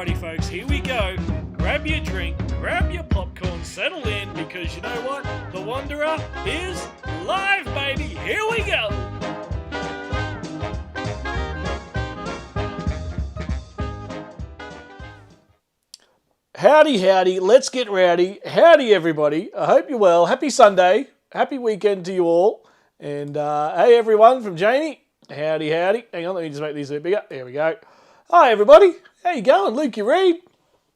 Alrighty folks, here we go. Grab your drink, grab your popcorn, settle in, because you know what? The Wanderer is live, baby! Here we go! Howdy, howdy, let's get rowdy. Howdy, everybody. I hope you're well. Happy Sunday. Happy weekend to you all. And hey, everyone, from Jamie. Howdy, howdy. Hang on, let me just make these a bit bigger. There we go. Hi, everybody. How you going? Lukey Reed,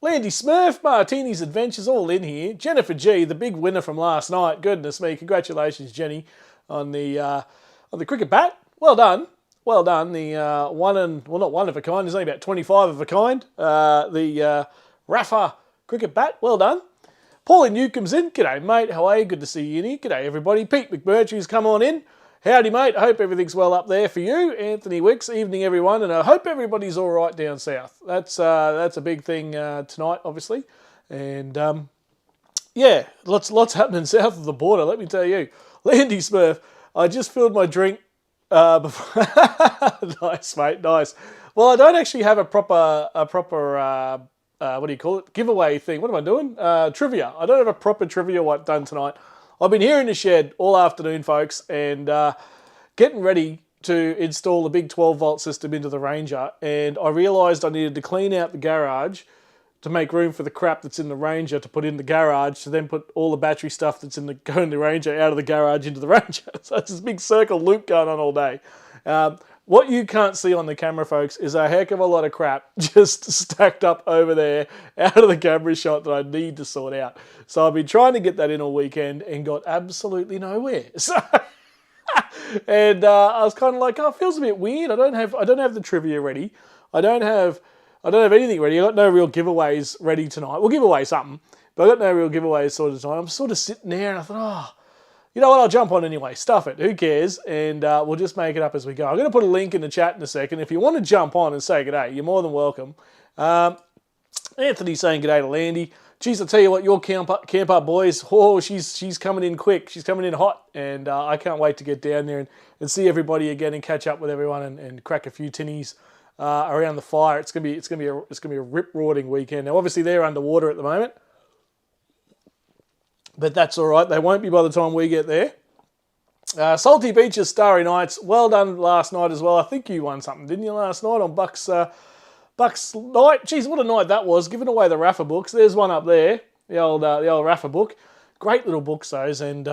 Landy Smurf, Martini's Adventures, all in here. Jennifer G, the big winner from last night. Goodness me. Congratulations, Jenny, on the cricket bat. Well done. Well done. The not one of a kind. There's only about 25 of a kind. The Rafa cricket bat, well done. Paulie Newcomb's in. G'day, mate. How are you? Good to see you in here. G'day, everybody. Pete McMurtry's come on in. Howdy, mate. I hope everything's well up there for you. Anthony Wicks, evening, everyone. And I hope everybody's all right down south. That's a big thing tonight, obviously. And, yeah, lots happening south of the border, let me tell you. Landy Smurf, I just filled my drink before. Nice, mate, nice. Well, I don't actually have a proper what do you call it? Giveaway thing. What am I doing? Trivia. I don't have a proper trivia done tonight. I've been here in the shed all afternoon, folks, and getting ready to install the big 12-volt system into the Ranger, and I realised I needed to clean out the garage to make room for the crap that's in the Ranger to put in the garage, to then put all the battery stuff that's in the Ranger out of the garage into the Ranger. So it's this big circle loop going on all day. What you can't see on the camera, folks, is a heck of a lot of crap just stacked up over there out of the camera shot that I need to sort out. So I've been trying to get that in all weekend and got absolutely nowhere. So, and I was kind of like, oh, it feels a bit weird. I don't have the trivia ready. I don't have anything ready. I got no real giveaways ready tonight. We'll give away something, but I got no real giveaways sort of tonight. I'm sort of sitting there and I thought, oh, you know what, I'll jump on anyway. Stuff it. Who cares? And we'll just make it up as we go. I'm going to put a link in the chat in a second. If you want to jump on and say g'day, you're more than welcome. Anthony's saying g'day to Landy. Geez, I'll tell you what, your camp up boys, oh, she's coming in quick. She's coming in hot. And I can't wait to get down there and see everybody again and catch up with everyone and crack a few tinnies around the fire. It's gonna be a rip-roaring weekend. Now, obviously, they're underwater at the moment. But that's all right. They won't be by the time we get there. Salty Beaches, Starry Nights. Well done last night as well. I think you won something, didn't you, last night on Bucks night? Jeez, what a night that was. Giving away the Rafa books. There's one up there, the old Rafa book. Great little books, those. And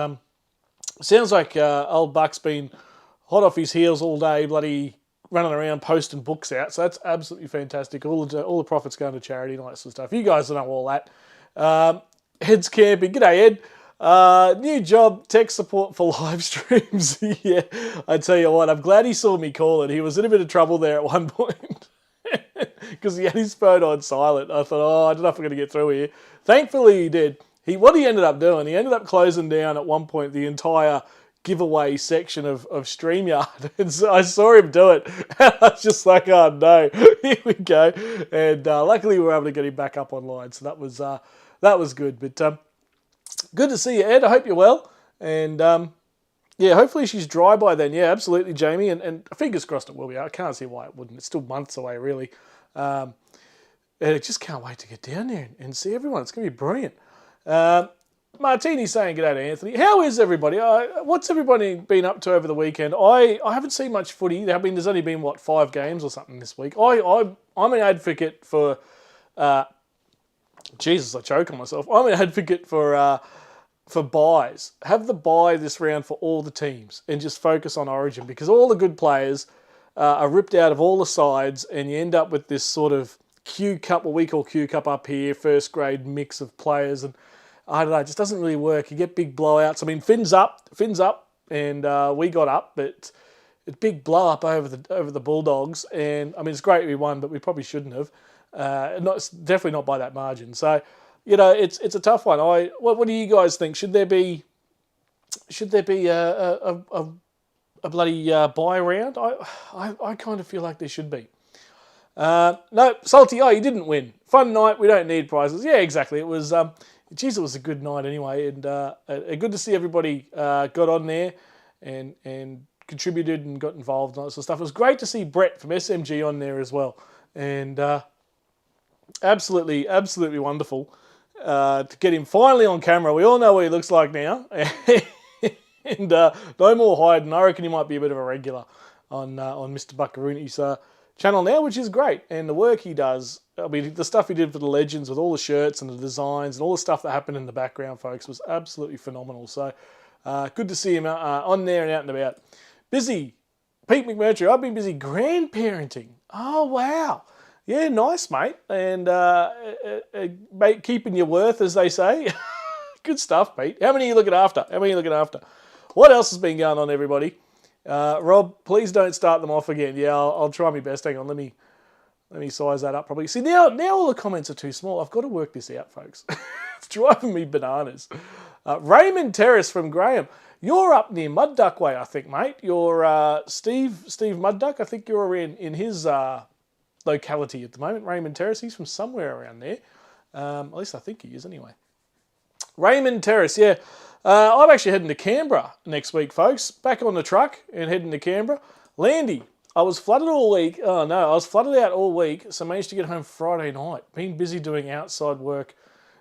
sounds like old Buck's been hot off his heels all day, bloody running around posting books out. So that's absolutely fantastic. All the profits going to charity and all that sort of stuff. You guys know all that. Ed's camping. G'day, Ed. New job, tech support for live streams. Yeah, I tell you what, I'm glad he saw me call it. He was in a bit of trouble there at one point because he had his phone on silent. I thought, oh, I don't know if I'm going to get through here. Thankfully, he did. What he ended up doing, he ended up closing down at one point the entire giveaway section of StreamYard. And so I saw him do it. And I was just like, oh, no. Here we go. And luckily, we were able to get him back up online. So that was good. But good to see you, Ed. I hope you're well. And yeah, hopefully she's dry by then. Yeah, absolutely, Jamie. And fingers crossed it will be. I can't see why it wouldn't. It's still months away, really. And I just can't wait to get down there and see everyone. It's going to be brilliant. Martini's saying g'day to Anthony. How is everybody? What's everybody been up to over the weekend? I haven't seen much footy. There's only been, 5 games or something this week. I'm an advocate for... Jesus, I choke on myself. I'm an advocate for buys. Have the buy this round for all the teams and just focus on Origin, because all the good players are ripped out of all the sides and you end up with this sort of Q Cup, what we call Q Cup up here, first grade mix of players, and I don't know, it just doesn't really work. You get big blowouts. I mean, Finn's up, and we got up, but it's big blow up over the Bulldogs, and I mean, it's great we won, but we probably shouldn't have. It's definitely not by that margin. So, you know, it's a tough one. What do you guys think? Should there be a bloody buy round? I kind of feel like there should be. No, Salty. Oh, you didn't win. Fun night. We don't need prizes. Yeah, exactly. It was. Geez, it was a good night anyway, and good to see everybody got on there and contributed and got involved and all that sort of stuff. It was great to see Brett from SMG on there as well, and. Absolutely, absolutely wonderful to get him finally on camera. We all know what he looks like now. And no more hiding. I reckon he might be a bit of a regular on Mr. Buckarooni's channel now, which is great. And the work he does, I mean, the stuff he did for the Legends with all the shirts and the designs and all the stuff that happened in the background, folks, was absolutely phenomenal. So good to see him on there and out and about. Busy. Pete McMurtry, I've been busy grandparenting. Oh, wow. Yeah, nice, mate. And mate, keeping your worth, as they say. Good stuff, Pete. How many are you looking after? What else has been going on, everybody? Rob, please don't start them off again. Yeah, I'll try my best. Hang on, let me size that up properly. See, now all the comments are too small. I've got to work this out, folks. It's driving me bananas. Raymond Terrace from Graham. You're up near Mud Duck Way, I think, mate. You're Steve Mud Duck. I think you're in his locality at the moment. Raymond Terrace. He's from somewhere around there. At least I think he is, anyway. Raymond Terrace, yeah. I'm actually heading to Canberra next week, folks. Back on the truck and heading to Canberra. Landy, I was flooded all week. Oh, no, I was flooded out all week, so managed to get home Friday night. Been busy doing outside work,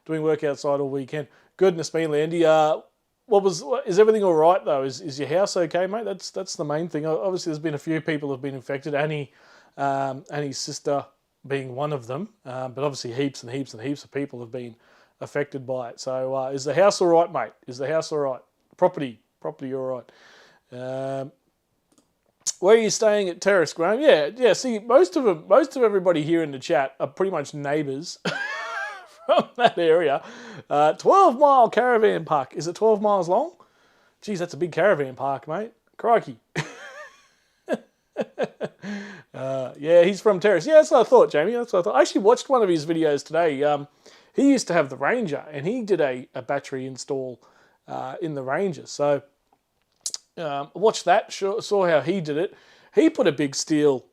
doing work outside all weekend. Goodness me, Landy. Is everything all right, though? Is your house okay, mate? That's the main thing. Obviously, there's been a few people who have been infected. Annie's sister being one of them. But obviously, heaps and heaps and heaps of people have been affected by it. So is the house all right, mate? Is the house all right? Property all right? Where are you staying at Terrace, Graham? Yeah. See, most of everybody here in the chat are pretty much neighbours from that area. 12-mile caravan park. Is it 12 miles long? Geez, that's a big caravan park, mate. Crikey. Yeah, he's from Terrace. Yeah, that's what I thought, Jamie. That's what I thought. I actually watched one of his videos today. He used to have the Ranger, and he did a battery install in the Ranger. So watched that, saw how he did it. He put a big steel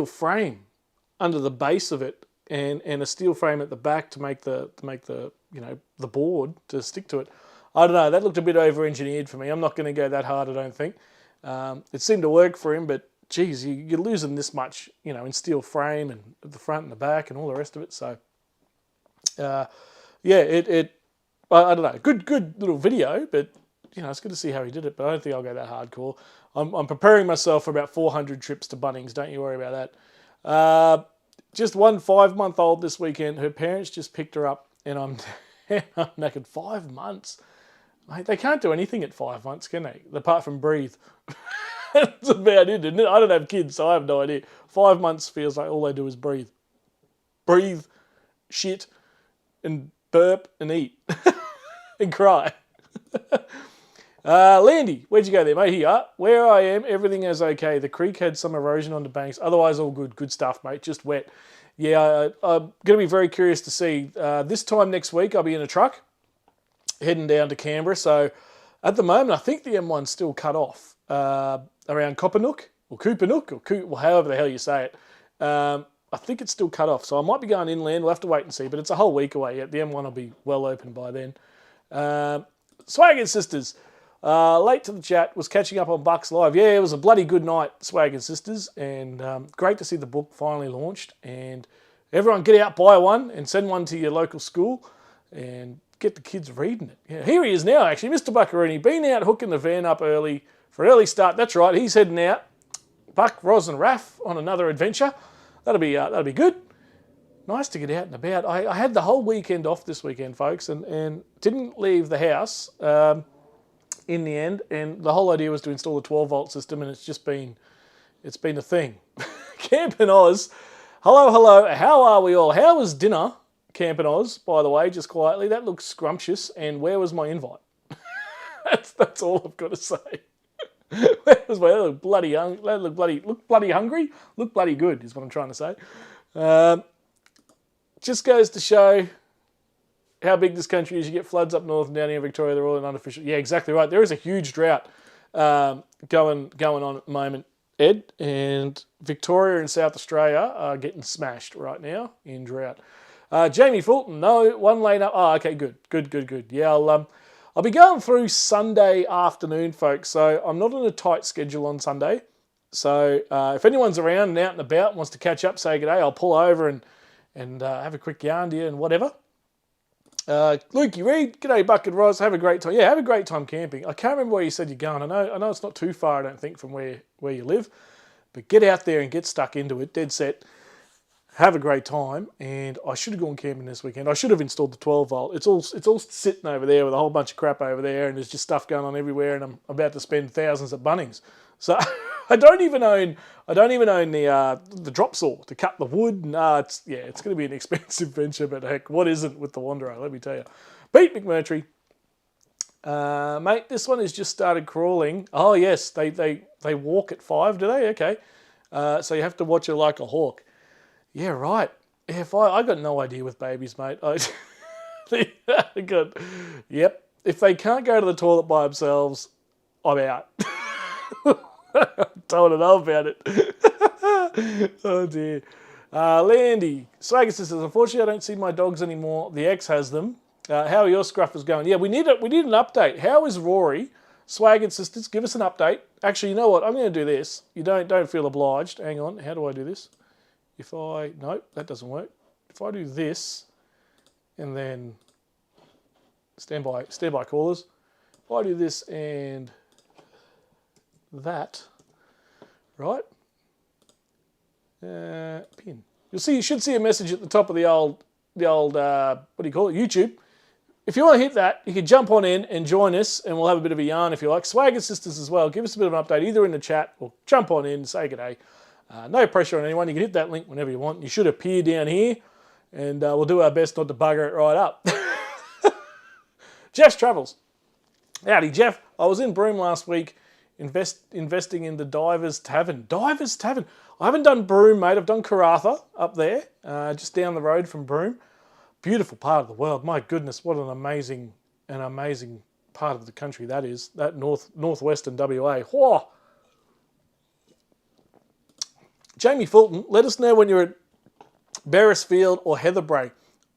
frame under the base of it, and a steel frame at the back to make the the board to stick to it. I don't know. That looked a bit over-engineered for me. I'm not going to go that hard, I don't think. It seemed to work for him, but geez, you're losing this much, in steel frame and the front and the back and all the rest of it. So. I don't know. Good little video, but it's good to see how he did it. But I don't think I'll go that hardcore. I'm preparing myself for about 400 trips to Bunnings. Don't you worry about that. Just one 5-month-old this weekend. Her parents just picked her up, and I'm knackered. 5 months, mate. They can't do anything at 5 months, can they? Apart from breathe. That's about it, isn't it? I don't have kids, so I have no idea. 5 months feels like all they do is breathe, shit, and burp and eat and cry. Landy, where'd you go there, mate? Here you are. Where I am, everything is okay. The creek had some erosion on the banks. Otherwise, all good. Good stuff, mate. Just wet. Yeah, I'm going to be very curious to see. This time next week, I'll be in a truck heading down to Canberra. So at the moment, I think the M1's still cut off around Coppernook or Coopanook or however the hell you say it. I think it's still cut off, so I might be going inland. We'll have to wait and see, but it's a whole week away yet. The M1 will be well open by then. Swag and Sisters, late to the chat, was catching up on Bucks Live. Yeah, it was a bloody good night, Swag and Sisters, and great to see the book finally launched. And everyone get out, buy one, and send one to your local school, and get the kids reading it. Yeah, here he is now, actually, Mr. Buckaroony, been out hooking the van up early for an early start. That's right, he's heading out. Buck, Roz, and Raph on another adventure. That'll be good. Nice to get out and about. I had the whole weekend off this weekend, folks, and didn't leave the house in the end. And the whole idea was to install a 12-volt system, and it's been a thing. Camp and Oz. Hello. How are we all? How was dinner, Camp and Oz, by the way, just quietly? That looks scrumptious. And where was my invite? That's all I've got to say. Where was my look bloody hungry? Look bloody good is what I'm trying to say. Just goes to show how big this country is. You get floods up north and down here in Victoria. They're all in unofficial. Yeah, exactly right. There is a huge drought going on at the moment, Ed, and Victoria and South Australia are getting smashed right now in drought. Jamie Fulton, no, one lane up. Oh, okay, good. Yeah, I'll be going through Sunday afternoon, folks, so I'm not on a tight schedule on Sunday. So if anyone's around and out and about and wants to catch up, say good day, I'll pull over and and have a quick yarn to you and whatever. Lukey Reed, g'day Buck and Roz, have a great time. Yeah, have a great time camping. I can't remember where you said you're going. I know it's not too far, I don't think, from where you live, but get out there and get stuck into it, dead set. Have a great time, and I should have gone camping this weekend. I should have installed the 12 volt. It's all sitting over there with a whole bunch of crap over there, and there's just stuff going on everywhere, and I'm about to spend thousands at Bunnings. So I don't even own the drop saw to cut the wood. It's going to be an expensive venture, but heck, what isn't with the Wanderer? Let me tell you. Pete McMurtry, mate, this one has just started crawling. Oh yes, they walk at 5, do they? Okay, so you have to watch it like a hawk. Yeah, right. Yeah, I got no idea with babies, mate. Yep. If they can't go to the toilet by themselves, I'm out. Don't know about it. Oh dear. Landy, Swagger Sisters. Unfortunately, I don't see my dogs anymore. The ex has them. How are your scruffers going? Yeah, we need an update. How is Rory? Swagger Sisters, give us an update. Actually, you know what? I'm going to do this. You don't feel obliged. Hang on. How do I do this? Nope, that doesn't work. If I do this, and then standby callers. If I do this and that, right? Pin. You should see a message at the top of the old what do you call it? YouTube. If you want to hit that, you can jump on in and join us, and we'll have a bit of a yarn if you like. Swagger Sisters as well. Give us a bit of an update, either in the chat or jump on in, say good day. No pressure on anyone. You can hit that link whenever you want. You should appear down here, and we'll do our best not to bugger it right up. Jeff's Travels. Howdy, Jeff. I was in Broome last week investing in the Divers Tavern. Divers Tavern. I haven't done Broome, mate. I've done Karratha up there, just down the road from Broome. Beautiful part of the world. My goodness, what an amazing part of the country that is. That northwestern WA. Whoa. Jamie Fulton, let us know when you're at Beresfield or Heatherbrae.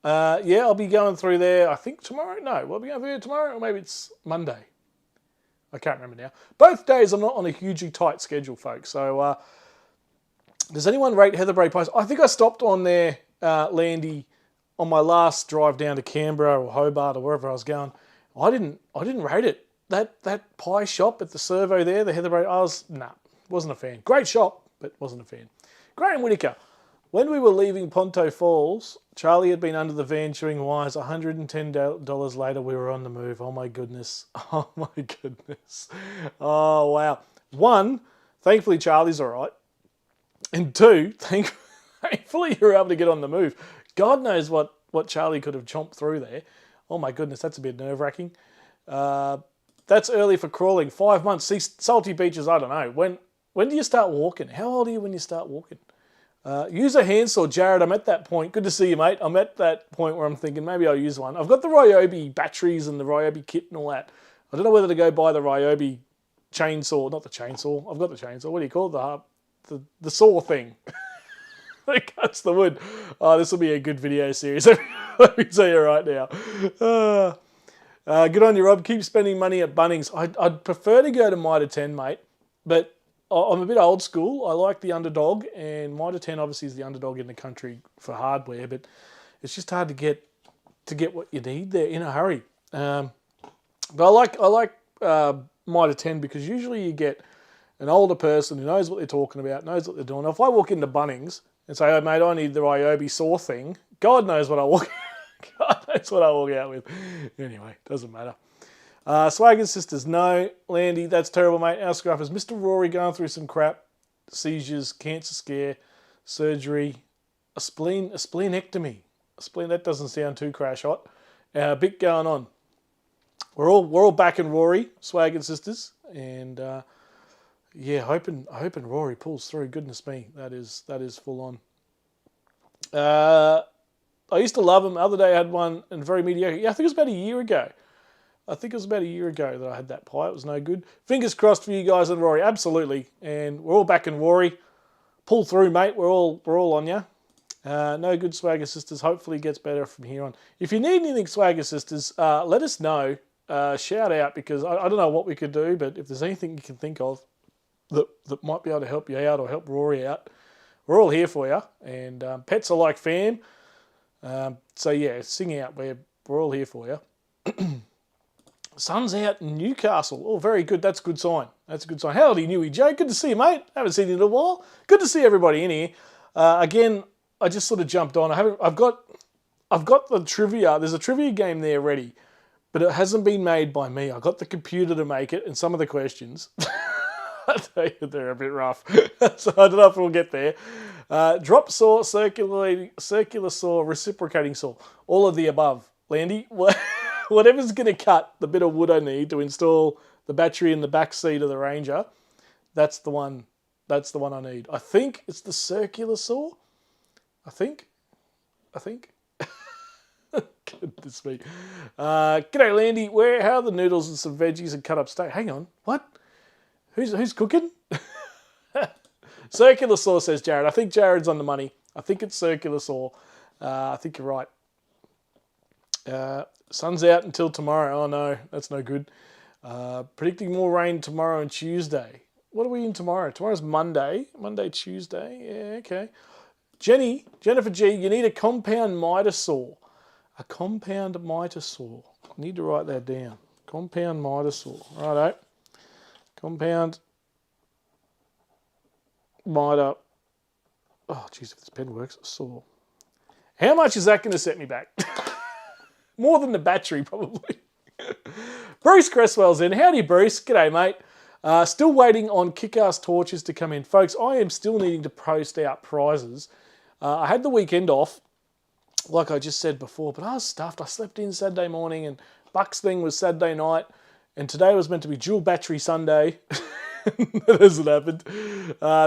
Yeah, I'll be going through there, I think tomorrow. No, we'll be going through there tomorrow, or maybe it's Monday. I can't remember now. Both days I'm not on a hugely tight schedule, folks. So does anyone rate Heatherbrae Post? I think I stopped on there, Landy, on my last drive down to Canberra or Hobart or wherever I was going. I didn't rate it. That pie shop at the servo there, the Heatherbrae, wasn't a fan. Great shop, but wasn't a fan. Graham Whitaker. When we were leaving Ponto Falls, Charlie had been under the van chewing wires. $110 later, we were on the move. Oh my goodness. Oh my goodness. Oh wow. 1, thankfully Charlie's all right. And 2, thankfully you were able to get on the move. God knows what Charlie could have chomped through there. Oh my goodness, that's a bit nerve-wracking. That's early for crawling. 5 months. See, Salty Beaches, I don't know. When do you start walking? How old are you when you start walking? Use a handsaw, Jared. I'm at that point. Good to see you, mate. I'm at that point where I'm thinking maybe I'll use one. I've got the Ryobi batteries and the Ryobi kit and all that. I don't know whether to go buy the Ryobi chainsaw. Not the chainsaw. I've got the chainsaw. What do you call it? The saw thing. That cuts the wood. Oh, this will be a good video series. Let me tell you right now. Good on you, Rob. Keep spending money at Bunnings. I'd prefer to go to Mitre 10, mate. But I'm a bit old school. I like the Underdog, and Mitre 10 obviously is the underdog in the country for hardware, but it's just hard to get what you need there in a hurry. But I like Mitre 10 because usually you get an older person who knows what they're talking about, knows what they're doing. Now, if I walk into Bunnings and say, "Oh mate, I need the Ryobi saw thing," God knows what I walk out with. Anyway, doesn't matter. Swagger Sisters, no. Landy, that's terrible, mate. Our scruffers. Mr. Rory going through some crap. Seizures, cancer scare, surgery, a spleenectomy. That doesn't sound too crash hot. A bit going on. We're all backing Rory, Swagger Sisters, and hoping Rory pulls through. Goodness me, that is full on. I used to love them. The other day I had one and very mediocre. Yeah, I think it was about a year ago. That I had that pie. It was no good. Fingers crossed for you guys and Rory. Absolutely. And we're all backing Rory. Pull through, mate. We're all on you. No good, Swagger Sisters. Hopefully it gets better from here on. If you need anything, Swagger Sisters, let us know. Shout out, because I don't know what we could do, but if there's anything you can think of that might be able to help you out or help Rory out, we're all here for you. And pets are like fam. So yeah, sing out. We're all here for you. Sun's out in Newcastle. Oh, very good. That's a good sign. That's a good sign. Howdy, Newy Joe. Good to see you, mate. Haven't seen you in a while. Good to see everybody in here. Again, I just sort of jumped on. I've got the trivia. There's a trivia game there ready, but it hasn't been made by me. I got the computer to make it, and some of the questions, I tell you, they're a bit rough. So I don't know if we'll get there. Drop saw, circular saw, reciprocating saw. All of the above. Landy, whatever's going to cut the bit of wood I need to install the battery in the back seat of the Ranger, that's the one. That's the one I need. I think it's the circular saw. I think. Goodness me. G'day, Landy. How are the noodles and some veggies and cut up steak? Hang on. What? Who's cooking? Circular saw, says Jared. I think Jared's on the money. I think it's circular saw. I think you're right. Sun's out until tomorrow. Oh no, that's no good. Predicting more rain tomorrow and Tuesday. What are we in tomorrow? Tomorrow's Monday. Monday, Tuesday. Yeah, okay. Jennifer G, you need a compound miter saw. A compound miter saw. I need to write that down. Compound miter saw. Righto. Compound miter. Oh, jeez, if this pen works. Saw. How much is that going to set me back? More than the battery, probably. Bruce Cresswell's in. Howdy, Bruce. G'day, mate. Still waiting on kick-ass torches to come in. Folks, I am still needing to post out prizes. I had the weekend off, like I just said before, but I was stuffed. I slept in Saturday morning, and Bucks thing was Saturday night, and today was meant to be dual battery Sunday. That hasn't happened.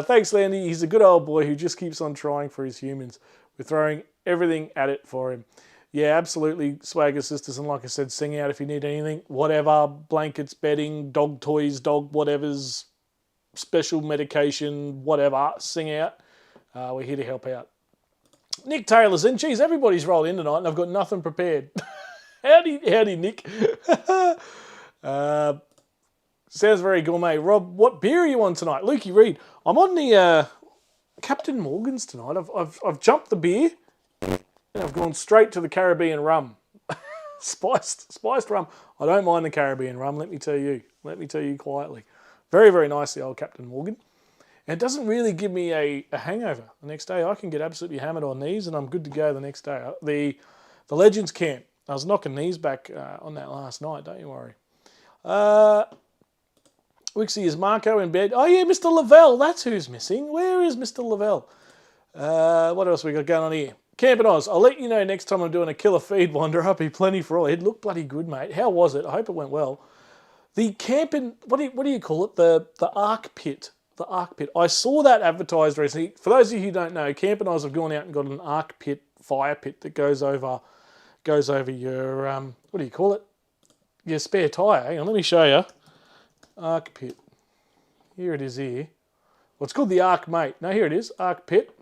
Thanks, Landy. He's a good old boy who just keeps on trying for his humans. We're throwing everything at it for him. Yeah, absolutely, Swagger Sisters. And like I said, sing out if you need anything. Whatever, blankets, bedding, dog toys, dog whatevers, special medication, whatever, sing out. We're here to help out. Nick Taylor's in. Geez, everybody's rolled in tonight and I've got nothing prepared. Howdy, Nick. Sounds very gourmet. Rob, what beer are you on tonight? Lukey Reed. I'm on the Captain Morgan's tonight. I've jumped the beer. And I've gone straight to the Caribbean rum. Spiced rum. I don't mind the Caribbean rum, let me tell you. Let me tell you quietly. Very, very nice, the old Captain Morgan. And it doesn't really give me a hangover the next day. I can get absolutely hammered on these and I'm good to go the next day. The Legends Camp. I was knocking these back on that last night, don't you worry. Wixie, is Marco in bed? Oh yeah, Mr. Lavelle. That's who's missing. Where is Mr. Lavelle? What else we got going on here? Camping Oz, I'll let you know next time I'm doing a killer feed wander. I'll be plenty for all. It looked bloody good, mate. How was it? I hope it went well. The camping, what do you call it? The Arc Pit. The Arc Pit. I saw that advertised recently. For those of you who don't know, Camping Oz have gone out and got an Arc Pit, fire pit that goes over your, what do you call it? Your spare tyre. Hang on, let me show you. Arc Pit. Here it is here. Well, it's called the Arc Mate. No, here it is. Arc Pit.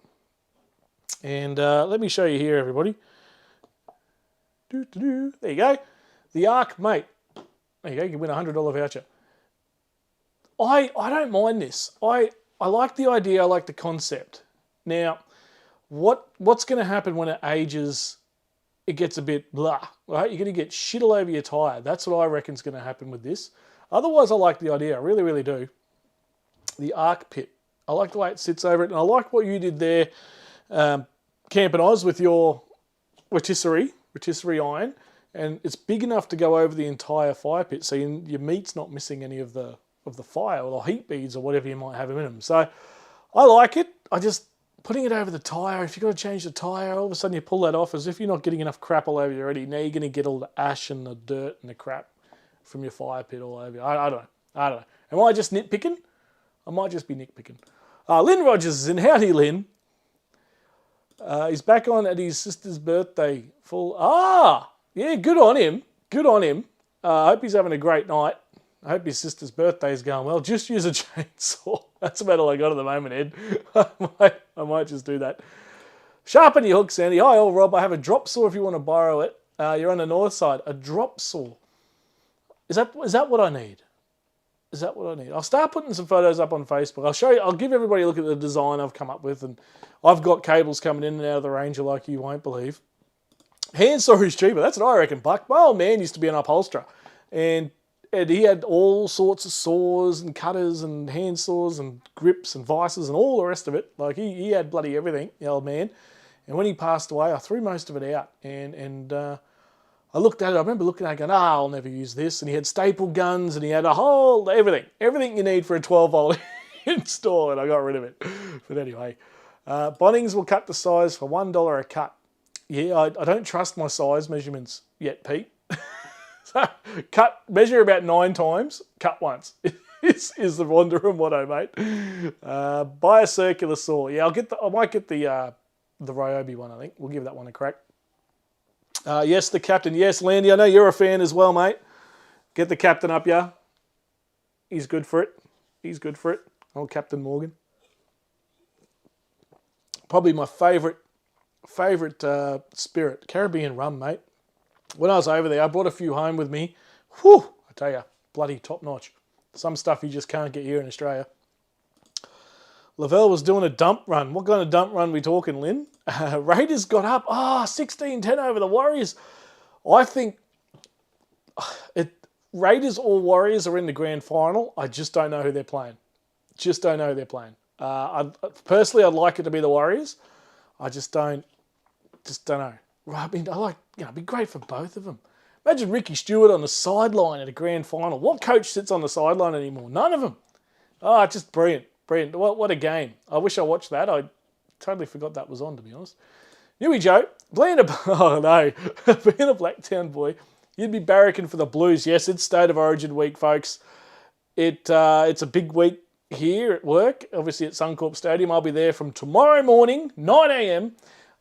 And let me show you here, everybody. There you go. The Arc Mate. There you go. You can win a $100 voucher. I don't mind this. I like the idea. I like the concept. Now, what's going to happen when it ages? It gets a bit blah, right? You're going to get shit all over your tyre. That's what I reckon is going to happen with this. Otherwise, I like the idea. I really, really do. The Arc Pit. I like the way it sits over it. And I like what you did there, Camping Oz, with your rotisserie iron. And it's big enough to go over the entire fire pit. So your meat's not missing any of the fire or the heat beads or whatever you might have in them. So I like it. I just, putting it over the tyre, if you've got to change the tyre, all of a sudden you pull that off as if you're not getting enough crap all over you already. Now you're going to get all the ash and the dirt and the crap from your fire pit all over you. I don't know. Am I just nitpicking? I might just be nitpicking. Lynn Rogers is in. Howdy, Lynn. He's back on at his sister's birthday. Yeah, good on him. Good on him. I hope he's having a great night. I hope his sister's birthday is going well. Just use a chainsaw. That's about all I got at the moment, Ed. I might just do that. Sharpen your hook, Sandy. Hi, all, Rob. I have a drop saw if you want to borrow it. You're on the north side. A drop saw. Is that what I need? Is that what I need? I'll start putting some photos up on Facebook. I'll show you. I'll give everybody a look at the design I've come up with. And I've got cables coming in and out of the Ranger like you won't believe. Hand saw is cheaper. That's what I reckon, Buck. My old man used to be an upholsterer, and he had all sorts of saws and cutters and hand saws and grips and vices and all the rest of it. Like he had bloody everything, the old man. And when he passed away, I threw most of it out. And I looked at it. I remember looking at it going, I'll never use this. And he had staple guns and he had a whole, everything you need for a 12-volt install. And I got rid of it. But anyway, Bunnings will cut the size for $1 a cut. Yeah, I don't trust my size measurements yet, Pete. So, measure about 9 times, cut once. is the Wanderer motto, mate. Buy a circular saw. Yeah, I might get the Ryobi one, I think. We'll give that one a crack. Yes, the captain. Yes, Landy, I know you're a fan as well, mate. Get the captain up, yeah. He's good for it. Old Captain Morgan. Probably my favourite spirit, Caribbean rum, mate. When I was over there, I brought a few home with me. Whew, I tell you, bloody top notch. Some stuff you just can't get here in Australia. Lavelle was doing a dump run. What kind of dump run we talking, Lynn? Raiders got up, 16-10 over the Warriors. I think Raiders or Warriors are in the grand final. I just don't know who they're playing. Personally, I'd like it to be the Warriors. I just don't know. I mean, it'd be great for both of them. Imagine Ricky Stewart on the sideline at a grand final. What coach sits on the sideline anymore? None of them. Oh, just brilliant. What a game. I wish I watched that. I totally forgot that was on, to be honest. Newy Joe, being a Blacktown boy, you'd be barracking for the Blues. Yes, it's State of Origin week, folks. It's a big week here at work, obviously at Suncorp Stadium. I'll be there from tomorrow morning, 9 a.m.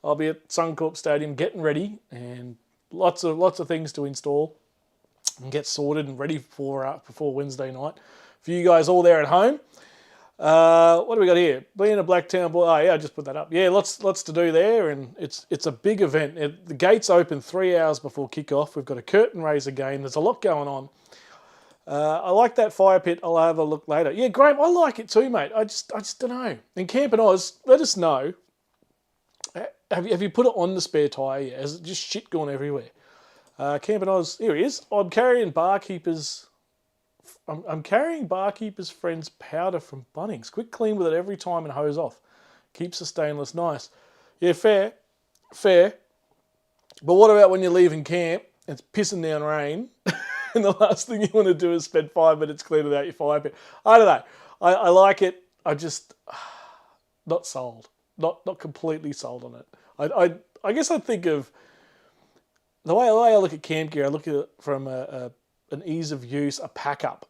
I'll be at Suncorp Stadium getting ready and lots of things to install and get sorted and ready before Wednesday night. For you guys all there at home, what do we got here? Being a Blacktown boy. Oh yeah, I just put that up. Yeah, lots to do there, and it's a big event. The gates open 3 hours before kickoff. We've got a curtain raiser game. There's a lot going on. I like that fire pit. I'll have a look later. Yeah, Graham, I like it too, mate. I just don't know. In Camp and Oz, let us know. Have you put it on the spare tyre yet? Is it just shit going everywhere? Camp and Oz, here he is. I'm carrying Barkeeper's friend's powder from Bunnings. Quick clean with it every time and hose off. Keeps the stainless nice. Yeah, fair. But what about when you're leaving camp, it's pissing down rain, and the last thing you want to do is spend 5 minutes cleaning out your fire pit? I don't know. I like it. I just not sold. Not completely sold on it. I guess I think of the way I look at camp gear. I look at it from an ease of use, a pack up,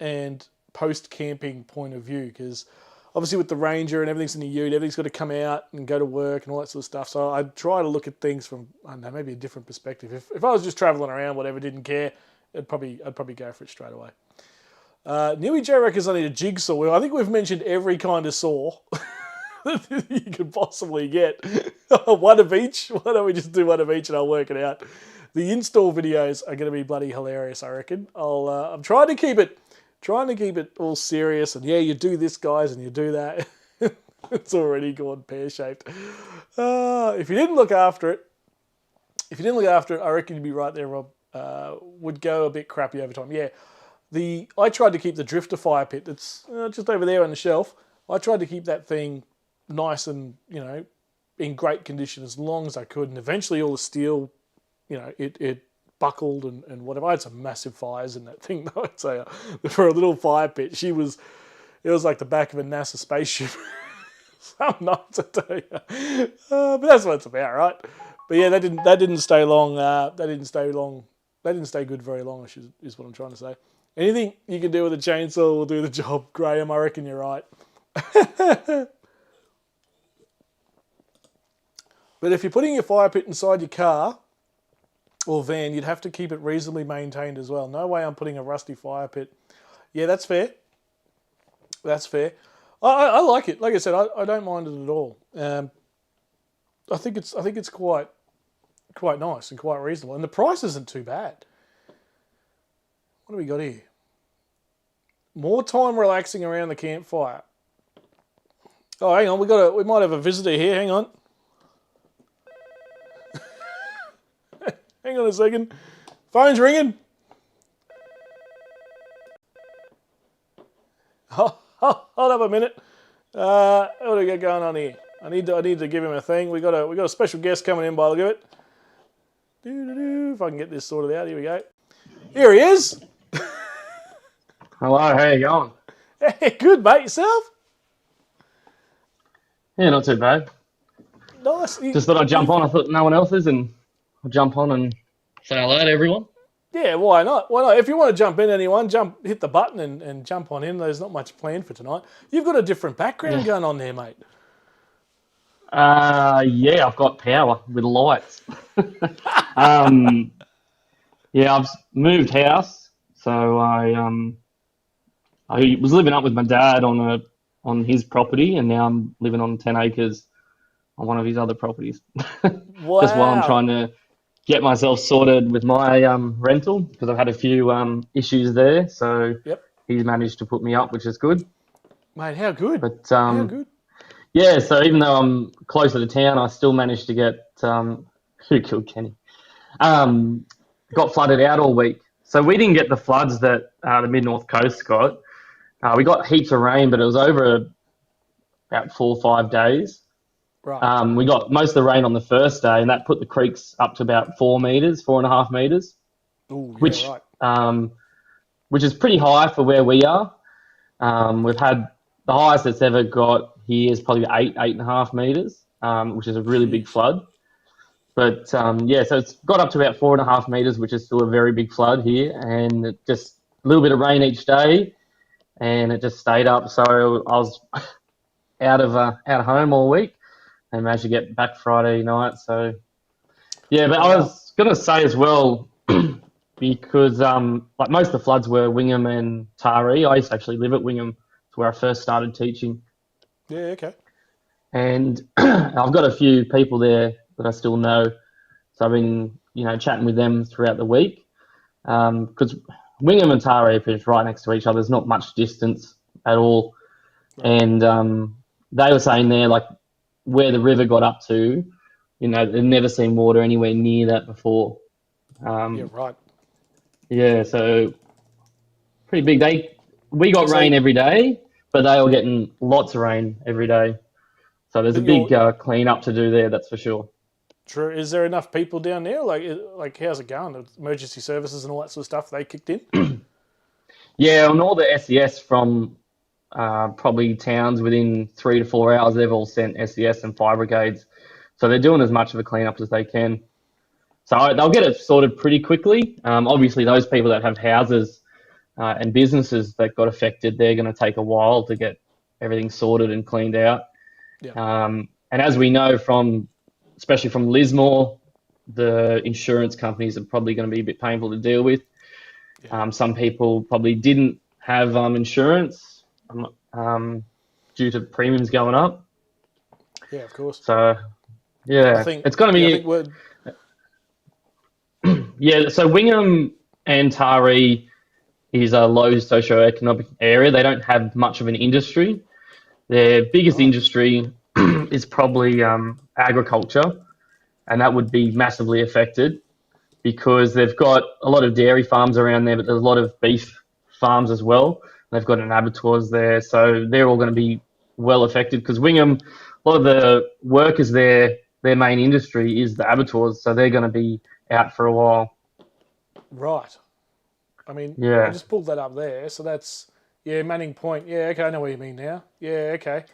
and post camping point of view. Because obviously with the Ranger and everything's in the ute, everything's got to come out and go to work and all that sort of stuff. So I try to look at things from, I don't know, maybe a different perspective. If I was just traveling around, whatever, didn't care, I'd probably go for it straight away. Newy Joe reckons I need a jigsaw. Well, I think we've mentioned every kind of saw you could possibly get. One of each. Why don't we just do one of each and I'll work it out. The install videos are going to be bloody hilarious, I reckon. I'm trying to keep it all serious, and yeah, you do this, guys, and you do that. It's already gone pear-shaped. If you didn't look after it, I reckon you'd be right there, Rob. Would go a bit crappy over time. Yeah, I tried to keep the drifter fire pit that's just over there on the shelf. I tried to keep that thing nice and, in great condition as long as I could. And eventually all the steel, it buckled and whatever. I had some massive fires in that thing, though. I'd say for a little fire pit, it was like the back of a NASA spaceship. Some nights, I tell you. But that's what it's about, right? But yeah, that didn't stay long. That didn't stay good very long, is what I'm trying to say. Anything you can do with a chainsaw will do the job, Graham. I reckon you're right. But if you're putting your fire pit inside your car or van, you'd have to keep it reasonably maintained as well. No way I'm putting a rusty fire pit. Yeah, that's fair. I like it. Like I said, I don't mind it at all. I think it's quite nice and quite reasonable, and the price isn't too bad. What do we got here? More time relaxing around the campfire. Oh, hang on, we might have a visitor here. Hang on. Hang on a second. Phone's ringing. Hold up a minute. What do we got going on here? I need to give him a thing. We got a special guest coming in by the look of it. If I can get this sorted out, here we go. Here he is. Hello, how you going? Hey, good mate. Yourself? Yeah, not too bad. Nice. Just thought I'd jump on. I thought no one else is, and I'll jump on and say hello to everyone. Yeah, why not? Why not? If you want to jump in, anyone, hit the button and jump on in. There's not much planned for tonight. You've got a different background going on there, mate. Yeah, I've got power with lights. um, yeah, I've moved house, so I was living up with my dad on his property, and now I'm living on 10 acres on one of his other properties. Wow. Just while I'm trying to get myself sorted with my rental, because I've had a few issues there. So Yep. he's managed to put me up, which is good. Mate, how good? But How good? yeah, so even though I'm closer to town, I still managed to get who killed Kenny? Got flooded out all week. So we didn't get the floods that the mid north coast got. We got heaps of rain, but it was over about 4 or 5 days. Right. We got most of the rain on the first day, and that put the creeks up to about 4 meters, 4.5 meters, Ooh, yeah, which right. which is pretty high for where we are. We've had the highest it's ever got here is probably 8.5 meters, which is a really big flood. But yeah, so it's got up to about 4.5 meters, which is still a very big flood here, and it just a little bit of rain each day, and it just stayed up. So I was out of home all week, and managed to get back Friday night. So yeah, but I was gonna say as well, because like most of the floods were Wingham and Taree. I used to actually live at Wingham, it's where I first started teaching, Yeah, okay. and I've got a few people there that I still know. So I've been chatting with them throughout the week, because Wingham and Taree are pretty much right next to each other. There's not much distance at all, and they were saying there like where the river got up to, they've never seen water anywhere near that before. Yeah, right. Yeah, so pretty big. We got So, rain every day, but they were getting lots of rain every day. So there's a but big you're clean up to do there, that's for sure. true. Is there enough people down there? Like, how's it going? The emergency services and all that sort of stuff, they kicked in? Yeah, on all the SES from probably towns within 3 to 4 hours, they've all sent SES and fire brigades. So they're doing as much of a cleanup as they can. So they'll get it sorted pretty quickly. Obviously, those people that have houses and businesses that got affected, they're going to take a while to get everything sorted and cleaned out. Yeah. And as we know especially from Lismore, the insurance companies are probably going to be a bit painful to deal with. Yeah. Some people probably didn't have insurance due to premiums going up. Yeah, of course. So I yeah, think. it's going to Yeah, I be think we're. yeah. So Wingham and Taree is a low socioeconomic area. They don't have much of an industry. Their biggest Right. industry is probably agriculture, and that would be massively affected because they've got a lot of dairy farms around there, but there's a lot of beef farms as well. They've got an abattoirs there, so they're all going to be well affected because Wingham, a lot of the workers there, their main industry is the abattoirs, so they're going to be out for a while. Right. I mean, I Yeah. just pulled that up there. So that's, yeah, Manning Point. Yeah, okay, I know what you mean now. Yeah, okay.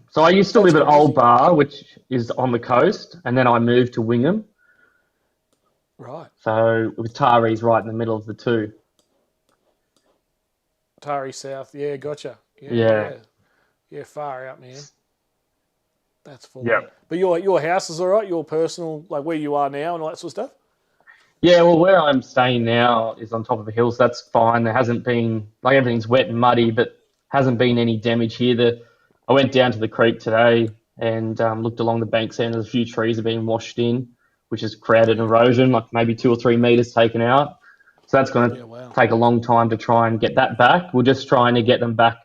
So I used to That's live at Old crazy. Bar, which is on the coast, and then I moved to Wingham. Right. So with Taree's right in the middle of the two. Taree South. Yeah, gotcha. Yeah. Yeah. Yeah, far out, man. That's full on. Yep. But your house is all right? Your personal, like where you are now and all that sort of stuff? Yeah, well, where I'm staying now is on top of a hill, so that's fine. There hasn't been, like, everything's wet and muddy, but hasn't been any damage here. I went down to the creek today and looked along the banks there, and there's a few trees have been washed in, which has created Yeah. erosion, like maybe 2 or 3 meters taken out. So that's going to Yeah, wow. take a long time to try and get that back. We're just trying to get them back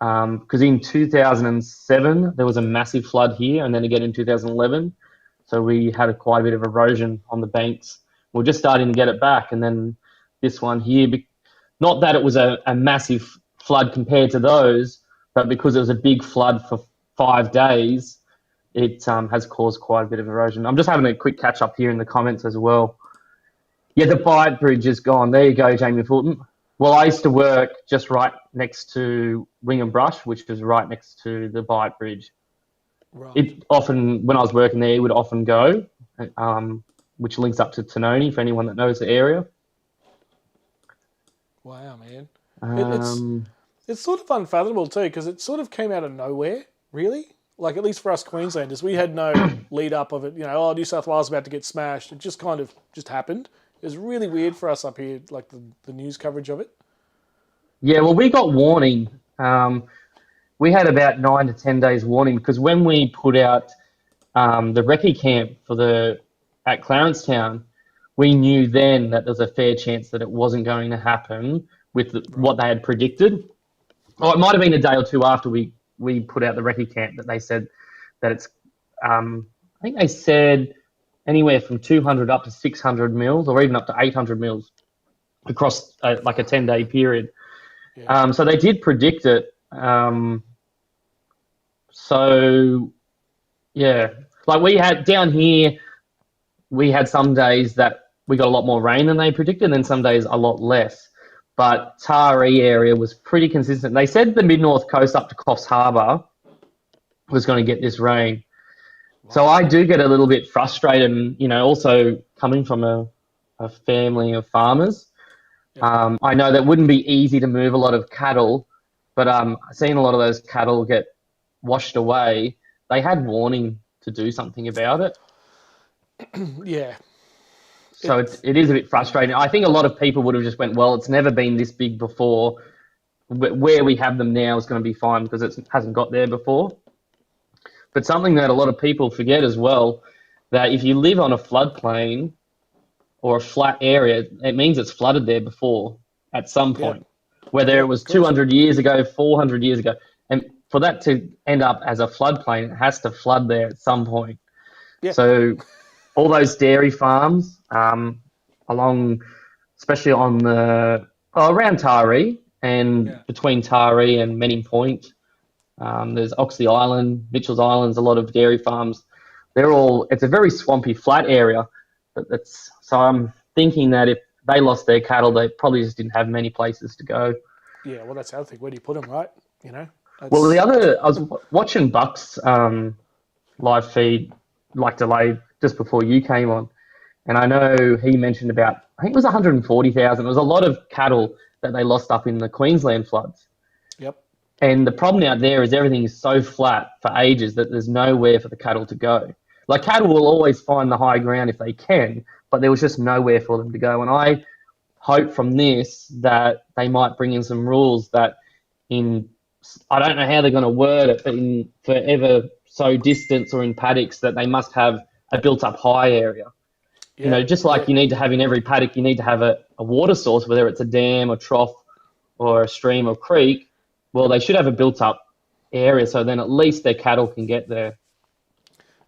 because in 2007 there was a massive flood here, and then again in 2011. so we had quite a bit of erosion on the banks. We're just starting to get it back, and then this one here, not that it was a massive flood compared to those, but because it was a big flood for 5 days, it has caused quite a bit of erosion. I'm just having a quick catch up here in the comments as well. Yeah, the Bight Bridge is gone. There you go, Jamie Fulton. Well, I used to work just right next to Wingham Brush, which is right next to the Bight Bridge. Right. It often, when I was working there, it would often go, which links up to Tanoni for anyone that knows the area. Wow, man. Um, It's sort of unfathomable too, because it sort of came out of nowhere, really. Like, at least for us Queenslanders, we had no lead up of it. You know, New South Wales about to get smashed. It just kind of just happened. It was really weird for us up here, like the news coverage of it. yeah, well, we got warning. We had about 9 to 10 days warning because when we put out the recce camp at Clarencetown, we knew then that there was a fair chance that it wasn't going to happen with what they had predicted. Or it might have been a day or two after we put out the recce camp that they said that it's, I think they said anywhere from 200 up to 600 mils or even up to 800 mils across like a 10-day period. Yeah. So they did predict it. So, yeah, like we had down here, we had some days that we got a lot more rain than they predicted, and then some days a lot less. But Taree area was pretty consistent. They said the mid-north coast up to Coffs Harbour was going to get this rain. Wow. So I do get a little bit frustrated, and also coming from a family of farmers, I know that wouldn't be easy to move a lot of cattle, but I've seen a lot of those cattle get washed away. They had warning to do something about it. Yeah. So it is a bit frustrating. I think a lot of people would have just went, well, it's never been this big before. Where we have them now is going to be fine because it hasn't got there before. But something that a lot of people forget as well, that if you live on a floodplain or a flat area, it means it's flooded there before at some point, whether it was 200 years ago, 400 years ago. And for that to end up as a floodplain, it has to flood there at some point. Yeah. So all those dairy farms along, especially on around Taree and between Taree and Menning Point, there's Oxley Island, Mitchell's Islands, a lot of dairy farms. It's a very swampy, flat area. So I'm thinking that if they lost their cattle, they probably just didn't have many places to go. Yeah, well, that's the other thing. Where do you put them, right? Well, I was watching Buck's live feed, like delayed just before you came on, and I know he mentioned about, I think it was 140,000. It was a lot of cattle that they lost up in the Queensland floods. Yep. And the problem out there is everything is so flat for ages that there's nowhere for the cattle to go. Like, cattle will always find the high ground if they can, but there was just nowhere for them to go. And I hope from this that they might bring in some rules that I don't know how they're going to word it, but in forever so distance or in paddocks that they must have a built-up high area. Yeah, just like you need to have in every paddock, you need to have a water source, whether it's a dam or trough or a stream or creek. Well, they should have a built-up area so then at least their cattle can get there.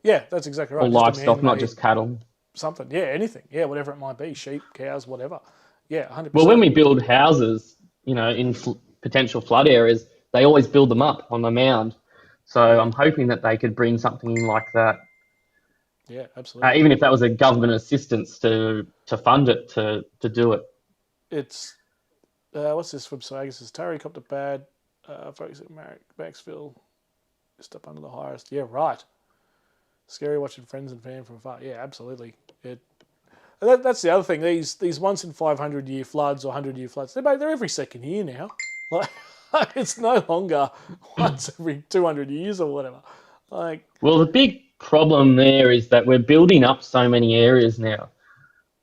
Yeah, that's exactly right. Or livestock, not just cattle. Something, yeah, anything. Yeah, whatever it might be, sheep, cows, whatever. Yeah, 100%. Well, when we build houses, in potential flood areas, they always build them up on the mound. So I'm hoping that they could bring something in like that. Yeah, absolutely. Even if that was a government assistance to fund it, to do it. It's, what's this from Sagas? It's Taree copped a bad focus at Maxville, just up under the highest. Yeah, right. Scary watching friends and fam from afar. Yeah, absolutely. That's the other thing. These once in 500 year floods or 100 year floods, they're every second year now. Like, it's no longer once every 200 years or whatever. Well, the big problem there is that we're building up so many areas now.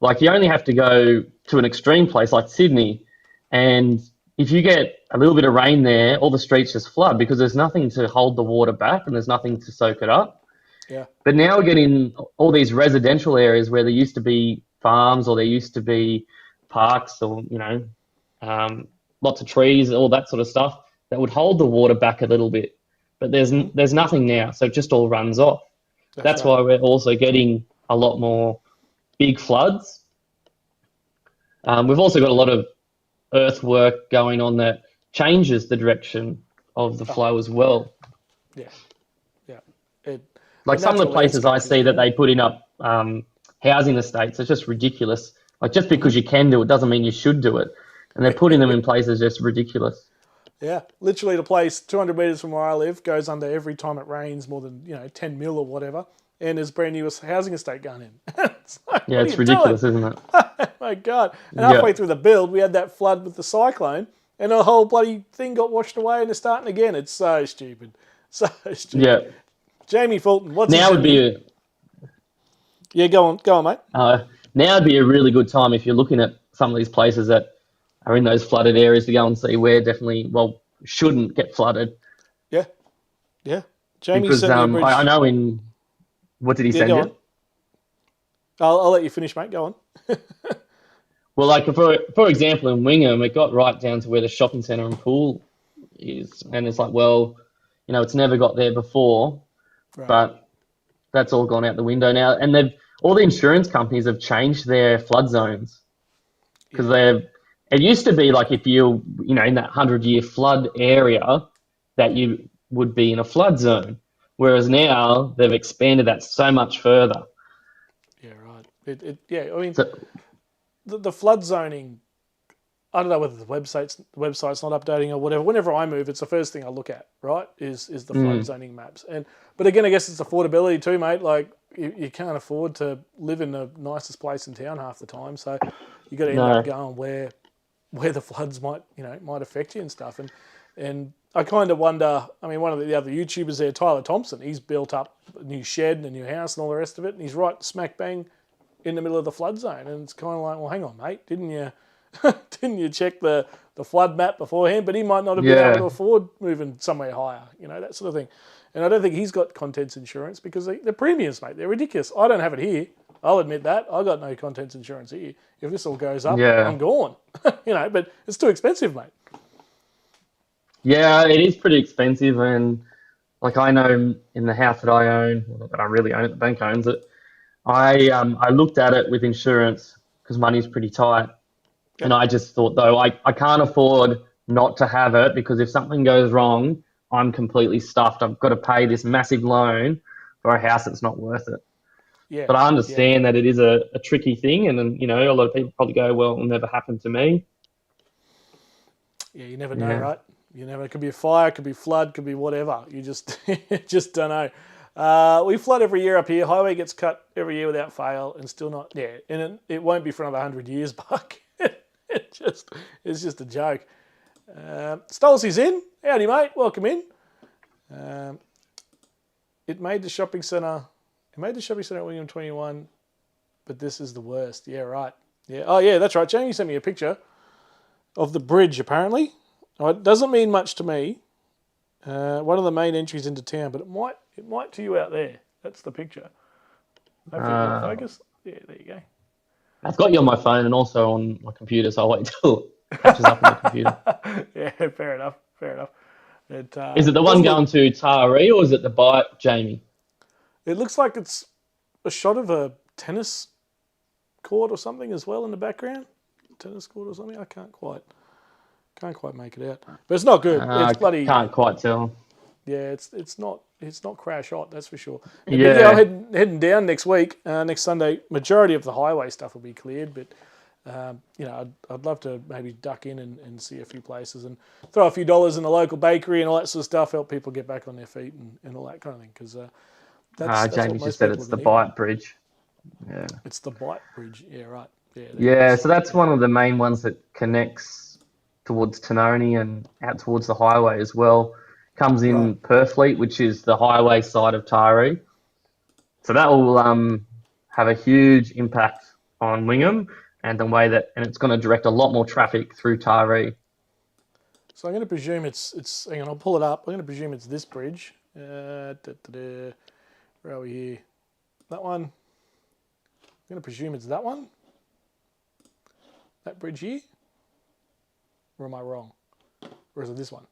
Like, you only have to go to an extreme place like Sydney, and if you get a little bit of rain there, all the streets just flood because there's nothing to hold the water back and there's nothing to soak it up. Yeah. But now we're getting all these residential areas where there used to be farms or there used to be parks or, lots of trees, all that sort of stuff that would hold the water back a little bit. But there's nothing now, so it just all runs off. That's right. why we're also getting a lot more big floods. We've also got a lot of earthwork going on that changes the direction of the flow as well. Yeah, yeah. The Like some of the natural places I landscape is see that they gone. putting up housing estates, it's just ridiculous. Like just because you can do it doesn't mean you should do it, and they're putting them in places just ridiculous. Yeah, literally the place 200 metres from where I live goes under every time it rains more than 10 mil or whatever, and there's brand new housing estate going in. It's like, Yeah, what are it's you doing? ridiculous, isn't it? My God! And Yeah, halfway through the build, we had that flood with the cyclone, and the whole bloody thing got washed away, and it's starting again. It's so stupid, so stupid. yeah. Jamie Fulton, what's he Now would sent be me? Yeah, go on, mate. now would be a really good time if you're looking at some of these places that are in those flooded areas to go and see where definitely shouldn't get flooded Yeah, yeah. Jamie because sent me a I bridge. know in what did he Yeah, send go you? on. I'll let you finish, mate. Go on. Well, like for example, in Wingham, it got right down to where the shopping centre and pool is, and it's like, well, it's never got there before, Right. but that's all gone out the window now, and they've all the insurance companies have changed their flood zones because Yeah. it used to be like if you in that 100-year flood area that you would be in a flood zone, whereas now they've expanded that so much further. Yeah. Right. Yeah. I mean, So the flood zoning. I don't know whether the website's not updating or whatever. Whenever I move, it's the first thing I look at. Right? Is the flood zoning maps. But again, I guess it's affordability too, mate. Like you can't afford to live in the nicest place in town half the time, so you got to end up no, going where the floods might affect you and stuff. And I kind of wonder. I mean, one of the other YouTubers there, Tyler Thompson, he's built up a new shed and a new house and all the rest of it, and he's right smack bang in the middle of the flood zone. And it's kind of like, well, hang on, mate, didn't you didn't you check the flood map beforehand? But he might not have been able to yeah, afford moving somewhere higher, that sort of thing. And I don't think he's got contents insurance because the premiums, mate, they're ridiculous. I don't have it here. I'll admit that. I got no contents insurance here. If this all goes up, yeah. I'm gone. But it's too expensive, mate. Yeah, it is pretty expensive, and like I know in the house that I own, well, not that I really own it, the bank owns it. I looked at it with insurance because money's pretty tight, and Yep. I just thought though I can't afford not to have it because if something goes wrong, I'm completely stuffed. I've got to pay this massive loan for a house that's not worth it. Yeah. But I Yeah. understand that it is a tricky thing, and then a lot of people probably go, well, it'll never happen to me. Yeah. You never know, Yeah. right? You never. It could be a fire, could be flood, could be whatever. You just just don't know. We flood every year up here. Highway gets cut every year without fail, and still not. Yeah, and it won't be for another 100 years, Buck. It's just a joke. Stolzy's in. Howdy, mate. Welcome in. Um, it made the shopping centre. It made the shopping centre at William 21, but this is the worst. Yeah, right. Yeah. Oh, yeah, that's right. Jamie sent me a picture of the bridge. Apparently, it doesn't mean much to me. One of the main entries into town, but it might to you out there. That's the picture. Hopefully it will Uh, focus. Yeah, there you go. I've got you on my phone and also on my computer, so I'll wait till it catches up on the computer. Yeah, fair enough. Fair enough. Is it the one Doesn't look. going to Taree or is it the bite, Jamie? It looks like it's a shot of a tennis court or something as well in the background. Tennis court or something. I can't quite make it out. But it's not good. It's I bloody. can't quite tell. Yeah, it's not crash hot. That's for sure. But yeah, I'm Yeah. heading down next week. Next Sunday, majority of the highway stuff will be cleared, but. I'd love to maybe duck in and see a few places and throw a few dollars in the local bakery and all that sort of stuff, help people get back on their feet and all that kind of thing. Because that's what Jamie just most said people it's have the been hearing. bite bridge. Yeah. It's the Bite Bridge. Yeah, right. Yeah, there you go. Yeah, so So that's one of the main ones that connects towards Tanoni and out towards the highway as well. Comes right. in Purfleet, which is the highway side of Taree. So that will have a huge impact on Wingham and the way that, and it's going to direct a lot more traffic through Taree. So I'm going to presume it's. Hang on, I'll pull it up. I'm going to presume it's this bridge. Where are we here? That one. I'm going to presume it's that one. That bridge here. Or am I wrong? Or is it this one?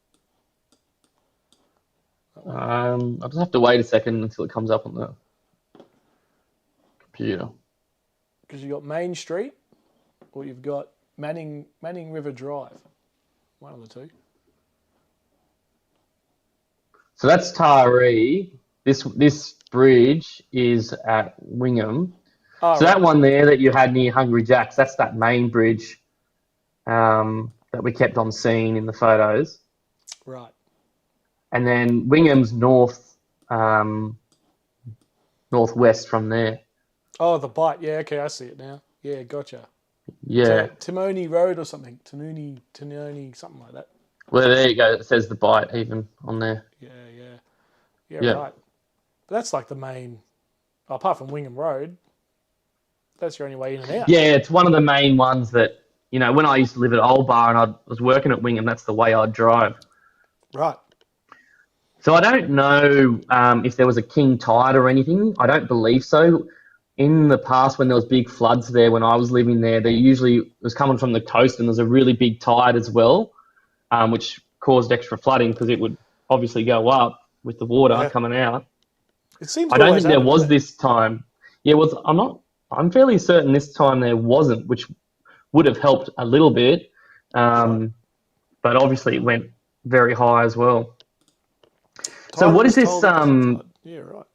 That one. I'll just have to wait a second until it comes up on the computer. Because you've got Main Street or you've got Manning River Drive. One of the two. So that's Taree. This bridge is at Wingham. Oh, So right. that one there that you had near Hungry Jack's, that's that main bridge that we kept on seeing in the photos. Right. And then Wingham's northwest from there. Oh, the Bite. Yeah, okay, I see it now. Yeah, gotcha. Yeah. Timony Road or something. Tanoni, something like that. Well, there you go. It says the Bite even on there. Yeah, Yeah. right. But that's like the main, apart from Wingham Road, that's your only way in and out. Yeah, it's one of the main ones that, when I used to live at Old Bar and I was working at Wingham, that's the way I'd drive. Right. So I don't know if there was a king tide or anything. I don't believe so. In the past, when there was big floods there, when I was living there, they usually was coming from the coast and there's a really big tide as well, which caused extra flooding because it would obviously go up with the water coming out. It seems I don't think there was this time. Yeah, I'm fairly certain this time there wasn't, which would have helped a little bit. But obviously it went very high as well. So what is this? Yeah, right.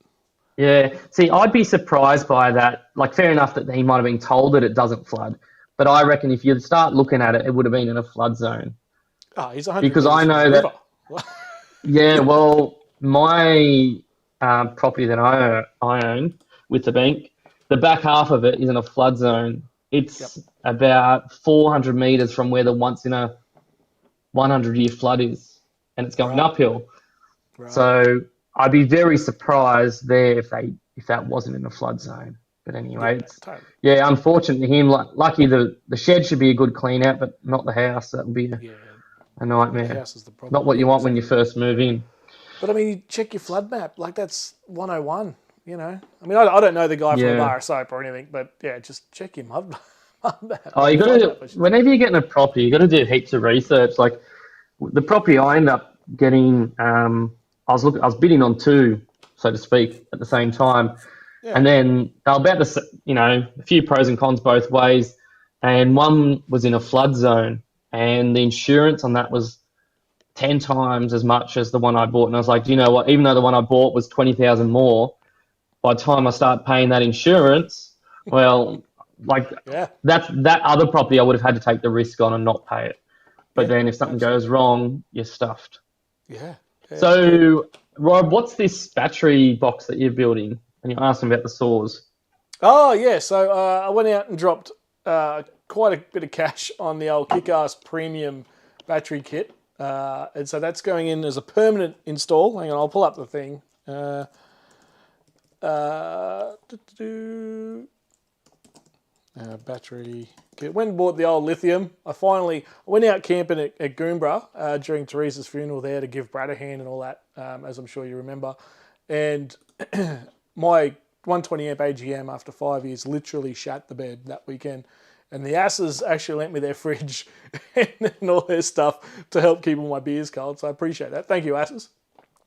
Yeah, see, I'd be surprised by that. Like, fair enough that he might have been told that it doesn't flood, but I reckon if you start looking at it, it would have been in a flood zone. Oh, he's 100 because I know that. Yeah, well, my property that I own with the bank, the back half of it is in a flood zone. It's about 400 meters from where the once in a 100-year flood is, and it's going uphill. Right. So I'd be very surprised there if that wasn't in a flood zone. But anyway, totally. Yeah, unfortunate to him. Lucky the shed should be a good clean out, but not the house. That would be a nightmare. The house is the problem. Not what you want when you first move in. But I mean, you check your flood map. Like, that's 101. I mean, I don't know the guy from the bar of soap or anything, but yeah, just check your mud map. Oh, you got to. Whenever you're getting a property, you got to do heaps of research. Like the property I ended up getting. I was bidding on two, so to speak, at the same time, and then they were about a few pros and cons both ways, and one was in a flood zone, and the insurance on that was 10 times as much as the one I bought, and I was like, you know what? Even though the one I bought was 20,000 more, by the time I start paying that insurance, well, that other property I would have had to take the risk on and not pay it, but then if something goes wrong, you're stuffed. Yeah. So, Rob, what's this battery box that you're building? And you're asking about the saws. Oh, yeah. So I went out and dropped quite a bit of cash on the old Kick-Ass Premium battery kit. And so that's going in as a permanent install. Hang on, I'll pull up the thing. Battery kit. Went and bought the old lithium. I went out camping at Goombra during Teresa's funeral there to give Brad a hand and all that, as I'm sure you remember. And my 120 amp AGM after 5 years literally shat the bed that weekend. And the asses actually lent me their fridge and all their stuff to help keep all my beers cold. So I appreciate that. Thank you, asses.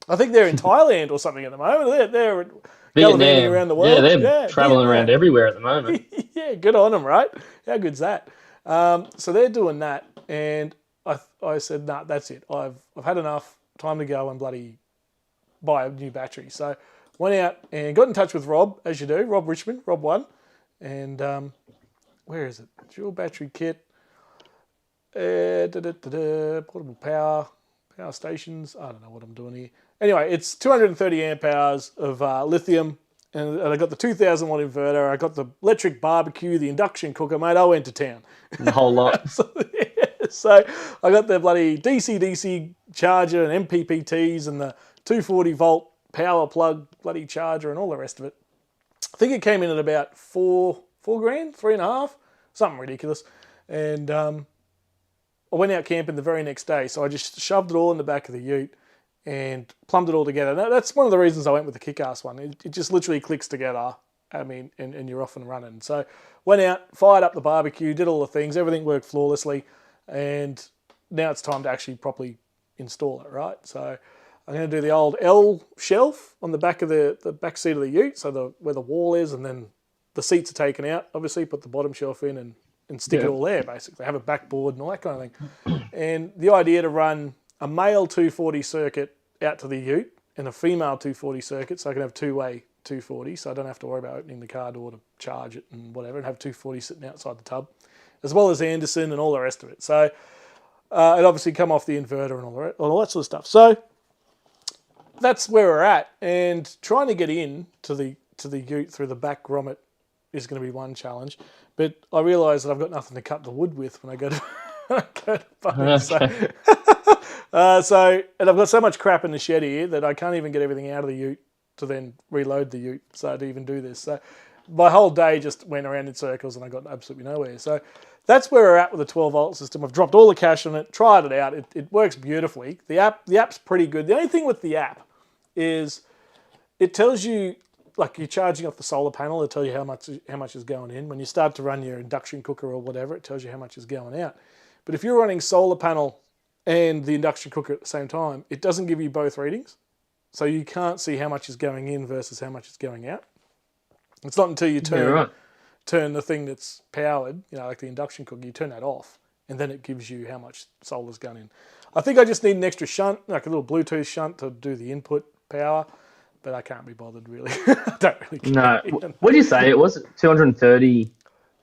I think they're in Thailand or something at the moment. They're gallivanting around the world. Yeah, they're traveling around everywhere at the moment. Yeah, good on them, right? How good's that? So they're doing that, and I said, nah, that's it. I've had enough. Time to go and bloody buy a new battery. So went out and got in touch with Rob, as you do, Rob Richmond, Rob One, and where is it? Dual battery kit, portable power stations. I don't know what I'm doing here. Anyway, it's 230 amp hours of lithium, and I got the 2000 watt inverter. I got the electric barbecue, the induction cooker, mate. I went to town. The whole lot. So I got the bloody DC charger and MPPTs and the 240 volt power plug bloody charger and all the rest of it. I think it came in at about $4,000, $3.5, something ridiculous. And I went out camping the very next day, so I just shoved it all in the back of the ute and plumbed it all together. Now, that's one of the reasons I went with the Kick-Ass one. It just literally clicks together, I mean, and you're off and running. So went out, fired up the barbecue, did all the things, everything worked flawlessly, and now it's time to actually properly install it, right? So I'm going to do the old L shelf on the back of the back seat of the ute, so where the wall is, and then the seats are taken out, obviously, put the bottom shelf in and stick it all there, basically. Have a backboard and all that kind of thing. And the idea to run a male 240 circuit out to the ute and a female 240 circuit, so I can have two-way 240, so I don't have to worry about opening the car door to charge it and whatever, and have 240 sitting outside the tub, as well as Anderson and all the rest of it. So it obviously come off the inverter and all that sort of stuff. So that's where we're at, and trying to get in to the ute through the back grommet is going to be one challenge. But I realise that I've got nothing to cut the wood with when I go to bone. So, and I've got so much crap in the shed here that I can't even get everything out of the ute to then reload the ute, so to even do this. So my whole day just went around in circles and I got absolutely nowhere. So that's where we're at with the 12-volt system. I've dropped all the cash on it, tried it out. It works beautifully. The app's pretty good. The only thing with the app is it tells you, like you're charging off the solar panel, it tells you how much is going in. When you start to run your induction cooker or whatever, it tells you how much is going out. But if you're running solar panel and the induction cooker at the same time, it doesn't give you both readings. So you can't see how much is going in versus how much is going out. It's not until you turn the thing that's powered, like the induction cooker, you turn that off, and then it gives you how much solar's gone in. I think I just need an extra shunt, like a little Bluetooth shunt to do the input power, but I can't be bothered really. I don't really care. No. What did you say? It was 230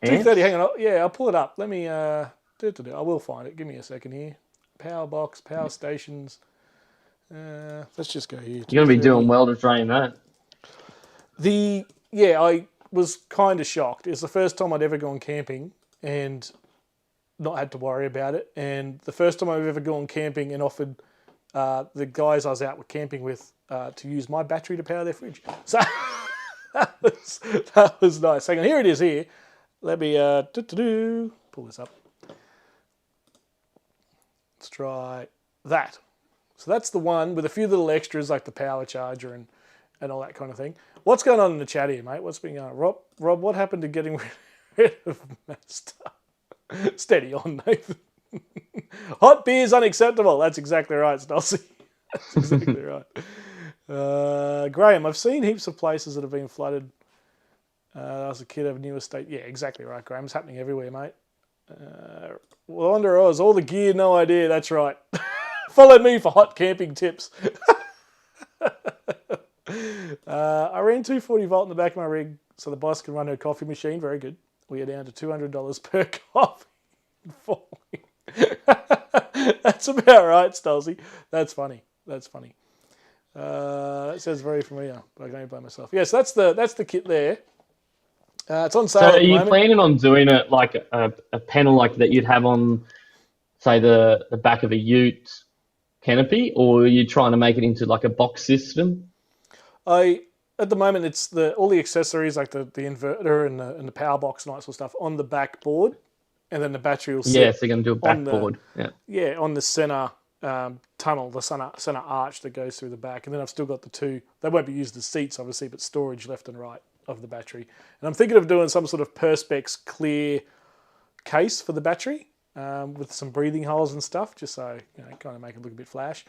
amps? 230, hang on. Yeah, I'll pull it up. Let me, I will find it. Give me a second here. Power box, power stations. Let's just go here. You're going to be doing well to drain that. I was kind of shocked. It's the first time I'd ever gone camping and not had to worry about it. And the first time I've ever gone camping and offered the guys I was out camping with to use my battery to power their fridge. So that was nice. Hang on, here it is here. Let me pull this up. Let's try that. So that's the one with a few little extras like the power charger and all that kind of thing. What's going on in the chat here, mate? What's been going on? Rob, what happened to getting rid of Master? Steady on, Nathan. Hot beer's unacceptable. That's exactly right, Stolzy. That's exactly right. Graham, I've seen heaps of places that have been flooded. I was a kid of a new estate. Yeah, exactly right, Graham. It's happening everywhere, mate. Well, under Oz, all the gear, no idea. That's right. Follow me for hot camping tips. I ran 240 volt in the back of my rig so the boss can run her coffee machine. Very good. We are down to $200 per coffee. That's about right, Stolzy. That's funny. That sounds very familiar, but I can't blame myself. Yes, that's the kit there. It's on sale. So are you planning on doing it like a panel like that you'd have on, say, the back of a ute canopy, or are you trying to make it into like a box system? At the moment, it's all the accessories like the inverter and the power box and all that sort of stuff on the backboard, and then the battery will sit. Yeah, so you're going to do a backboard. On the center tunnel, the center arch that goes through the back, and then I've still got the two. They won't be used as seats, obviously, but storage left and right of the battery. And I'm thinking of doing some sort of Perspex clear case for the battery with some breathing holes and stuff, just so kind of make it look a bit flash.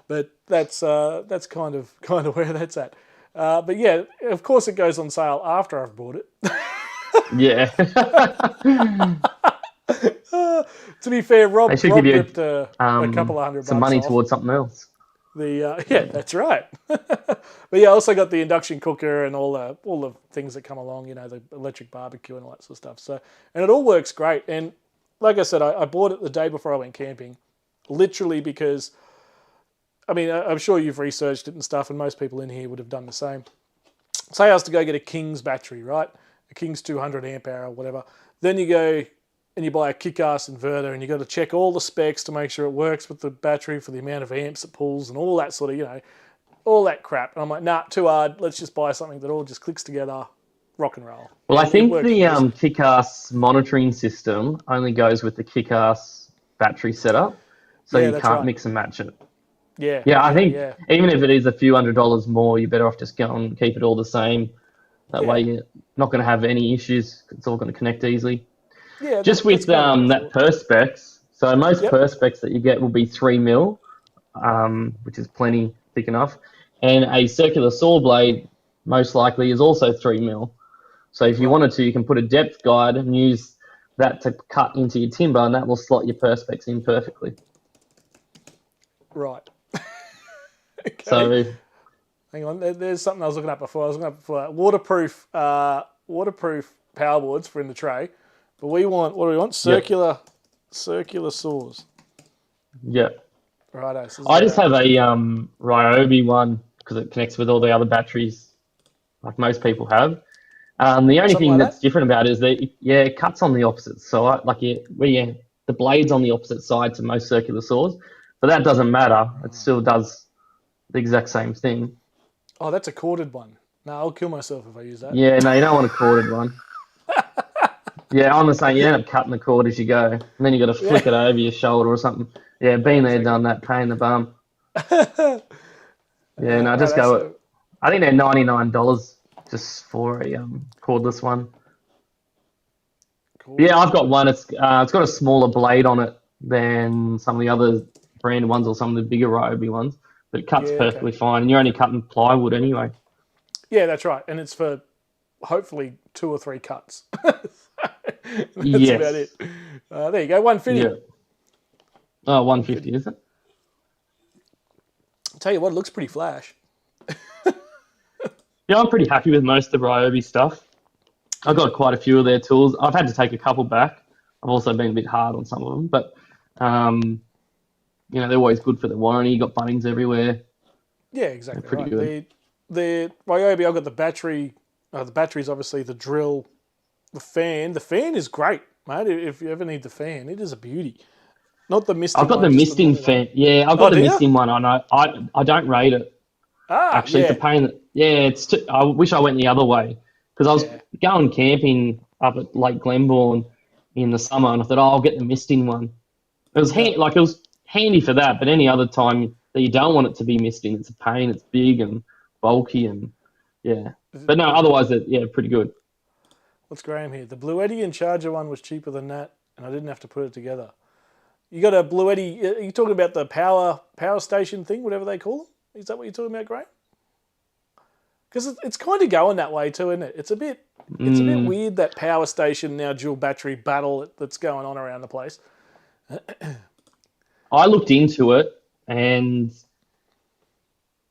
But that's kind of where that's at. But yeah, of course it goes on sale after I've bought it. Yeah. To be fair, Rob give you ripped a couple of $100 some money off. Towards something else. Yeah, that's right. But yeah, I also got the induction cooker and all the things that come along, the electric barbecue and all that sort of stuff. So, and it all works great. And like I said, I bought it the day before I went camping, literally because, I'm sure you've researched it and stuff, and most people in here would have done the same. Say I was to go get a King's battery, right? A King's 200 amp hour or whatever. Then you go and you buy a kick-ass inverter, and you got to check all the specs to make sure it works with the battery for the amount of amps it pulls and all that sort of, all that crap. And I'm like, nah, too hard. Let's just buy something that all just clicks together, rock and roll. Well, I think the kick-ass monitoring system only goes with the kick-ass battery setup, so you can't mix and match it. Yeah. Yeah, I think even if it is a few $100 more, you're better off just going and keep it all the same. That way you're not going to have any issues. It's all going to connect easily. Yeah, just with that Perspex. So most Perspex that you get will be 3 mil, which is plenty thick enough. And a circular saw blade most likely is also 3 mil. So if you wanted to, you can put a depth guide and use that to cut into your timber, and that will slot your perspex in perfectly. Right. Okay. So Hang on. There's something I was looking at before. I was looking at before. Waterproof power boards for in the tray. But we want, what do we want? Circular saws. yeah, Righto. So I just have a Ryobi one because it connects with all the other batteries, like most people have. The only Something thing like that's that? different about it is that it cuts on the opposite side, the blade's on the opposite side to most circular saws, but that doesn't matter. It still does the exact same thing. Oh, that's a corded one. No, I'll kill myself if I use that. Yeah, no, you don't want a corded one. Yeah, I'm the same. You end up cutting the cord as you go, and then you got to flick it over your shoulder or something. Yeah, been there, exactly. done that. Pain in the bum. Yeah, no, just Right, go. so, I think they're $99 just for a cordless one. cool. Yeah, I've got one. It's got a smaller blade on it than some of the other brand ones or some of the bigger Ryobi ones, but it cuts Yeah, perfectly okay. fine. And you're only cutting plywood anyway. Yeah, that's right. And it's for hopefully 2 or 3 cuts. That's about Yes. it. There you go. 150. Yeah. Oh, 150, 150. is it? I'll tell you what, it looks pretty flash. Yeah, I'm pretty happy with most of the Ryobi stuff. I've got quite a few of their tools. I've had to take a couple back. I've also been a bit hard on some of them, but they're always good for the warranty. You got Bunnings everywhere. Yeah, exactly They're pretty right. good. The Ryobi, I've got the battery. The battery's obviously the drill, the fan. The fan is great, mate. If you ever need the fan, it is a beauty. Not the misting I've got the one, just the misting normal one. fan. Yeah, I've Oh, got the do you? misting one. I know. I don't rate it. Actually, it's a Yeah, pain. Yeah, I wish I went the other way because I was yeah. going camping up at Lake Glenbourne in the summer, and I thought, oh, I'll get the misting one. It was Yeah. it was handy for that, but any other time that you don't want it to be misting, it's a pain. It's big and bulky, and yeah. But no, otherwise, pretty good. What's Graham here? The Bluetti and Charger one was cheaper than that, and I didn't have to put it together. You got a Bluetti. Are you talking about the power station thing, whatever they call them? Is that what you're talking about, Graham? Because it's kind of going that way too, isn't it? It's a bit weird, that power station now dual battery battle that's going on around the place. I looked into it, and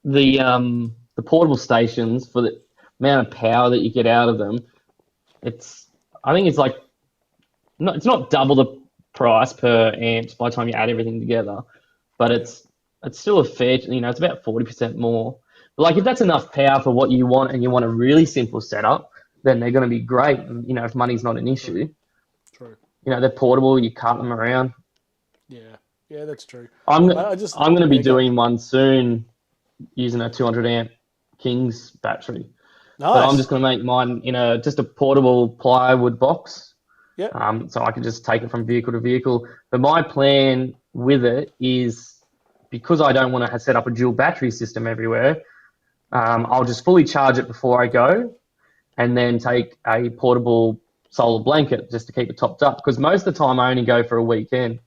the portable stations for the amount of power that you get out of them, I think it's like it's not double the price per amps by the time you add everything together, but it's still a fair, it's about 40% more. But like if that's enough power for what you want and you want a really simple setup, then they're going to be great. And, if money's not an issue, True. they're portable. You cart them around. Yeah, that's true. I'm I just I'm going to be yeah, go. doing one soon using a 200 amp King's battery, but I'm Nice. just going to make mine in just a portable plywood box. Yeah. So I can just take it from vehicle to vehicle. But my plan with it is, because I don't want to set up a dual battery system everywhere, I'll just fully charge it before I go, and then take a portable solar blanket just to keep it topped up. Because most of the time I only go for a weekend.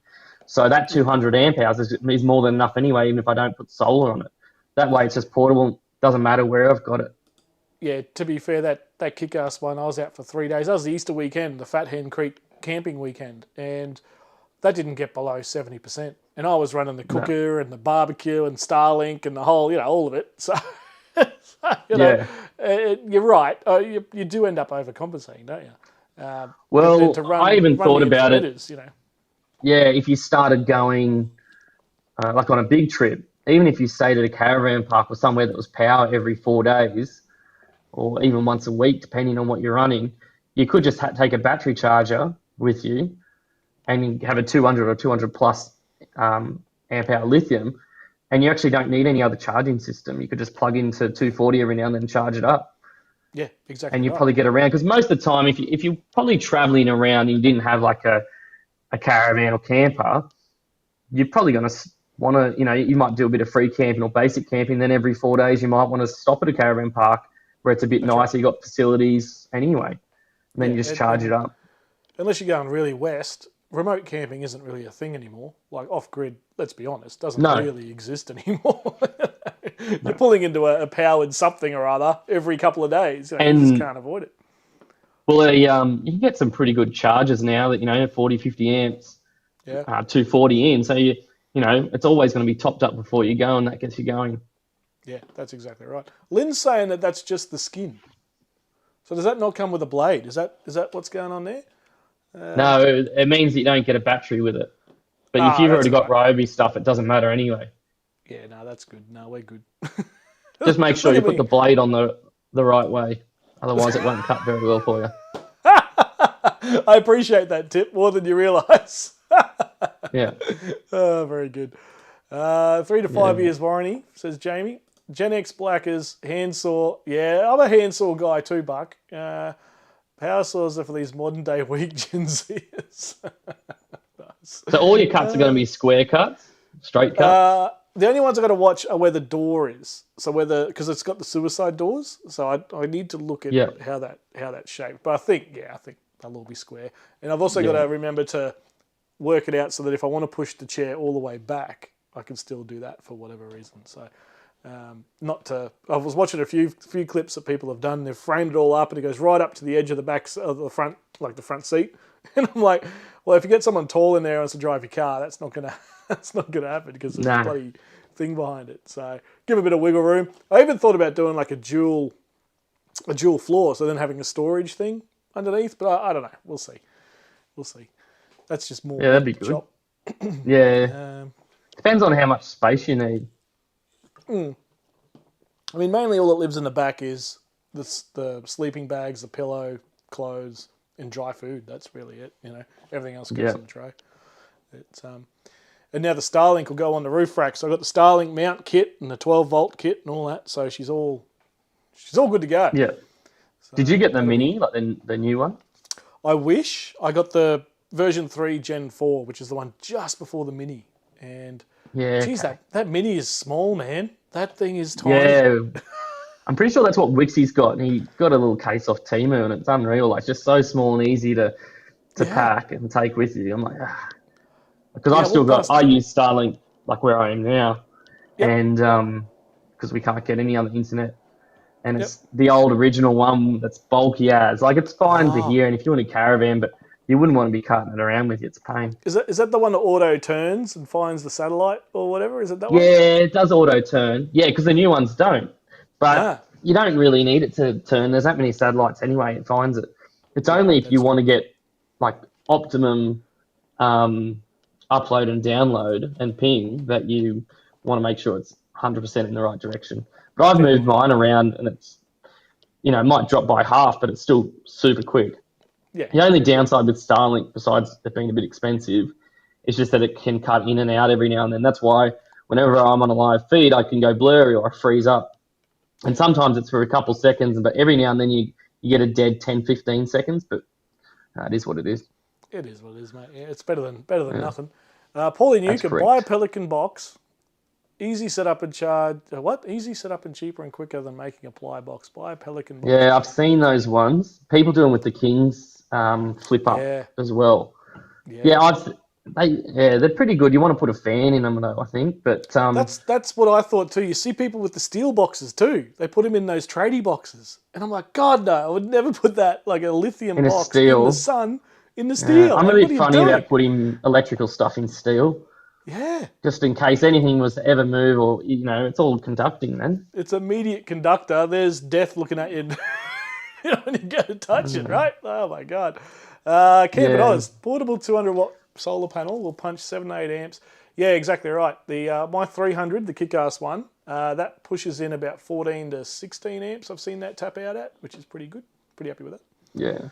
So that 200 amp hours is more than enough anyway, even if I don't put solar on it. That way it's just portable. Doesn't matter where I've got it. Yeah, to be fair, that kick-ass one, I was out for 3 days. That was the Easter weekend, the Fat Hen Creek camping weekend, and that didn't get below 70%. And I was running the No. cooker and the barbecue and Starlink and the whole, all of it. So, Yeah. you're right. You do end up overcompensating, don't you? Well, But to I even run thought the about it. inverters. Yeah, if you started going like on a big trip, even if you stayed at a caravan park or somewhere that was power every 4 days, or even once a week, depending on what you're running, you could just take a battery charger with you and have a 200 or 200 plus amp hour lithium, and you actually don't need any other charging system. You could just plug into 240 every now and then and charge it up, Yeah, exactly and you right. probably get around. Because most of the time, if you're probably traveling around and you didn't have like a caravan or camper, you're probably going to want to, you might do a bit of free camping or basic camping. Then every 4 days, you might want to stop at a caravan park where it's a bit That's right. nicer. You got facilities anyway, and then Yeah, you just charge it up. unless you're going really west, remote camping isn't really a thing anymore. Like off-grid, let's be honest, doesn't No, really exist anymore. You're no. pulling into a powered something or other every couple of days. You just And can't avoid it. Well, you can get some pretty good chargers now that, 40, 50 amps, Yeah. 240 in. So, it's always going to be topped up before you go, and that gets you going. Yeah, that's exactly right. Lynn's saying that that's just the skin. So does that not come with a blade? Is that what's going on there? No, it means that you don't get a battery with it. But if Ah, you've that's already all got right. Ryobi stuff, it doesn't matter anyway. Yeah, no, that's good. No, we're good. Just make sure Look you at put me. the blade on the right way. Otherwise, it won't cut very well for you. I appreciate that tip more than you realise. Yeah, Oh, very good. 3 to 5 yeah, years warranty, says Jamie. Gen X Blackers, handsaw. Yeah, I'm a handsaw guy too, Buck. Power saws are for these modern day weak Gen Zers. Nice. So all your cuts are going to be square cuts, straight cuts. The only ones I got to watch are where the door is. So because it's got the suicide doors. So I need to look at Yeah, how that's shaped. But I think they'll all be square. And I've also got yeah, to remember to work it out so that if I want to push the chair all the way back, I can still do that for whatever reason. So not to. I was watching a few clips that people have done. They've framed it all up, and it goes right up to the edge of the back of the front, like the front seat. And I'm like, well, if you get someone tall in there and wants to drive your car, that's not gonna happen because there's a nah, bloody thing behind it. So give a bit of wiggle room. I even thought about doing like a dual floor, so then having a storage thing underneath. But I don't know. We'll see. We'll see. That's just more yeah, that'd wood be to good. chop. Yeah, Um, depends on how much space you need. I mean, mainly all that lives in the back is the sleeping bags, the pillow, clothes, and dry food. That's really it. Everything else goes Yeah, in the tray. It's and now the Starlink will go on the roof rack. So I got the Starlink mount kit and the 12-volt kit and all that. So she's all good to go. yeah. Did you So get the that'll be. mini, like the new one? I wish I got the version 3 Gen 4, which is the one just before the mini. And Yeah, geez, okay. that mini is small, man. That thing is tiny. Yeah, I'm pretty sure that's what Wixie's got. And he got a little case off Temu, and it's unreal. Like just so small and easy to Yeah. pack and take with you. I'm like, because Yeah, I've I still walked got. past I it. use Starlink like where I am now, Yep. and because we can't get any other internet, and Yep. it's the old original one that's bulky as. Like it's fine for Ah. here, and if you want a caravan, but you wouldn't want to be carting it around with you. It's a pain. Is that the one that auto turns and finds the satellite or whatever? Is it that one? Yeah, it does auto turn. Yeah, because the new ones don't. But Ah. you don't really need it to turn. There's that many satellites anyway. It finds it. It's Yeah, only if you that's want true. to get like optimum um, upload and download and ping that you want to make sure it's 100% in the right direction. But I've Fair moved point. mine around and it's, it might drop by half, but it's still super quick. Yeah. The only Yeah. Good. downside with Starlink, besides it being a bit expensive, is just that it can cut in and out every now and then. That's why whenever I'm on a live feed, I can go blurry or I freeze up. And Yeah. sometimes it's for a couple seconds, but every now and then you get a dead 10, 15 seconds, but it is what it is. It is what it is, mate. Yeah, it's better than Yeah, nothing. Paulie that's Newcomb, buy a correct. Pelican box. Easy setup and charge. What? Easy setup and cheaper and quicker than making a ply box. Buy a Pelican box Yeah, and I've charge it seen yourself. those ones. People do them with the Kings flip up Yeah. as well. Yeah. Yeah, they're pretty good. You want to put a fan in them though, I think, but That's what I thought too. You see people with the steel boxes too. They put them in those tradie boxes, and I'm like, God no, I would never put that like a lithium in a box in the steel. sun in the steel. I'm a Like, what bit are you funny doing? about putting electrical stuff in steel, Yeah, just in case anything was to ever move, or it's all conducting then. it's immediate conductor. There's death looking at you. When you go to touch it, right? Oh my God. Camp and Yeah, Oz, portable 200-watt solar panel will punch 7 to 8 amps. Yeah, exactly right. The my 300, the kick-ass one, that pushes in about 14 to 16 amps. I've seen that tap out at, which is pretty good. Pretty happy with that. yeah.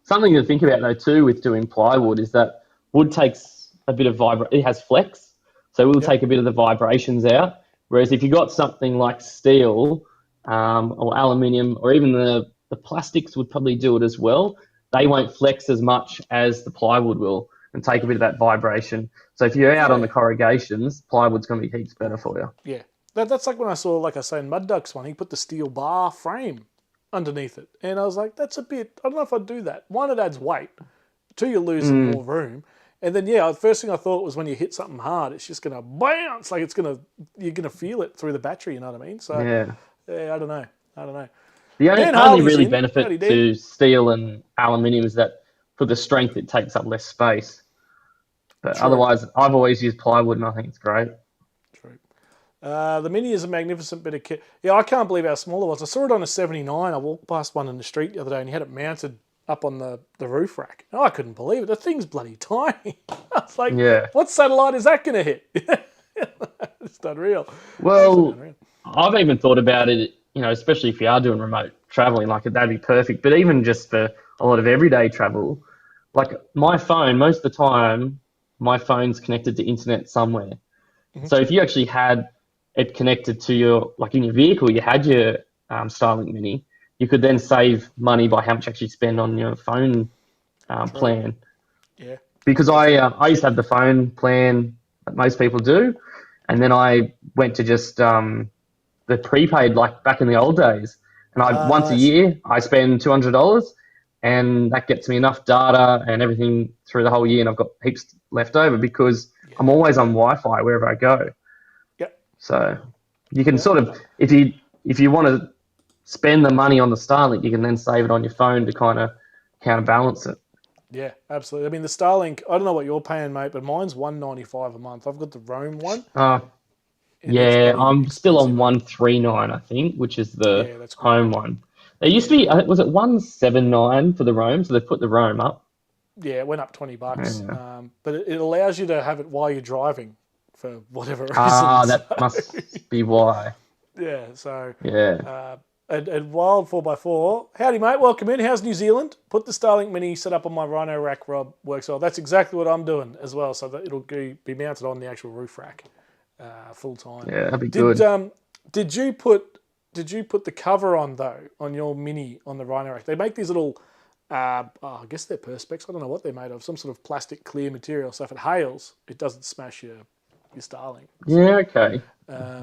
Something to think about though too with doing plywood is that wood takes a bit of It has flex, so it will Yep. take a bit of the vibrations out. Whereas if you got something like steel or aluminium, or even the plastics would probably do it as well. They won't flex as much as the plywood will and take a bit of that vibration. So if you're out on Yeah. the corrugations, plywood's going to be heaps better for you. Yeah. That's like when I saw, like I say, in Mud Ducks one, he put the steel bar frame underneath it. And I was like, that's a bit, I don't know if I'd do that. One, it adds weight. Two, you're losing Mm, more room. And then, yeah, the first thing I thought was when you hit something hard, it's just going to bounce. Like you're going to feel it through the battery, you know what I mean? So, yeah. yeah, I don't know. The only, Dan only Harley's really in. Howdy, benefit Dan. to steel and aluminium is that for the strength, it takes up less space. But True. otherwise, I've always used plywood, and I think it's great. True. The Mini is a magnificent bit of kit. Yeah, I can't believe how small it was. I saw it on a 79. I walked past one in the street the other day and he had it mounted up on the roof rack. And I couldn't believe it. The thing's bloody tiny. I was like, Yeah. what satellite is that going to hit? It's unreal. Absolutely Well, unreal. I've even thought about it, especially if you are doing remote traveling, like that'd be perfect. But even just for a lot of everyday travel, like my phone, most of the time, my phone's connected to internet somewhere. So if you actually had it connected to your, like in your vehicle, you had your Starlink Mini, you could then save money by how much you actually spend on your phone True. plan. Yeah. Because I used to have the phone plan that most people do, and then I went to just the prepaid like back in the old days, and I Ah, once a nice. year I spend $200, and that gets me enough data and everything through the whole year, and I've got heaps left over because I'm Yeah. always on Wi-Fi wherever I go. Yep. So you can Yep. sort of if you want to spend the money on the Starlink, you can then save it on your phone to kind of counterbalance it. Yeah, absolutely. I mean, the Starlink, I don't know what you're paying, mate, but mine's 195 a month. I've got the Roam one, Uh, and it's Yeah, bloody I'm still on expensive, mate. 139, I think, which is the Yeah, that's good. home one. There used to Yeah, be, was it 179 for the Rome? So they've put the Rome up. yeah, it went up $20, Yeah. but it allows you to have it while you're driving for whatever reason. Ah, So, that must be why. yeah, so Yeah. uh, and Wild 4x4, howdy mate, welcome in. How's New Zealand? Put the Starlink Mini set up on my Rhino rack, Rob. Works well. That's exactly what I'm doing as well, so that it'll be mounted on the actual roof rack full time. Yeah, that'd be Did good. did you put the cover on though on your Mini on the Rhino rack? They make these little I guess they're perspex. I don't know what they're made of. Some sort of plastic clear material. So if it hails, it doesn't smash your Starlink. Yeah, So okay.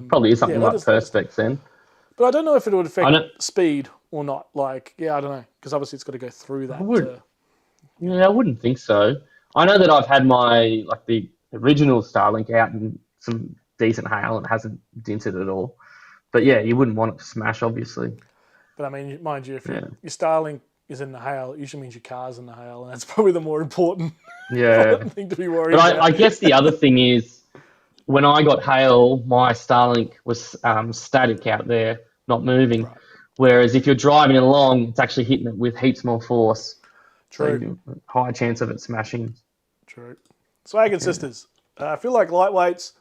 Probably is yeah, something like let us know. Perspex then. But I don't know if it would I affect don't, speed or not. Like, yeah, I don't know because obviously it's got to go through I that. would, yeah, I wouldn't think so. I know that I've had my, like the original Starlink out in some decent hail and it hasn't dented at all. But yeah, you wouldn't want it to smash, obviously. But I mean, mind you, if Yeah. your Starlink is in the hail, it usually means your car's in the hail, and that's probably the more important Yeah. thing to be worried But about. I guess the other thing is when I got hail, my Starlink was static out there, not moving. Right. Whereas if you're driving along, it's actually hitting it with heaps more force. So True. high chance of it smashing. True. Swag and Yeah. sisters. I feel like lightweights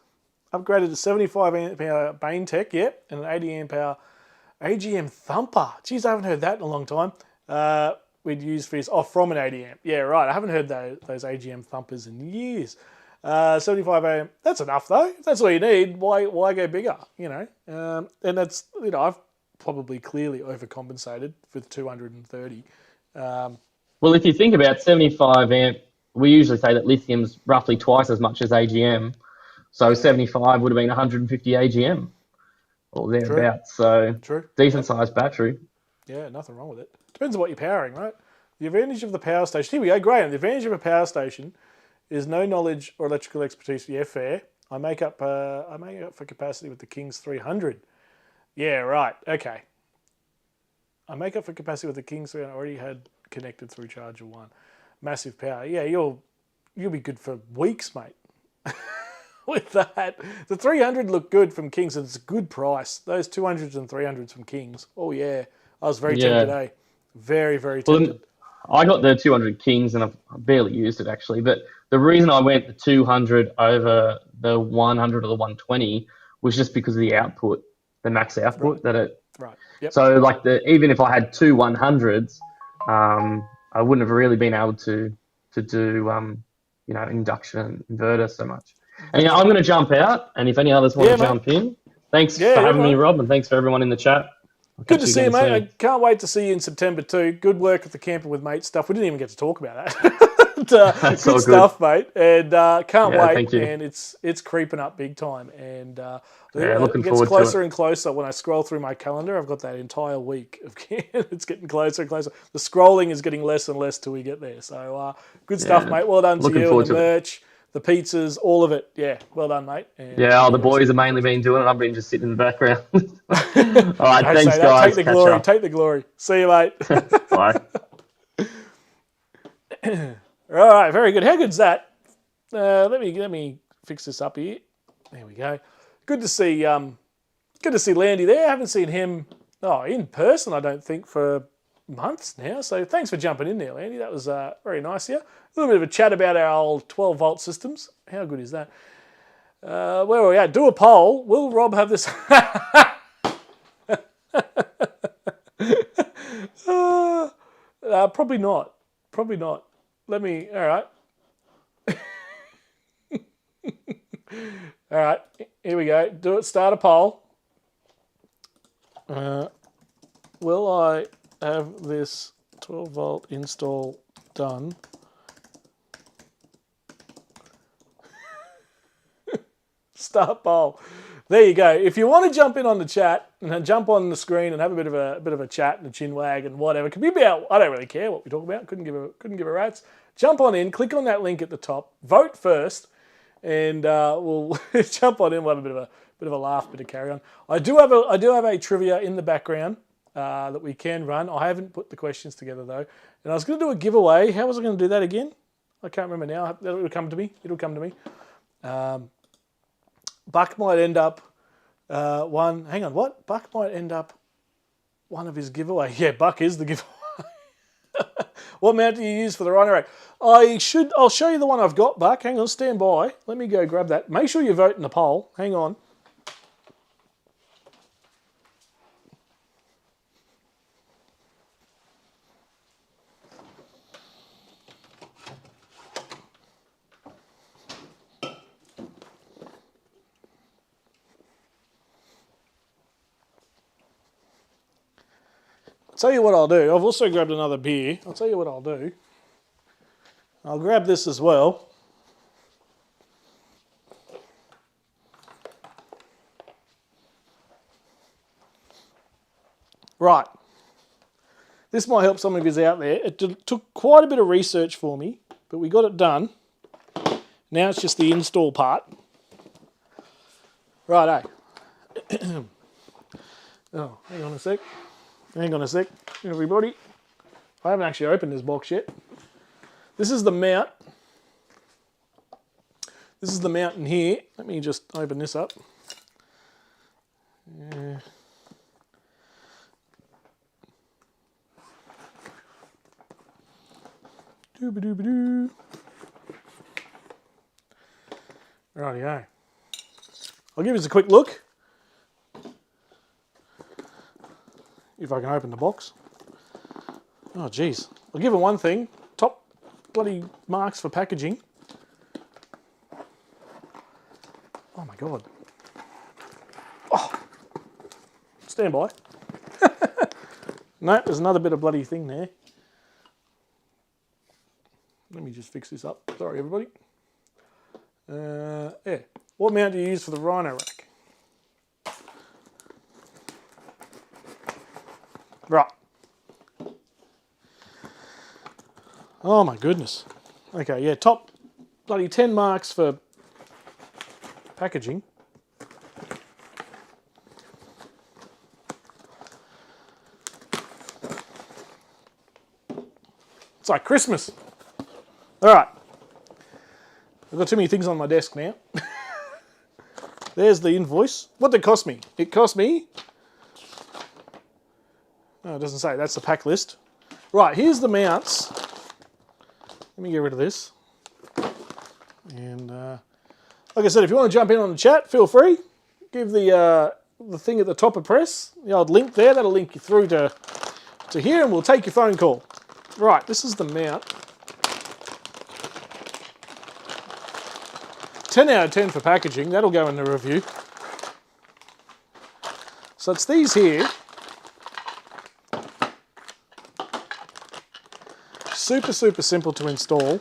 upgraded to 75 amp hour Bane Tech, yep, and an 80 amp hour AGM Thumper. Geez, I haven't heard that in a long time. We'd use for his from an 80 amp. Yeah, right. I haven't heard those AGM Thumpers in years. 75 amp. That's enough though. If that's all you need, why go bigger? And that's I've probably clearly overcompensated for the 230. Well, if you think about 75 amp, we usually say that lithium's roughly twice as much as AGM. So Yeah, 75 would have been 150 AGM or true, thereabouts. So true. decent Yep. sized battery. Yeah, nothing wrong with it. Depends on what you're powering, right? The advantage of the power station. Here we go, Graham. The advantage of a power station is no knowledge or electrical expertise. Yeah, fair. I make up for capacity with the King's 300. Yeah, right. Okay. I make up for capacity with the King's 300. I already had connected through Charger 1. Massive power. Yeah, you'll be good for weeks, mate. With that, the 300 looked good from Kings, and it's a good price. Those 200s and 300s from Kings. Oh yeah, I was very tempted. Yeah. Very, very Well, tempted. I got the 200 Kings and I've barely used it actually. But the reason I went the 200 over the 100 or the 120 was just because of the output, the max Right, output that it. right. Yep. So like even if I had two 100s, I wouldn't have really been able to do induction inverter so much. And That's I'm right. going to jump out, and if any others want Yeah, to mate. jump in, thanks Yeah, for yeah, having me, right. Rob, and thanks for everyone in the chat. I'll Good catch to you see you, again mate. I soon. can't wait to see you in September too. Good work at the Camper with Mate stuff. We didn't even get to talk about that. But, That's good all good. stuff, mate. And can't Yeah, wait. thank you. And it's creeping up big time. And Yeah, it looking gets forward to it. closer and closer. When I scroll through my calendar, I've got that entire week of it's getting closer and closer. The scrolling is getting less and less till we get there. So good stuff, Yeah, mate. Well done to looking you and forward the to it. merch. the pizzas, all of it. Yeah, well done, mate. And Yeah, the boys have mainly been doing it. I've been just sitting in the background. All right, don't thanks, say that. guys. Take the Catch glory. up. Take the glory. See you, mate. Bye. All right, very good. How good's that? Let me fix this up here. There we go. Good to see Landy there. I haven't seen him in person, I don't think, for months now. So thanks for jumping in there, Landy. That was very nice here. A little bit of a chat about our old 12-volt systems. How good is that? Where are we at? Do a poll. Will Rob have this? Probably not. Probably not. All right. All right, here we go. Do it. Start a poll. Will I have this 12-volt install done? Start poll. There you go. If you want to jump in on the chat and jump on the screen and have a bit of a chat and a chin wag and whatever, it could be about, I don't really care what we talk about. Couldn't give a rat's. Jump on in. Click on that link at the top. Vote first. And we'll jump on in. We'll have a bit of a laugh, bit of carry on. I do have a trivia in the background that we can run. I haven't put the questions together though, and I was going to do a giveaway. How was I going to do that again? I can't remember now. It'll come to me. Buck might end up one. Hang on, what? Buck might end up one of his giveaway. Yeah, Buck is the giveaway. What mount do you use for the Rhino rack? I'll show you the one I've got, Buck. Hang on, stand by. Let me go grab that. Make sure you vote in the poll. Hang on. Tell you what I'll do. I've also grabbed another beer. I'll tell you what I'll do. I'll grab this as well. Right. This might help some of you out there. It took quite a bit of research for me, but we got it done. Now it's just the install part. Righto. Oh, hang on a sec. Hang on a sec, everybody. I haven't actually opened this box yet. This is the mount. This is the mount in here. Let me just open this up. Doo-ba-doo-ba-doo. Rightio. I'll give us a quick look. If I can open the box. Oh, geez. I'll give it one thing. Top bloody marks for packaging. Oh, my God. Oh. Stand by. No, there's another bit of bloody thing there. Let me just fix this up. Sorry, everybody. Yeah. What mount do you use for the Rhino rack? Right. Oh my goodness. Okay, yeah, top bloody 10 marks for packaging. It's like Christmas. All right. I've got too many things on my desk now. There's the invoice. What did it cost me? It cost me... No, it doesn't say. That's the pack list. Right, here's the mounts. Let me get rid of this. And like I said, if you want to jump in on the chat, feel free. Give the thing at the top a press. The old link there. That'll link you through to here, and we'll take your phone call. Right, this is the mount. 10 out of 10 for packaging. That'll go in the review. So it's these here. Super, super simple to install.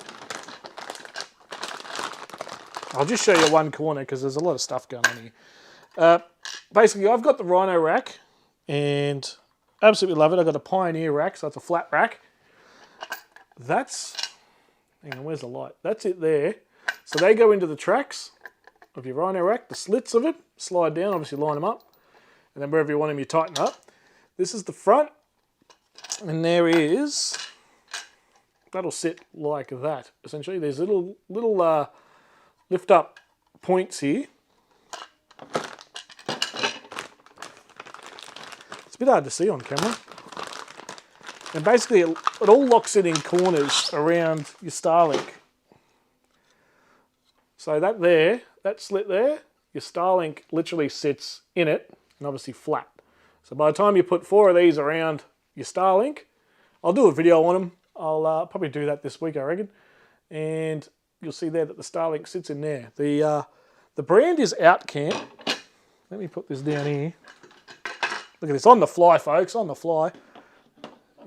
I'll just show you one corner because there's a lot of stuff going on here. Basically, I've got the Rhino rack and absolutely love it. I've got a Pioneer rack, so it's a flat rack. Hang on, where's the light? That's it there. So they go into the tracks of your Rhino rack, the slits of it, slide down, obviously line them up, and then wherever you want them, you tighten up. This is the front, and there is, that'll sit like that, essentially. There's little lift up points here. It's a bit hard to see on camera. And basically it all locks it in corners around your Starlink. So that slit there, your Starlink literally sits in it and obviously flat. So by the time you put 4 of these around your Starlink, I'll do a video on them. I'll probably do that this week, I reckon. And you'll see there that the Starlink sits in there. The brand is Outcamp. Let me put this down here. Look at this, on the fly, folks, on the fly.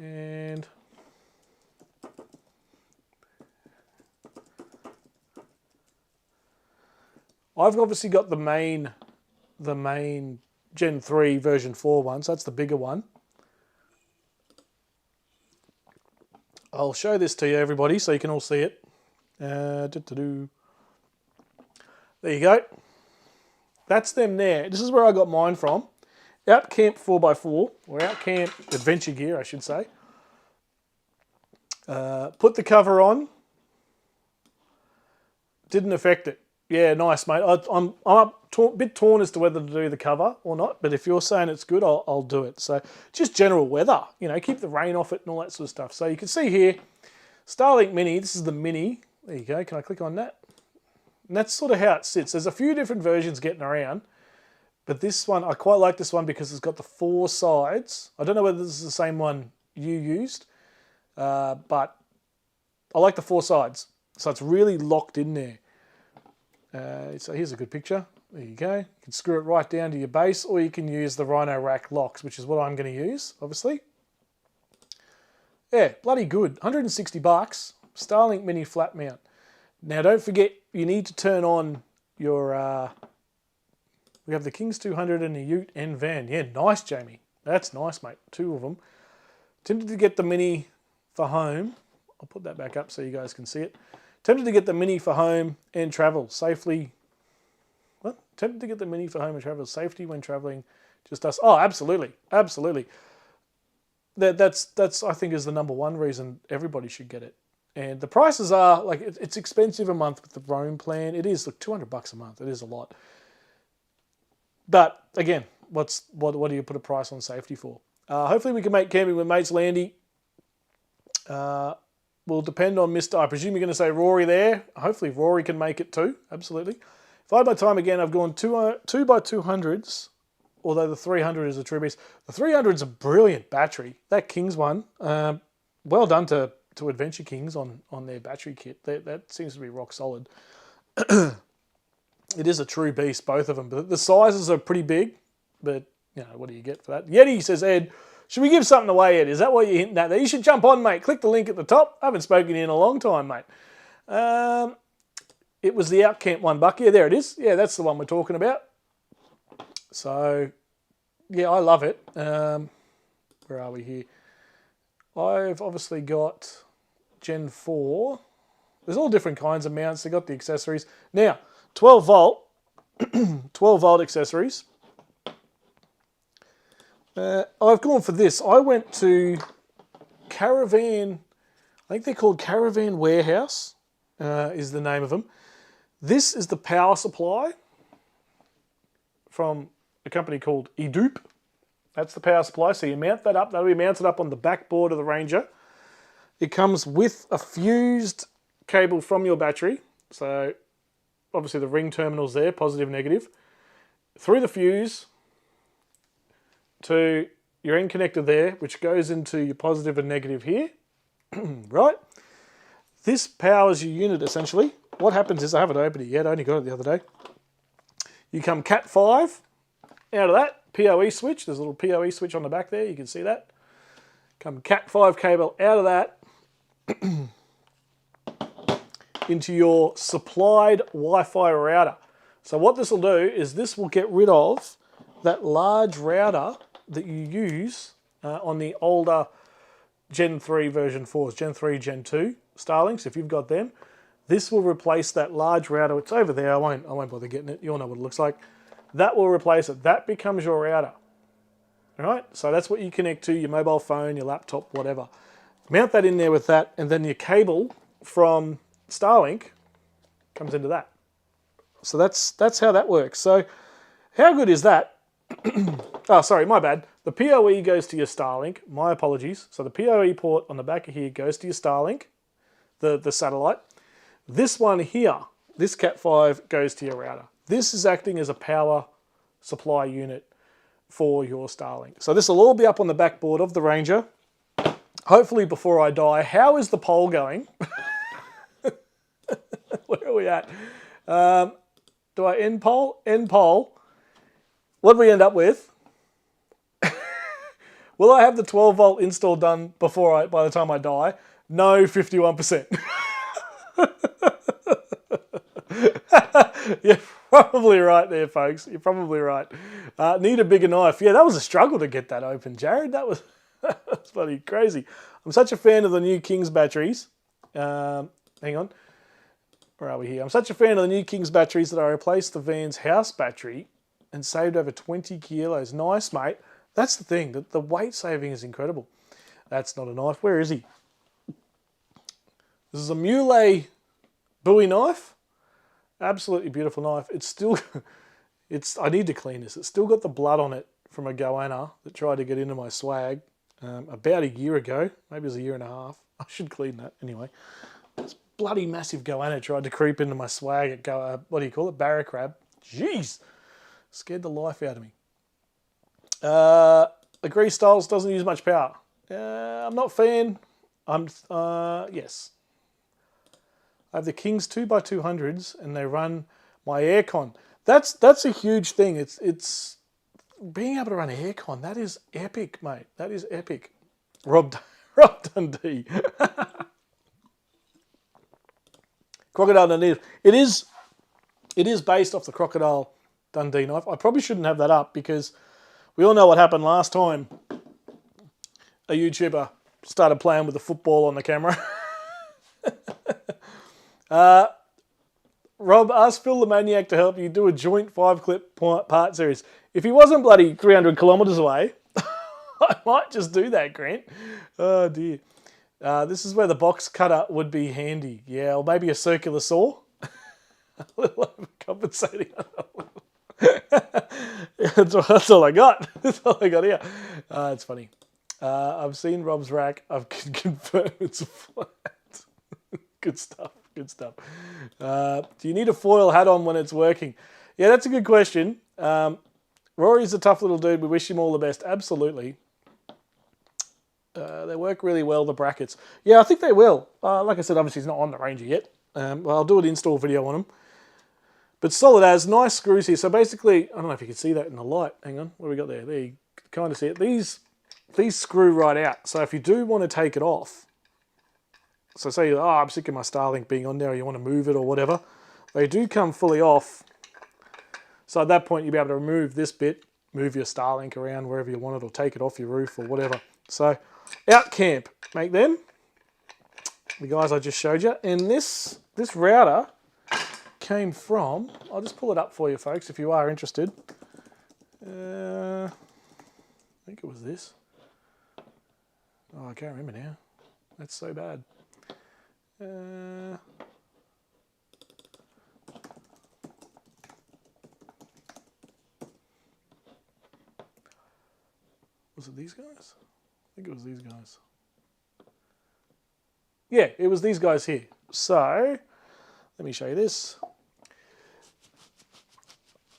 And I've obviously got the main Gen 3 version 4 one, so that's the bigger one. I'll show this to you, everybody, so you can all see it. There you go. That's them there. This is where I got mine from. Outcamp 4x4, or Outcamp Adventure Gear, I should say. Put the cover on. Didn't affect it. Yeah, nice, mate. I'm a bit torn as to whether to do the cover or not, but if you're saying it's good, I'll do it. So just general weather, you know, keep the rain off it and all that sort of stuff. So you can see here, Starlink Mini, this is the Mini. There you go, can I click on that? And that's sort of how it sits. There's a few different versions getting around, but this one, I quite like this one because it's got the 4 sides. I don't know whether this is the same one you used, but I like the 4 sides. So it's really locked in there. So here's a good picture. There you go. You can screw it right down to your base, or you can use the Rhino rack locks, which is what I'm going to use, obviously. Yeah, bloody good. 160 bucks. Starlink Mini flat mount. Now, don't forget, you need to turn on your... we have the Kings 200 and the Ute and van. Yeah, nice, Jamie. That's nice, mate. 2 of them. Tempted to get the Mini for home. I'll put that back up so you guys can see it. Tempted to get the Mini for home and travel safely. What? Tempted to get the Mini for home and travel safety when traveling. Just us. Oh, absolutely, absolutely. That's I think is the #1 reason everybody should get it. And the prices are like it's expensive a month with the Roam plan. It is like $200 a month. It is a lot. But again, what do you put a price on safety for? Hopefully we can make camping with mates, Landy. Will depend on Mr. I presume you're going to say Rory there. Hopefully Rory can make it too. Absolutely. If I had my time again, I've gone 2x200s, although the 300 is a true beast. The 300's a brilliant battery. That Kings one, well done to Adventure Kings on their battery kit. That seems to be rock solid. It is a true beast, both of them. But the sizes are pretty big, but you know, what do you get for that? Yeti says, Ed, should we give something away, Ed? Is that what you're hinting at there? You should jump on, mate. Click the link at the top. I haven't spoken to you in a long time, mate. It was the Outcamp $1. Yeah, there it is. Yeah, that's the one we're talking about. So, yeah, I love it. Where are we here? I've obviously got Gen 4. There's all different kinds of mounts. They got the accessories. Now, 12 volt, 12 volt accessories. I've gone for this. I went to Caravan, I think they're called Caravan Warehouse, is the name of them. This is the power supply from a company called Edup. That's the power supply. So you mount that up. That'll be mounted up on the backboard of the Ranger. It comes with a fused cable from your battery. So obviously the ring terminal's there, positive, negative. Through the fuse to your end connector there, which goes into your positive and negative here. Right? This powers your unit essentially. What happens is, I haven't opened it yet, I only got it the other day. You come Cat 5 out of that, PoE switch. There's a little PoE switch on the back there, you can see that. Come Cat 5 cable out of that into your supplied Wi-Fi router. So what this will do is this will get rid of that large router that you use on the older Gen 3 version 4s, Gen 3, Gen 2 Starlinks, if you've got them. This will replace that large router. It's over there. I won't bother getting it. You all know what it looks like. That will replace it. That becomes your router. All right? So that's what you connect to, your mobile phone, your laptop, whatever. Mount that in there with that, and then your cable from Starlink comes into that. So that's how that works. So how good is that? Oh, sorry, my bad. The PoE goes to your Starlink. My apologies. So the PoE port on the back of here goes to your Starlink, the satellite. This one here, this Cat5 goes to your router. This is acting as a power supply unit for your Starlink. So this will all be up on the backboard of the Ranger. Hopefully before I die. How is the poll going? Where are we at? Do I end poll? End poll. What do we end up with? Will I have the 12 volt install done by the time I die? No, 51%. You're probably right there, folks. You're probably right. Need a bigger knife. Yeah, that was a struggle to get that open, Jared. That's bloody crazy. I'm such a fan of the new King's batteries. Hang on. Where are we here? I'm such a fan of the new King's batteries that I replaced the van's house battery and saved over 20 kilos. Nice, mate. That's the thing. The weight saving is incredible. That's not a knife. Where is he? This is a Muley Bowie knife. Absolutely beautiful knife. It's still... I need to clean this. It's still got the blood on it from a goanna that tried to get into my swag about a year ago. Maybe it was a year and a half. I should clean that anyway. This bloody massive goanna tried to creep into my swag at what do you call it? Barra crab. Jeez. Scared the life out of me. Agree Styles doesn't use much power. I'm not a fan. Yes. I have the King's 2x200s and they run my aircon. That's a huge thing. It's being able to run aircon. That is epic, mate. That is epic. Rob Dundee. Crocodile Dundee. It is based off the Crocodile Dundee knife. I probably shouldn't have that up because we all know what happened last time a YouTuber started playing with the football on the camera. Rob, ask Phil the Maniac to help you do a joint 5-clip part series. If he wasn't bloody 300 kilometres away, I might just do that, Grant. Oh, dear. This is where the box cutter would be handy. Yeah, or maybe a circular saw. A little overcompensating. That's all I got. That's all I got here. It's funny. I've seen Rob's rack. I can confirm it's flat. Good stuff. Good stuff. Do you need a foil hat on when it's working? Yeah, that's a good question. Rory's a tough little dude. We wish him all the best. Absolutely. They work really well, the brackets. Yeah, I think they will. Like I said, obviously he's not on the Ranger yet. Well, I'll do an install video on them. But solid as, nice screws here. So basically, I don't know if you can see that in the light. Hang on, what have we got there? There you kind of see it. These screw right out. So if you do want to take it off, so say, I'm sick of my Starlink being on there, or you want to move it or whatever, they do come fully off. So at that point, you'll be able to remove this bit, move your Starlink around wherever you want it, or take it off your roof or whatever. So out camp, make them, the guys I just showed you. And this router came from, I'll just pull it up for you folks if you are interested. I think it was this. Oh, I can't remember now. That's so bad. Was it these guys? I think it was these guys. Yeah, it was these guys here. So, let me show you this.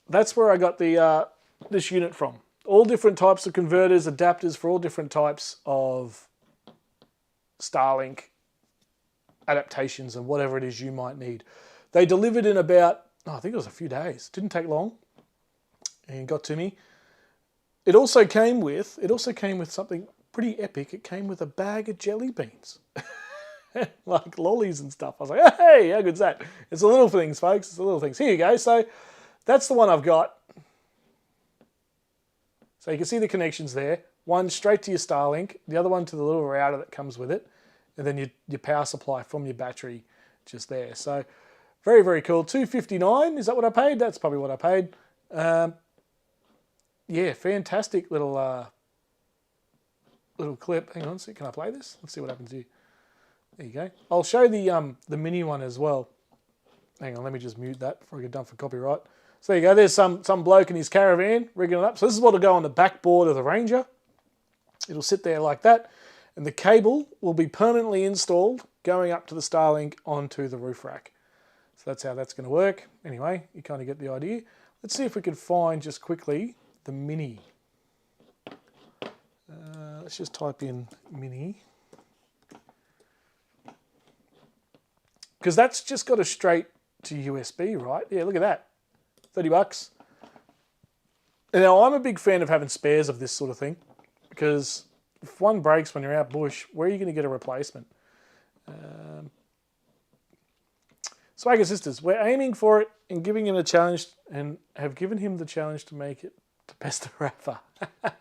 That's where I got the this unit from. All different types of converters, adapters for all different types of Starlink adaptations and whatever it is you might need. They delivered in about, I think it was a few days. Didn't take long and got to me. It also came with something pretty epic. It came with a bag of jelly beans. Like lollies and stuff. I was like, hey, how good's that? It's the little things, folks. It's the little things. Here you go. So that's the one I've got. So you can see the connections there. One straight to your Starlink, the other one to the little router that comes with it, and then your power supply from your battery just there. So very, very cool. $259, is that what I paid? That's probably what I paid. Yeah, fantastic little little clip. Hang on, so can I play this? Let's see what happens here. There you go. I'll show the mini one as well. Hang on, let me just mute that before I get done for copyright. So there you go. There's some bloke in his caravan rigging it up. So this is what will go on the backboard of the Ranger. It'll sit there like that, and the cable will be permanently installed going up to the Starlink onto the roof rack. So that's how that's going to work. Anyway, you kind of get the idea. Let's see if we can find just quickly the mini. Let's just type in mini. Because that's just got a straight to USB, right? Yeah, look at that. $30. And now, I'm a big fan of having spares of this sort of thing, because if one breaks when you're out bush, where are you going to get a replacement? Swagger Sisters, we're aiming for it and giving him a challenge, and have given him the challenge to make it to best of Rafa.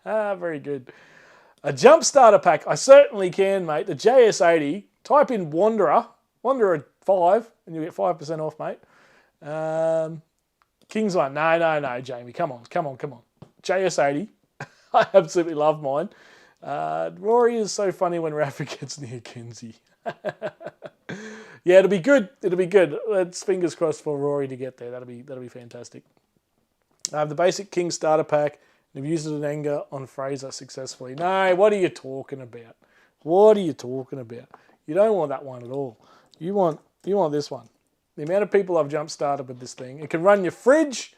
Very good. A jump starter pack. I certainly can, mate. The JS80. Type in Wanderer 5, and you'll get 5% off, mate. King's one. No, Jamie. Come on. JS80. I absolutely love mine. Rory is so funny when Rafa gets near Kenzie. Yeah, it'll be good. Let's fingers crossed for Rory to get there. That'll be fantastic. I have the basic King starter pack, and have used it in anger on Fraser successfully. No, what are you talking about? You don't want that one at all. You want this one. The amount of people I've jump started with this thing. It can run your fridge.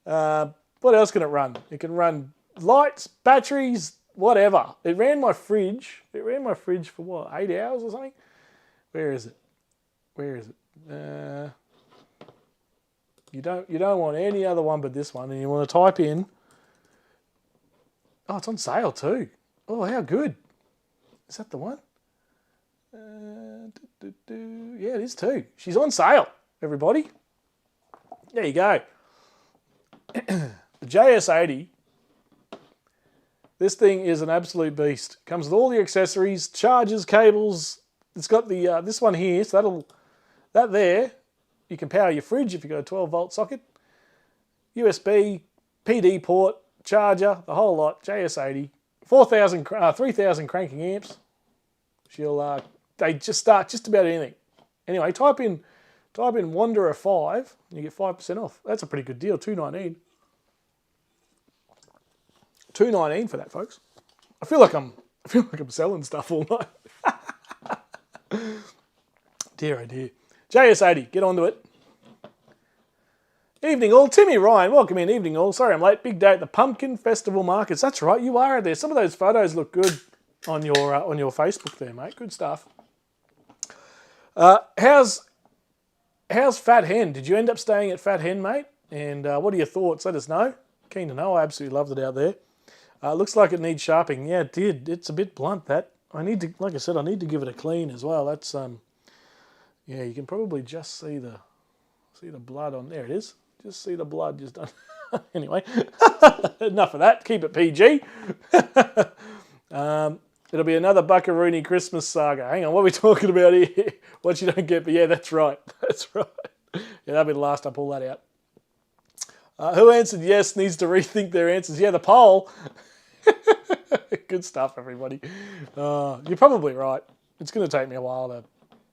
What else can it run? It can run lights, batteries, whatever. It ran my fridge for what, 8 hours or something? Where is it? You don't want any other one but this one, and you want to type in. Oh, it's on sale too. Oh, how good. Is that the one? Yeah, it is too. She's on sale, everybody. There you go. The JS80. This thing is an absolute beast. Comes with all the accessories, chargers, cables. It's got the this one here, so that there, you can power your fridge if you've got a 12-volt socket. USB, PD port, charger, the whole lot. JS80, 3,000 cranking amps. They just start just about anything. Anyway, type in Wanderer 5, and you get 5% off. That's a pretty good deal. $219. $219 for that, folks. I feel like I'm selling stuff all night. Dear, oh dear. JS80, get onto it. Evening all. Timmy Ryan, welcome in. Evening all. Sorry I'm late. Big day at the Pumpkin Festival Markets. That's right, you are out there. Some of those photos look good on your Facebook there, mate. Good stuff. How's Fat Hen? Did you end up staying at Fat Hen, mate? And what are your thoughts? Let us know. Keen to know. I absolutely loved it out there. Looks like it needs sharpening. Yeah, it did. It's a bit blunt, that. Like I said, I need to give it a clean as well. That's yeah, you can probably just see the blood on there. It is. Just see the blood just done. Anyway, enough of that. Keep it PG. It'll be another Buckaroony Christmas saga. Hang on, what are we talking about here? What you don't get, but yeah, that's right. Yeah, that'll be the last I pull that out. Who answered yes needs to rethink their answers. Yeah, the poll. Good stuff, everybody. You're probably right. It's going to take me a while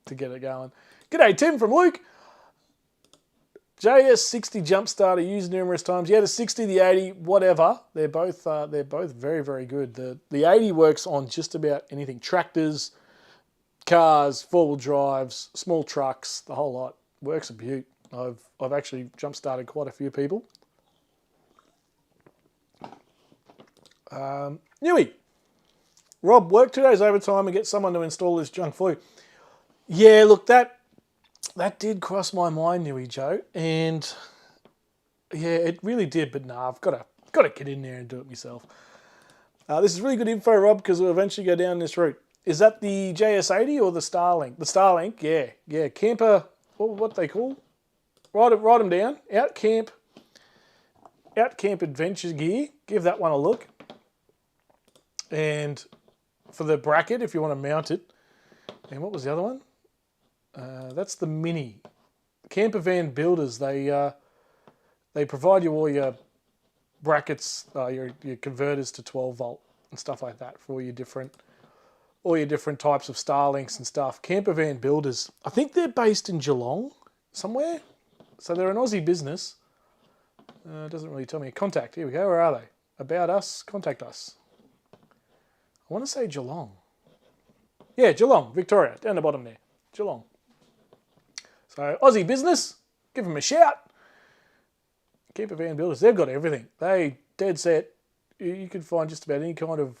to get it going. G'day, Tim from Luke. JS60 jump starter used numerous times. Yeah, the 60, the 80, whatever. They're both very, very good. The 80 works on just about anything. Tractors, cars, four-wheel drives, small trucks, the whole lot. Works a beaut. I've actually jump started quite a few people. Newey. Rob, work 2 days overtime and get someone to install this junk for you. Yeah, look, that did cross my mind, Newey Joe, and yeah, it really did. But no, I've got to get in there and do it myself. This is really good info, Rob, because we'll eventually go down this route. Is that the JS80 or the Starlink? The Starlink, yeah. Camper, what they call? Write them down. Out Camp Adventure Gear. Give that one a look. And for the bracket, if you want to mount it. And what was the other one? That's the Mini. Camper Van Builders, they provide you all your brackets, your converters to 12 volt and stuff like that for all your different types of Starlinks and stuff. Camper Van Builders, I think they're based in Geelong somewhere. So they're an Aussie business. It doesn't really tell me. Contact, here we go. Where are they? About us, contact us. I want to say Geelong. Yeah, Geelong, Victoria, down the bottom there. Geelong. So Aussie business, give them a shout. Camper Van Builders, they've got everything. They dead set. You can find just about any kind of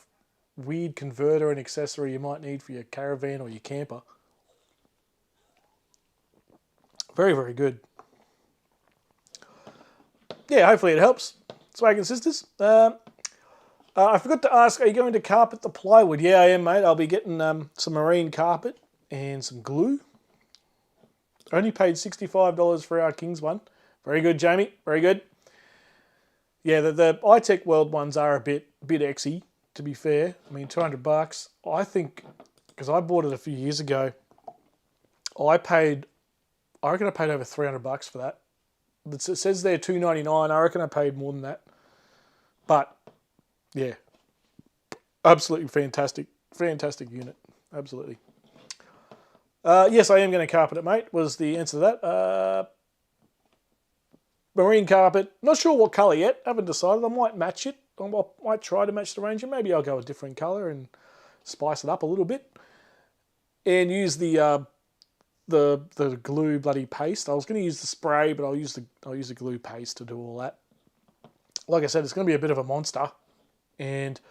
weird converter and accessory you might need for your caravan or your camper. Very, very good. Yeah, hopefully it helps. Swag and Sisters. I forgot to ask, are you going to carpet the plywood? Yeah, I am, mate. I'll be getting some marine carpet and some glue. Only paid $65 for our Kings one. Very good, Jamie. Very good. Yeah, the iTech World ones are a bit exy, to be fair. I mean, $200. I think, because I bought it a few years ago, I reckon I paid over $300 for that. It says there $299. I reckon I paid more than that. But, yeah, absolutely fantastic. Fantastic unit. Absolutely. Yes, I am going to carpet it, mate, was the answer to that. Marine carpet. Not sure what colour yet. Haven't decided. I might match it. I might try to match the range. Maybe I'll go a different colour and spice it up a little bit. And use the glue bloody paste. I was going to use the spray, but I'll use the glue paste to do all that. Like I said, it's going to be a bit of a monster, and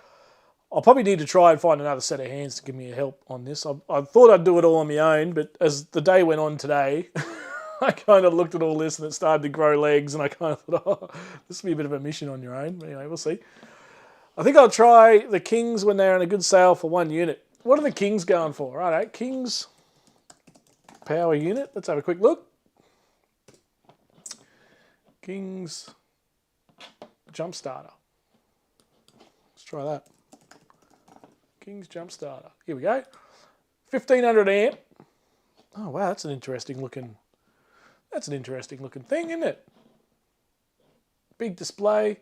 I'll probably need to try and find another set of hands to give me a help on this. I thought I'd do it all on my own, but as the day went on today, I kind of looked at all this and it started to grow legs, and I kind of thought, oh, this will be a bit of a mission on your own. But anyway, we'll see. I think I'll try the Kings when they're on a good sale for one unit. What are the Kings going for? Righto, Kings power unit. Let's have a quick look. Kings jump starter. Let's try that. Kings jump starter. Here we go. 1500 amp. Oh wow, that's an interesting looking thing, isn't it? Big display.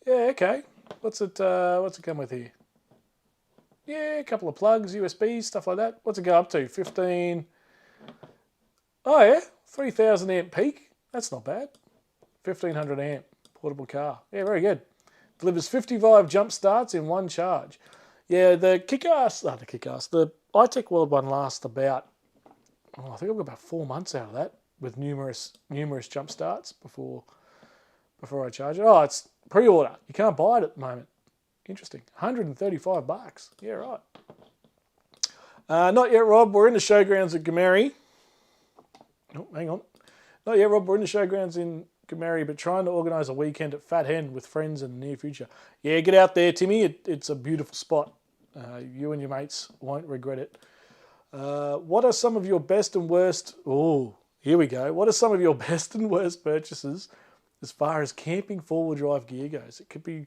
Yeah, okay. What's it come with here? Yeah, a couple of plugs, USBs, stuff like that. What's it go up to? 15. Oh yeah, 3000 amp peak. That's not bad. 1500 amp portable car. Yeah, very good. Delivers 55 jump starts in one charge. Yeah, the iTech World one lasts about, I think I've got about 4 months out of that with numerous jump starts before I charge it. Oh, it's pre-order. You can't buy it at the moment. Interesting. $135. Yeah, right. Not yet, Rob. We're in the showgrounds at Gomerri. Oh, hang on. Not yet, Rob. We're in the showgrounds in Gomerri, but trying to organise a weekend at Fat Hen with friends in the near future. Yeah, get out there, Timmy. It's a beautiful spot. You and your mates won't regret it. What are some of your best and worst... Oh, here we go. What are some of your best and worst purchases as far as camping four-wheel drive gear goes? It could be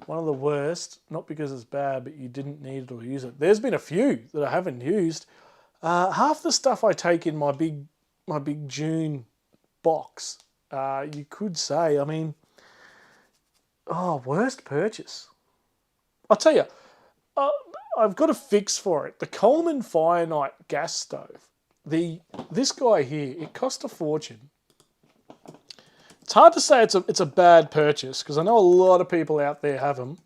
one of the worst, not because it's bad, but you didn't need it or use it. There's been a few that I haven't used. Half the stuff I take in my big June box, you could say, I mean, worst purchase. I'll tell you, I've got a fix for it. The Coleman Fire Night gas stove. This guy here, it cost a fortune. It's hard to say it's a bad purchase because I know a lot of people out there have them.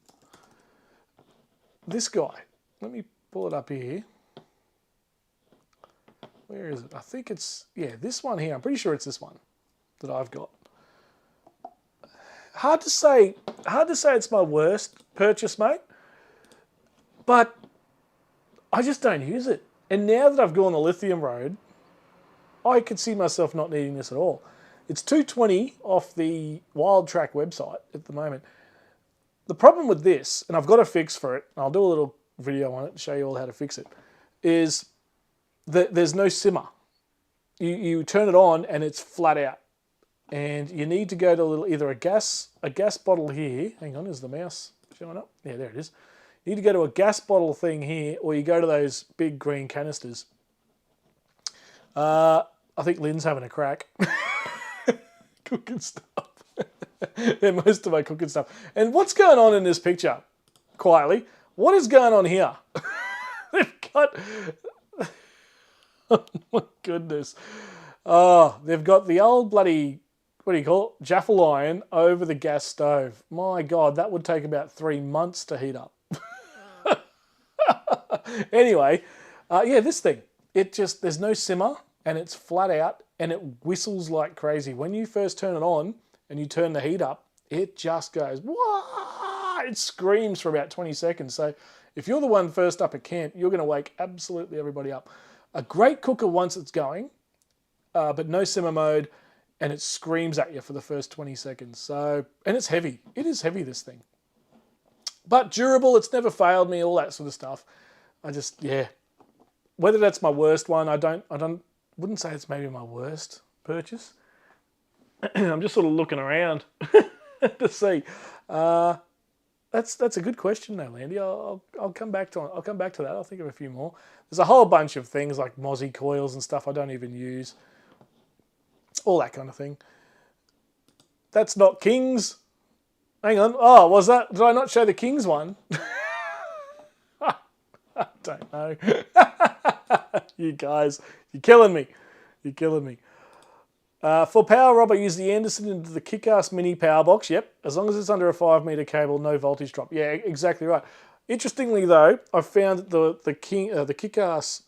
This guy, let me pull it up here. Where is it? I think it's, this one here. I'm pretty sure it's this one that I've got. Hard to say it's my worst purchase, mate. But I just don't use it. And now that I've gone the lithium road, I could see myself not needing this at all. It's $220 off the Wild Track website at the moment. The problem with this, and I've got a fix for it, and I'll do a little video on it to show you all how to fix it, is that there's no simmer. You turn it on and it's flat out. And you need to go to either a gas bottle here. Hang on, is the mouse showing up? Yeah, there it is. You need to go to a gas bottle thing here, or you go to those big green canisters. I think Lynn's having a crack. Cooking stuff. Yeah, most of my cooking stuff. And what's going on in this picture? Quietly. What is going on here? They've got... Oh my goodness. Oh, they've got the old bloody... What do you call it? Jaffle iron over the gas stove. My God, that would take about 3 months to heat up. Anyway, yeah, this thing. It just, there's no simmer and it's flat out and it whistles like crazy. When you first turn it on and you turn the heat up, it just goes, wah! It screams for about 20 seconds. So if you're the one first up at camp, you're going to wake absolutely everybody up. A great cooker once it's going, but no simmer mode, and it screams at you for the first 20 seconds. So, and it's heavy. It is heavy, this thing. But durable, it's never failed me, all that sort of stuff. I just, yeah. Whether that's my worst one, wouldn't say it's maybe my worst purchase. I'm just sort of looking around to see. That's a good question though, Landy. I'll come back to that. I'll think of a few more. There's a whole bunch of things like Mozzie coils and stuff I don't even use. All that kind of thing. That's not King's. Hang on. Oh, was that? Did I not show the King's one? I don't know. You guys, you're killing me. You're killing me. For power, Rob, I use the Anderson into the Kick-Ass Mini Power Box. Yep, as long as it's under a 5 meter cable, no voltage drop. Yeah, exactly right. Interestingly, though, I found the Kick-Ass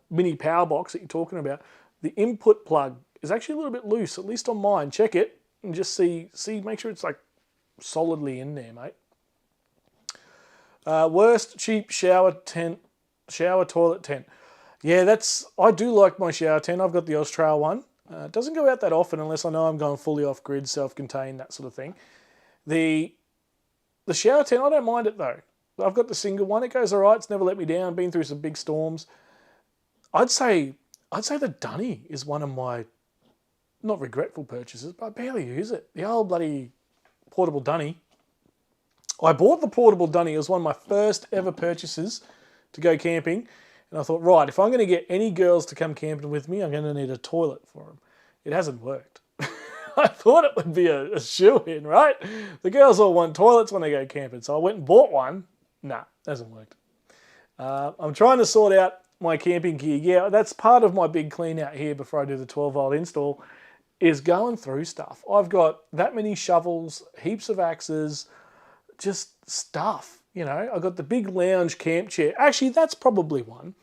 Mini Power Box that you're talking about, the input plug is actually a little bit loose, at least on mine. Check it and just see, make sure it's like solidly in there, mate. Worst cheap shower toilet tent. Yeah, I do like my shower tent. I've got the Austrail one. It doesn't go out that often unless I know I'm going fully off grid, self-contained, that sort of thing. The shower tent, I don't mind it though. I've got the single one. It goes all right. It's never let me down. Been through some big storms. I'd say the Dunny is one of my not regretful purchases, but I barely use it. The old bloody portable Dunny. I bought the portable Dunny. It was one of my first ever purchases to go camping. And I thought, right, if I'm going to get any girls to come camping with me, I'm going to need a toilet for them. It hasn't worked. I thought it would be a shoo-in, right? The girls all want toilets when they go camping. So I went and bought one. Nah, hasn't worked. I'm trying to sort out my camping gear. Yeah, that's part of my big clean out here before I do the 12-volt install, is going through stuff. I've got that many shovels, heaps of axes, just stuff. You know, I've got the big lounge camp chair. Actually, that's probably one.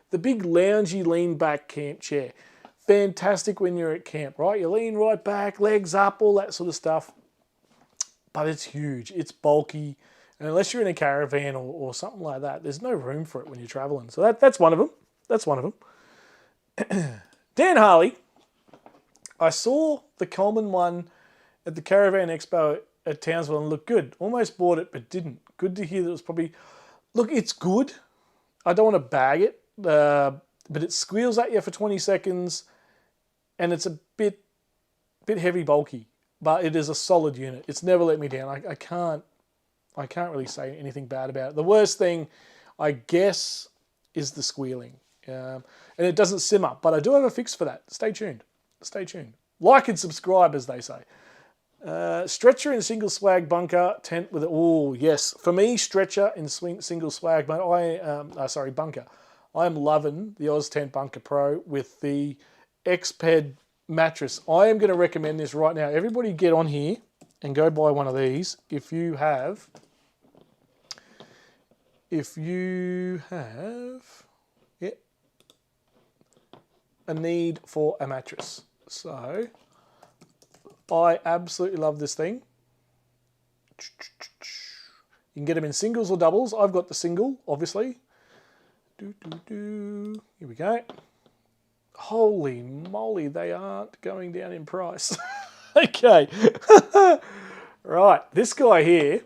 The big loungy lean back camp chair. Fantastic when you're at camp, right? You lean right back, legs up, all that sort of stuff. But it's huge. It's bulky. And unless you're in a caravan or something like that, there's no room for it when you're traveling. So that's one of them. That's one of them. Dan Harley. I saw the Coleman one at the Caravan Expo at Townsville and looked good. Almost bought it, but didn't. Good to hear that it was probably... Look, it's good. I don't want to bag it, but it squeals at you for 20 seconds, and it's a bit heavy, bulky, but it is a solid unit. It's never let me down. I can't really say anything bad about it. The worst thing, I guess, is the squealing, and it doesn't simmer. But I do have a fix for that. Stay tuned. Stay tuned. Like and subscribe, as they say. Stretcher in single swag bunker tent with it. Oh yes, for me, stretcher in single swag. But bunker. I am loving the Oz Tent Bunker Pro with the Xped mattress. I am going to recommend this right now. Everybody get on here and go buy one of these if you have a need for a mattress. So I absolutely love this thing. You can get them in singles or doubles. I've got the single, obviously. Here we go. Holy moly, they aren't going down in price. Okay. Right, this guy here.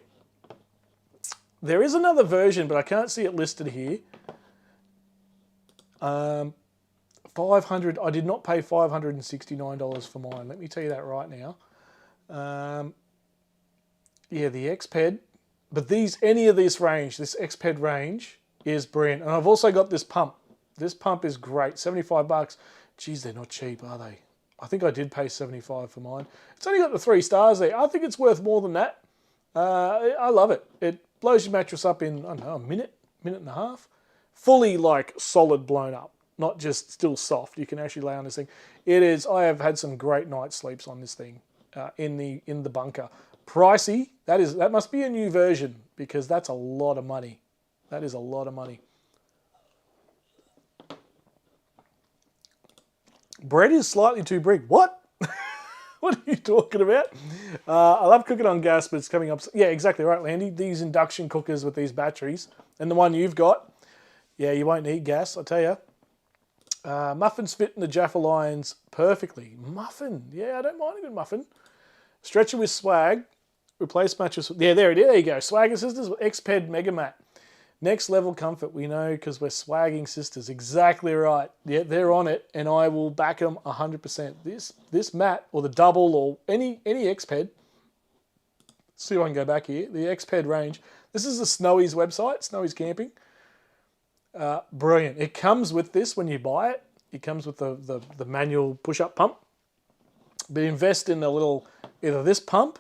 There is another version, but I can't see it listed here. 500. I did not pay $569 for mine. Let me tell you that right now. Yeah, the Xped. But any of this range, this Xped range, is brilliant. And I've also got this pump. This pump is great. 75 bucks. Geez, they're not cheap, are they? I think I did pay 75 for mine. It's only got the 3 stars there. I think it's worth more than that. I love it. It blows your mattress up in, I don't know, a minute and a half. Fully like solid blown up, not just still soft. You can actually lay on this thing. It is, I have had some great night sleeps on this thing in the bunker. Pricey, that must be a new version because that's a lot of money. That is a lot of money. Bread is slightly too big. What? What are you talking about? I love cooking on gas, but it's coming up. Yeah, exactly right, Landy. These induction cookers with these batteries and the one you've got, yeah, you won't need gas, I tell you. Muffins fit in the Jaffa Lions perfectly. Muffin, yeah, I don't mind a good muffin. Stretcher with swag. Replace mattress. Yeah, there it is. There you go. Swagger Sisters with Xped Mega Mat. Next level comfort, we know, because we're swagging sisters. Exactly right. Yeah, they're on it, and I will back them 100%. This mat, or the double, or any Xped. See if I can go back here. The Xped range. This is the Snowy's website, Snowy's Camping. Brilliant. It comes with this when you buy it. It comes with the manual push-up pump. But invest in a little, either this pump,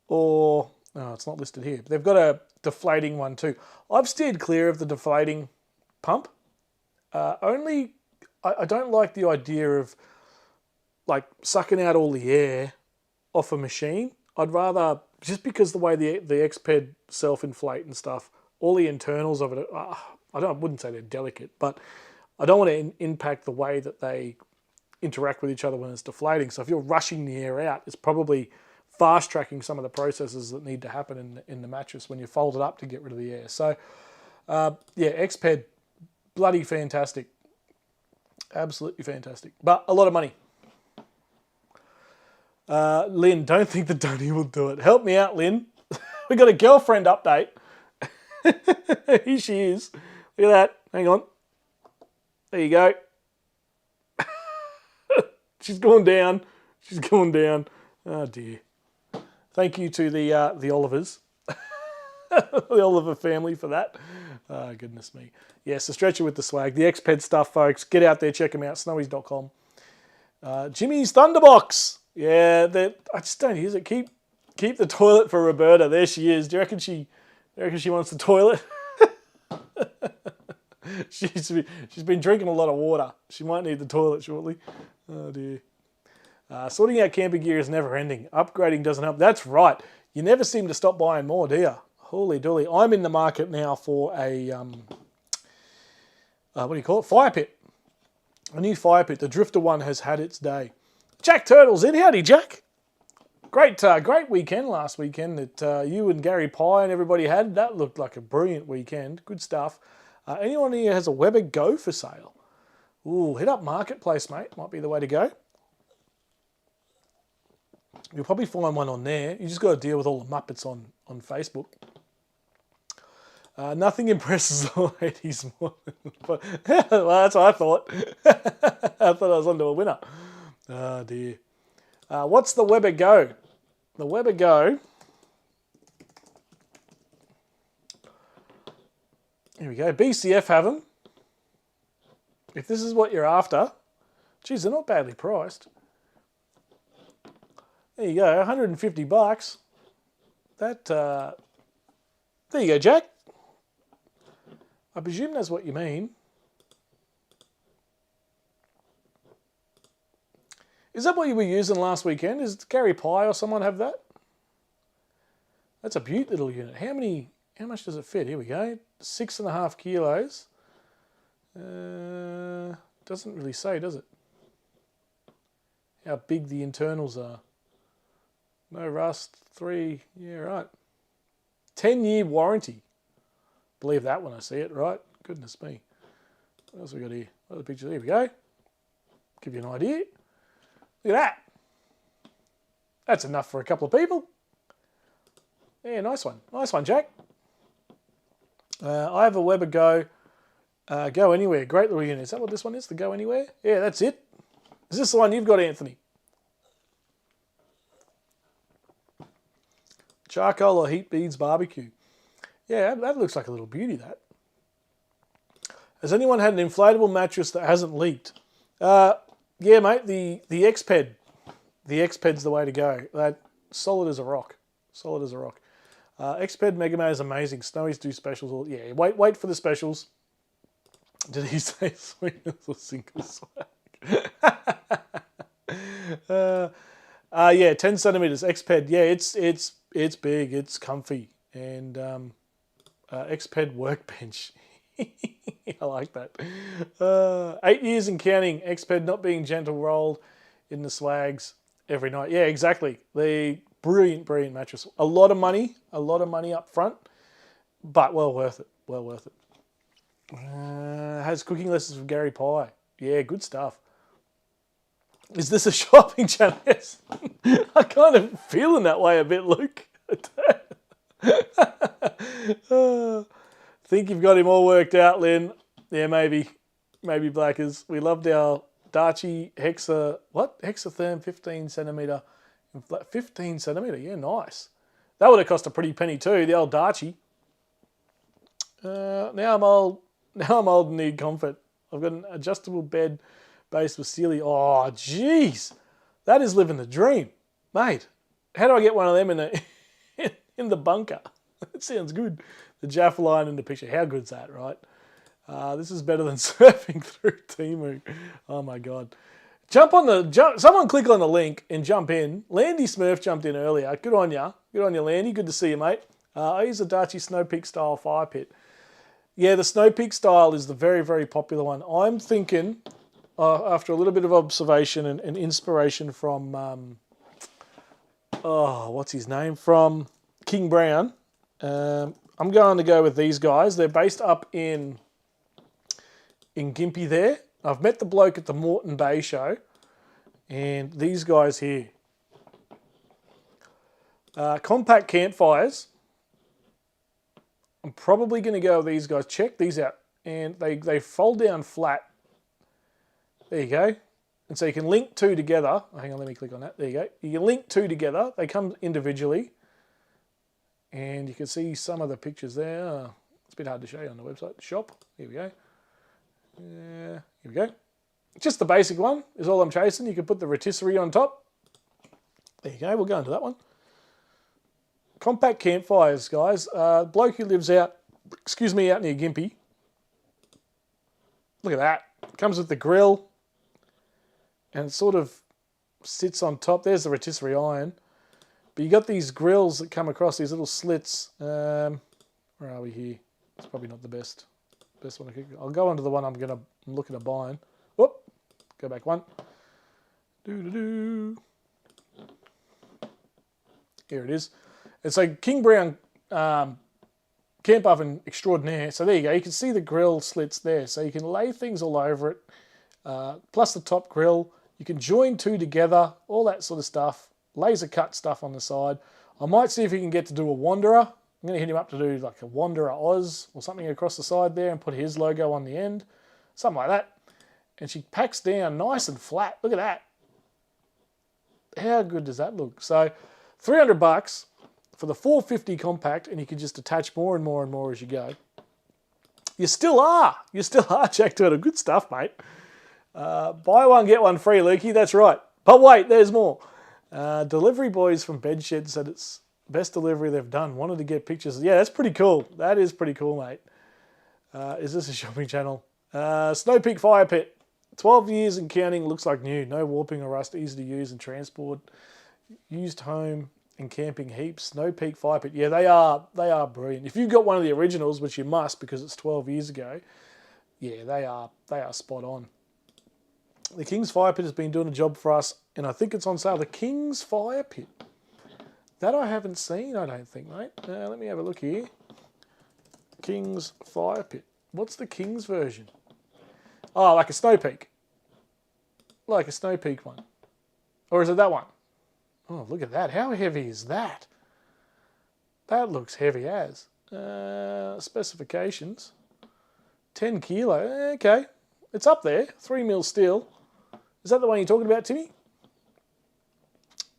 or, no, it's not listed here. But they've got a deflating one too. I've steered clear of the deflating pump. I don't like the idea of like sucking out all the air off a machine. I'd rather, just because the way the Xped self-inflate and stuff, all the internals of it, I wouldn't say they're delicate, but I don't want to impact the way that they interact with each other when it's deflating. So if you're rushing the air out, it's probably fast tracking some of the processes that need to happen in the mattress when you fold it up to get rid of the air. So yeah, Xped, bloody fantastic. Absolutely fantastic. But a lot of money. Lynn, don't think the Donny will do it. Help me out, Lynn. We got a girlfriend update. Here she is. Look at that. Hang on. There you go. She's going down. She's going down. Oh dear. Thank you to the Olivers, the Oliver family for that. Oh, goodness me. Yes, the stretcher with the swag. The Xped stuff, folks. Get out there, check them out. Snowies.com. Jimmy's Thunderbox. Yeah, I just don't use it. Keep the toilet for Roberta. There she is. Do you reckon she wants the toilet? She's been drinking a lot of water. She might need the toilet shortly. Oh dear. Sorting out camping gear is never ending. Upgrading doesn't help. That's right. You never seem to stop buying more, do you? Holy dooly. I'm in the market now for a, what do you call it? Fire pit. A new fire pit. The Drifter one has had its day. Jack Turtle's in. Howdy, Jack. Great weekend last weekend that you and Gary Pye and everybody had. That looked like a brilliant weekend. Good stuff. Anyone here has a Weber Go for sale? Ooh, hit up Marketplace, mate. Might be the way to go. You'll probably find one on there. You just got to deal with all the Muppets on Facebook. Nothing impresses the ladies more than... Well, that's what I thought. I thought I was onto a winner. Oh, dear. What's the Weber Go? The Weber Go... Here we go. BCF have them. If this is what you're after... Geez, they're not badly priced. There you go, 150 bucks. That, there you go, Jack. I presume that's what you mean. Is that what you were using last weekend? Is Gary Pye or someone have that? That's a beaut little unit. How much does it fit? Here we go. 6.5 kilos. Doesn't really say, does it? How big the internals are. No rust, 3, yeah, right. 10-year warranty. Believe that when I see it, right? Goodness me. What else we got here? Other pictures, here we go. Give you an idea. Look at that. That's enough for a couple of people. Yeah, nice one. Nice one, Jack. I have a Weber Go. Go Anywhere. Great little unit. Is that what this one is? The Go Anywhere? Yeah, that's it. Is this the one you've got, Anthony? Charcoal or heat beads barbecue. Yeah, that looks like a little beauty, that. Has anyone had an inflatable mattress that hasn't leaked? Yeah, mate, the Xped. The Xped's the way to go. That solid as a rock. Solid as a rock. Xped Mega Man is amazing. Snowies do specials. Yeah, wait for the specials. Did he say swingers or single swag? Yeah, 10 centimeters. Xped. Yeah, it's big. It's comfy. And Xped workbench. I like that. 8 years and counting. Xped not being gentle rolled in the swags every night. Yeah, exactly. The brilliant mattress. A lot of money up front, but well worth it. Well worth it. Has cooking lessons from Gary Pye. Yeah, good stuff. Is this a shopping channel? Yes. I kind of feeling that way a bit, Luke. Think you've got him all worked out, Lynn. Yeah, maybe Blackers. We loved our Darchi Hexatherm 15 centimeter. 15 centimeter, yeah, nice. That would have cost a pretty penny too, the old Darchi. Now I'm old and need comfort. I've got an adjustable bed base with Sealy. Oh, jeez. That is living the dream. Mate, how do I get one of them in the bunker? That sounds good. The Jaffa line in the picture. How good's that, right? This is better than surfing through Temu. Oh, my God. Someone click on the link and jump in. Landy Smurf jumped in earlier. Good on ya. Good on you, Landy. Good to see you, mate. I use a Darchi Snow Peak style fire pit. Yeah, the Snow Peak style is the very, very popular one. I'm thinking, after a little bit of observation and inspiration from, what's his name? From King Brown. I'm going to go with these guys. They're based up in Gympie there. I've met the bloke at the Moreton Bay show. And these guys here. Compact campfires. I'm probably going to go with these guys. Check these out. And they fold down flat. There you go. And so you can link two together. Oh, hang on, let me click on that. There you go. You can link two together. They come individually. And you can see some of the pictures there. It's a bit hard to show you on the website. Shop. Here we go. Here we go. Just the basic one is all I'm chasing. You can put the rotisserie on top. There you go. We'll go into that one. Compact campfires, guys. Bloke who lives out near Gympie. Look at that. Comes with the grill. And it sort of sits on top. There's the rotisserie iron. But you got these grills that come across these little slits. Where are we here? It's probably not the best one. I'll go on to the one I'm looking at buying. Whoop. Go back one. Here it is. It's a King Brown camp oven extraordinaire. So there you go. You can see the grill slits there. So you can lay things all over it. Plus the top grill. You can join two together. All that sort of stuff. Laser cut stuff on the side. I might see if he can get to do a Wanderer. I'm going to hit him up to do like a Wanderer Oz or something across the side there and put his logo on the end. Something like that. And she packs down nice and flat. Look at that. How good does that look? So $300 for the 450 compact, and you can just attach more and more and more as you go. You still are Jack Turtle. Good stuff, mate. Buy one, get one free, Lukey. That's right. But wait, there's more. Delivery boys from Bedshed said it's best delivery they've done. Wanted to get pictures. Yeah, that's pretty cool. That is pretty cool, mate. Is this a shopping channel? Snow Peak Fire Pit. 12 years and counting. Looks like new. No warping or rust. Easy to use and transport. Used home and camping heaps. Snow Peak Fire Pit. Yeah, they are brilliant. If you've got one of the originals, which you must because it's 12 years ago, yeah, they are spot on. The King's Fire Pit has been doing a job for us, and I think it's on sale. The King's Fire Pit. That I haven't seen, I don't think, mate. Let me have a look here. King's Fire Pit. What's the King's version? Oh, like a Snow Peak. Like a Snow Peak one. Or is it that one? Oh, look at that. How heavy is that? That looks heavy as. Specifications. 10 kilo. Okay. It's up there. 3 mil steel. Is that the one you're talking about, Timmy?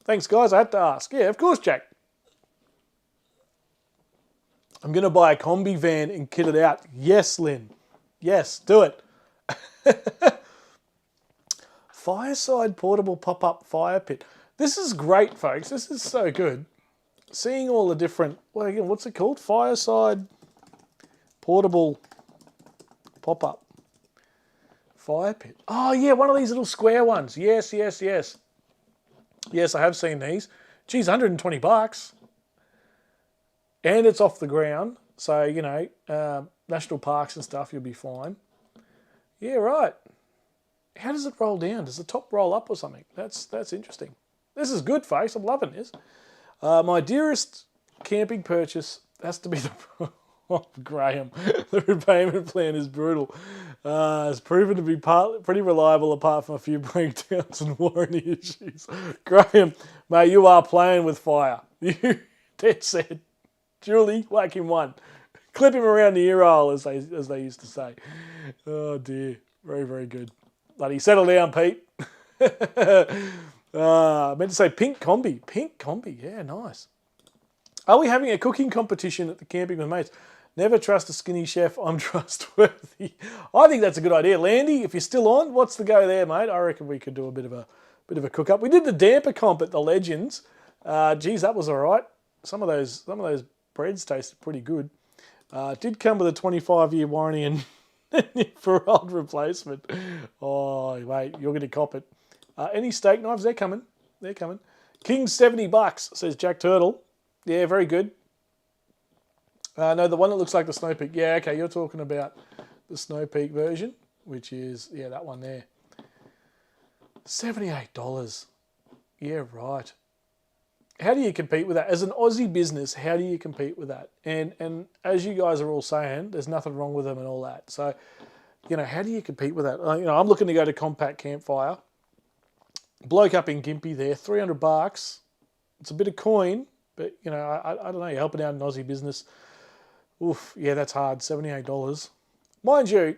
Thanks, guys. I had to ask. Yeah, of course, Jack. I'm going to buy a combi van and kit it out. Yes, Lynn. Yes, do it. Fireside portable pop-up fire pit. This is great, folks. This is so good. Seeing all the different, well, again, what's it called? Fireside portable pop-up fire pit. Oh, yeah, one of these little square ones. Yes, yes, yes. Yes, I have seen these. Geez, $120. And it's off the ground. So, you know, national parks and stuff, you'll be fine. Yeah, right. How does it roll down? Does the top roll up or something? That's interesting. This is good, folks. I'm loving this. My dearest camping purchase has to be the... Oh, Graham, the repayment plan is brutal. It's proven to be pretty reliable apart from a few breakdowns and warranty issues. Graham, mate, you are playing with fire. You dead set. Julie, whack him one. Clip him around the ear hole, as they used to say. Oh, dear. Very, very good. Bloody settle down, Pete. I meant to say pink combi. Pink combi, yeah, nice. Are we having a cooking competition at the Camping with Mates? Never trust a skinny chef. I'm trustworthy. I think that's a good idea. Landy, if you're still on, what's the go there, mate? I reckon we could do a bit of a cook up. We did the damper comp at the Legends. Geez, that was all right. Some of those breads tasted pretty good. Did come with a 25-year warranty and for old replacement. Oh, mate, you're going to cop it. Any steak knives? They're coming. They're coming. King $70, says Jack Turtle. Yeah, very good. No, the one that looks like the Snow Peak. Yeah, okay, you're talking about the Snow Peak version, which is, yeah, that one there. $78. Yeah, right. How do you compete with that? As an Aussie business, how do you compete with that? And as you guys are all saying, there's nothing wrong with them and all that. So, you know, how do you compete with that? You know, I'm looking to go to Compact Campfire. Bloke up in Gympie there, $300. It's a bit of coin, but, you know, I don't know, you're helping out an Aussie business. Oof, yeah, that's hard, $78. Mind you,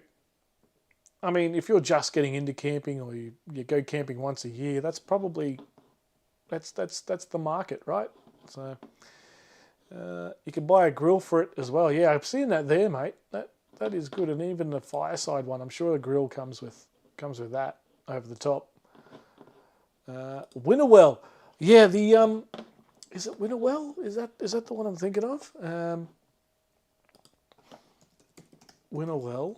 I mean, if you're just getting into camping or you go camping once a year, that's probably... That's the market, right? So you can buy a grill for it as well. Yeah, I've seen that there, mate. That is good, and even the Fireside one, I'm sure the grill comes with that over the top. Winterwell, yeah. The is it Winterwell? Is that the one I'm thinking of? Winterwell.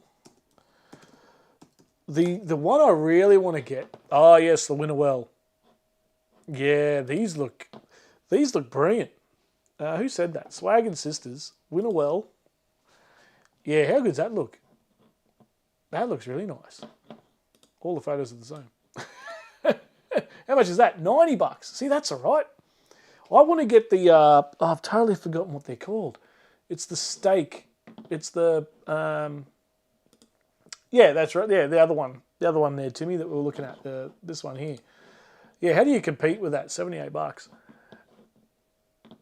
The one I really want to get. Oh yes, the Winterwell. Yeah, these look brilliant. Who said that? Swag and Sisters, Winterwell. Yeah, how good's that look? That looks really nice. All the photos are the same. How much is that? $90. See, that's all right. I want to get the. I've totally forgotten what they're called. It's the steak. It's the. Yeah, that's right. Yeah, the other one there, Timmy, that we were looking at. This one here. Yeah, how do you compete with that? $78.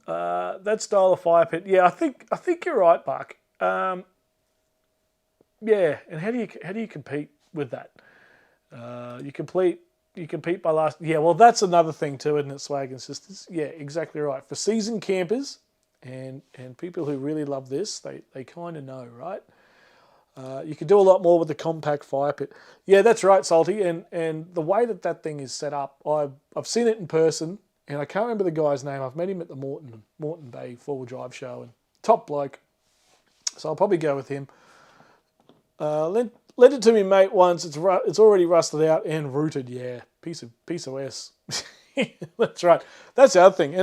That style of fire pit. Yeah, I think you're right, Buck. Yeah, and how do you compete with that? You compete by last. Yeah, well, that's another thing too, isn't it, Swag and Sisters? Yeah, exactly right. For seasoned campers and people who really love this, they kind of know, right? You can do a lot more with the compact fire pit. Yeah, that's right, Salty. And the way that thing is set up, I've seen it in person, and I can't remember the guy's name. I've met him at the Moreton Bay 4-wheel drive show, and top bloke. So I'll probably go with him. Lent it to me, mate, once. It's already rusted out and rooted. Yeah, piece of S. That's right. That's the other thing.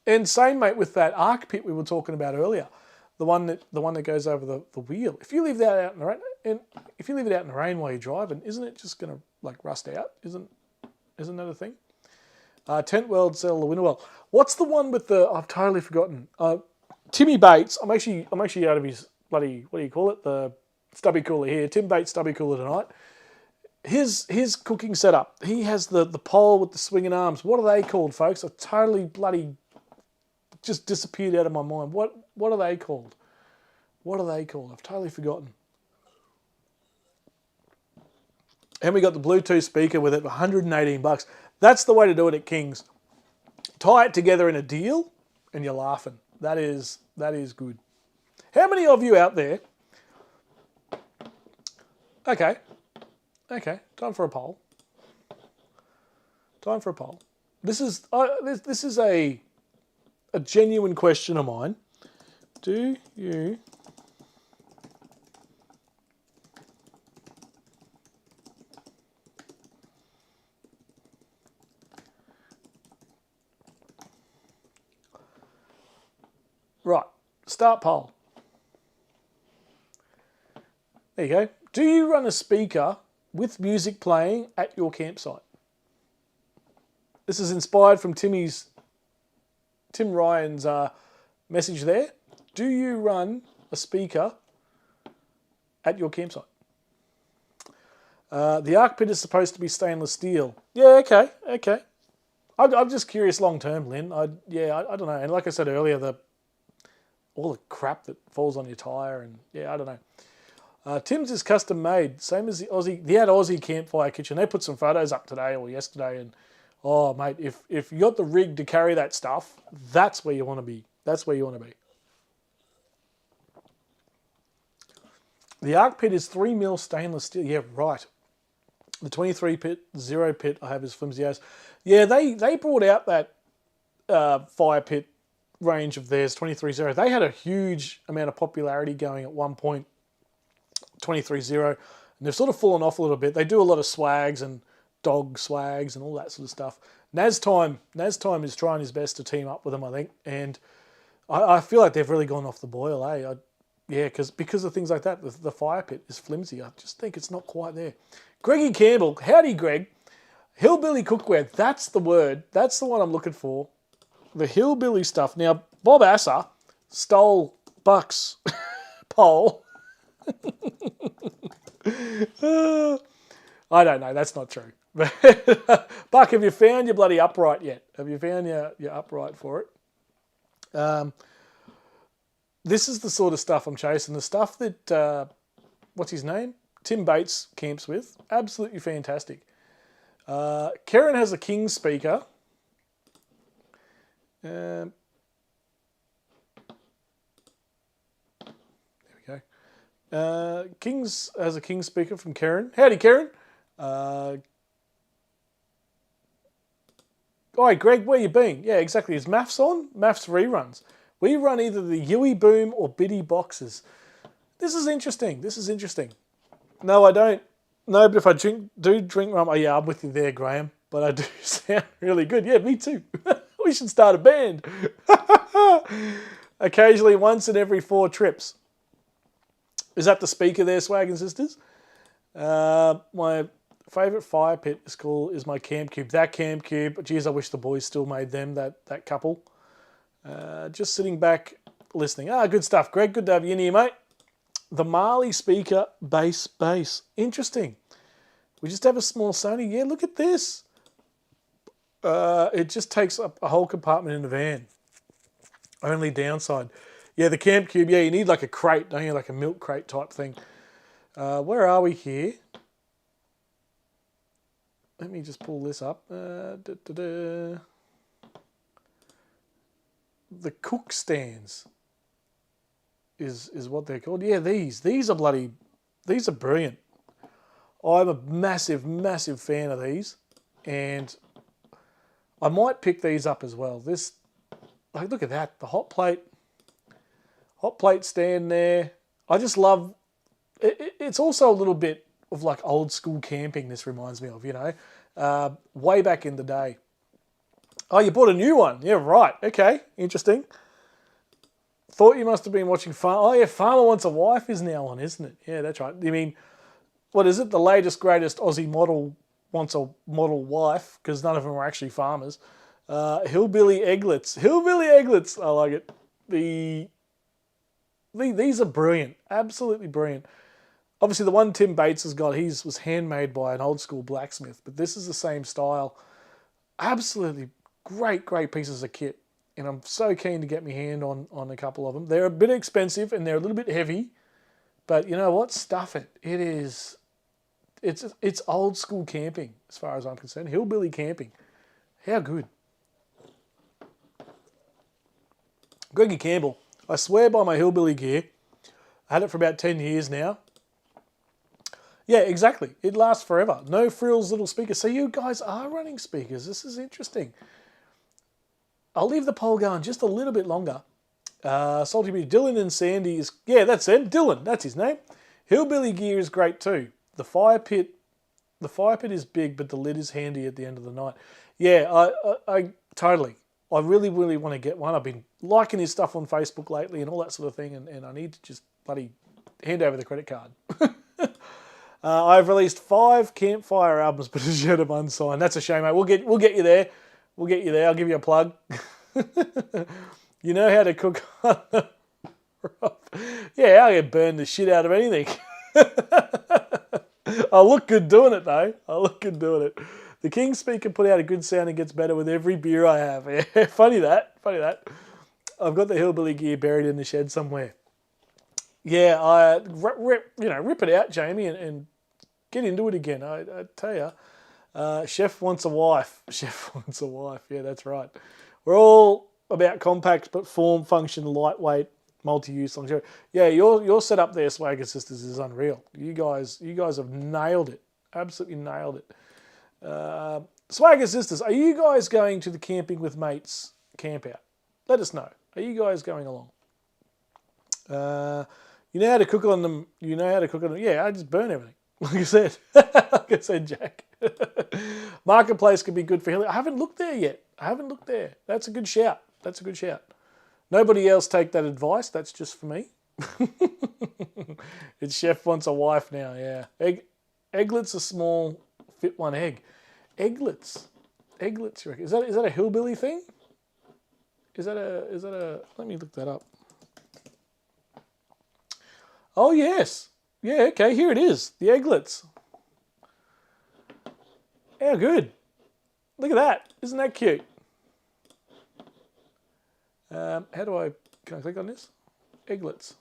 And same, mate, with that arc pit we were talking about earlier. The one that goes over the wheel. If you leave that out in the rain, and if you leave it out in the rain while you're driving, isn't it just going to like rust out? Isn't that a thing? Tent World sell the Winterwell. What's the one with the? I've totally forgotten. Timmy Bates. I'm actually out of his bloody, what do you call it? The stubby cooler here. Tim Bates stubby cooler tonight. His cooking setup. He has the pole with the swinging arms. What are they called, folks? I totally bloody just disappeared out of my mind. What are they called? What are they called? I've totally forgotten. And we got the Bluetooth speaker with it, $118. That's the way to do it at King's. Tie it together in a deal, and you're laughing. That is good. How many of you out there Okay. Okay. Time for a poll. Time for a poll. This is this is a genuine question of mine. Do you right? Start poll. There you go. Do you run a speaker with music playing at your campsite? This is inspired from Tim Ryan's message there. Do you run a speaker at your campsite? The arc pit is supposed to be stainless steel. Yeah, okay, okay. I'm just curious long term, Lynn. I don't know. And like I said earlier, all the crap that falls on your tyre and yeah, I don't know. Tim's is custom made, same as the Aussie campfire kitchen. They put some photos up today or yesterday, and oh mate, if you got the rig to carry that stuff, that's where you want to be. That's where you want to be. The arc pit is 3mm stainless steel. Yeah, right. The 23 pit, 0 pit I have is flimsy as. Yeah, they brought out that fire pit range of theirs, 23-0. They had a huge amount of popularity going at one point, 23-0, and they've sort of fallen off a little bit. They do a lot of swags and dog swags and all that sort of stuff. Naztime is trying his best to team up with them, I think, and I feel like they've really gone off the boil, eh? Because of things like that, the fire pit is flimsy. I just think it's not quite there. Greggy Campbell, howdy Greg. Hillbilly cookware, that's the word. That's the one I'm looking for. The hillbilly stuff. Now, Bob Asser stole Buck's poll. I don't know, that's not true. Buck, have you found your bloody upright yet? Have you found your upright for it? This is the sort of stuff I'm chasing. The stuff that, what's his name? Tim Bates camps with. Absolutely fantastic. Karen has a King speaker. There we go. Kings has a King speaker from Karen. Howdy, Karen. All right, Greg, where you been? Yeah, exactly. Is Maths on? Maths reruns. We run either the Huey Boom or Biddy boxes. This is interesting. This is interesting. No, I don't. No, but if I do drink rum, oh yeah, I'm with you there, Graham. But I do sound really good. Yeah, me too. We should start a band. Occasionally, once in every 4 trips. Is that the speaker there, Swaggin' Sisters? My favourite fire pit is my Camp Cube. That Camp Cube, geez, I wish the boys still made them, that couple. Just sitting back, listening. Good stuff, Greg. Good to have you in here, mate. The Marley speaker bass. Interesting. We just have a small Sony. Yeah, look at this. It just takes up a whole compartment in the van. Only downside. Yeah, the Camp Cube, yeah, you need like a crate, don't you? Like a milk crate type thing. Where are we here? Let me just pull this up. The cook stands is what they're called. Yeah, these are brilliant. I'm a massive fan of these, and I might pick these up as well. Look at that, the hot plate stand there. I just love it. It's also a little bit of like old school camping. This reminds me of, way back in the day. Oh, you bought a new one? Yeah, right. Okay, interesting. Thought you must have been watching Farmer. Oh yeah, Farmer Wants a Wife is now on, isn't it? Yeah, that's right. You mean, what is it? The latest, greatest Aussie model wants a model wife, because none of them are actually farmers. Hillbilly Egglets. I like it. These are brilliant. Absolutely brilliant. Obviously, the one Tim Bates has got, was handmade by an old school blacksmith, but this is the same style. Absolutely great pieces of kit. And I'm so keen to get my hand on a couple of them. They're a bit expensive and they're a little bit heavy, but you know what? Stuff it. It's old school camping as far as I'm concerned. Hillbilly camping. How good. Greggy Campbell. I swear by my hillbilly gear. I had it for about 10 years now. Yeah, exactly. It lasts forever. No frills little speakers. So you guys are running speakers. This is interesting. I'll leave the poll going just a little bit longer. Salty Beach, Dylan and Sandy is... Yeah, that's them. Dylan, that's his name. Hillbilly gear is great too. The fire pit is big, but the lid is handy at the end of the night. Yeah, I totally. I really, really want to get one. I've been liking his stuff on Facebook lately and all that sort of thing, and I need to just bloody hand over the credit card. I've released 5 campfire albums, but as yet I'm unsigned. That's a shame, mate. We'll get you there. We'll get you there. I'll give you a plug. You know how to cook on the Yeah, I'll get burned the shit out of anything. I'll look good doing it, though. I'll look good doing it. The King speaker put out a good sound and gets better with every beer I have. Yeah, funny that. I've got the hillbilly gear buried in the shed somewhere. Yeah, rip it out, Jamie, and get into it again. I tell you, Chef wants a wife. Chef wants a wife. Yeah, that's right. We're all about compact but form, function, lightweight, multi-use. Yeah, your setup there, Swagger Sisters, is unreal. You guys have nailed it. Absolutely nailed it. Swagger Sisters, are you guys going to the Camping with Mates camp out? Let us know. Are you guys going along? You know how to cook on them. Yeah, I just burn everything. Like I said, Jack. Marketplace could be good for Hilly. I haven't looked there yet. That's a good shout. Nobody else take that advice. That's just for me. It's Chef wants a wife now. Yeah. Egglets are small, fit one egg. Egglets. You reckon? Is that a hillbilly thing? Is that a? Let me look that up. Oh yes. Yeah. Okay. Here it is. The egglets. How good. Look at that. Isn't that cute? Can I click on this? Egglets.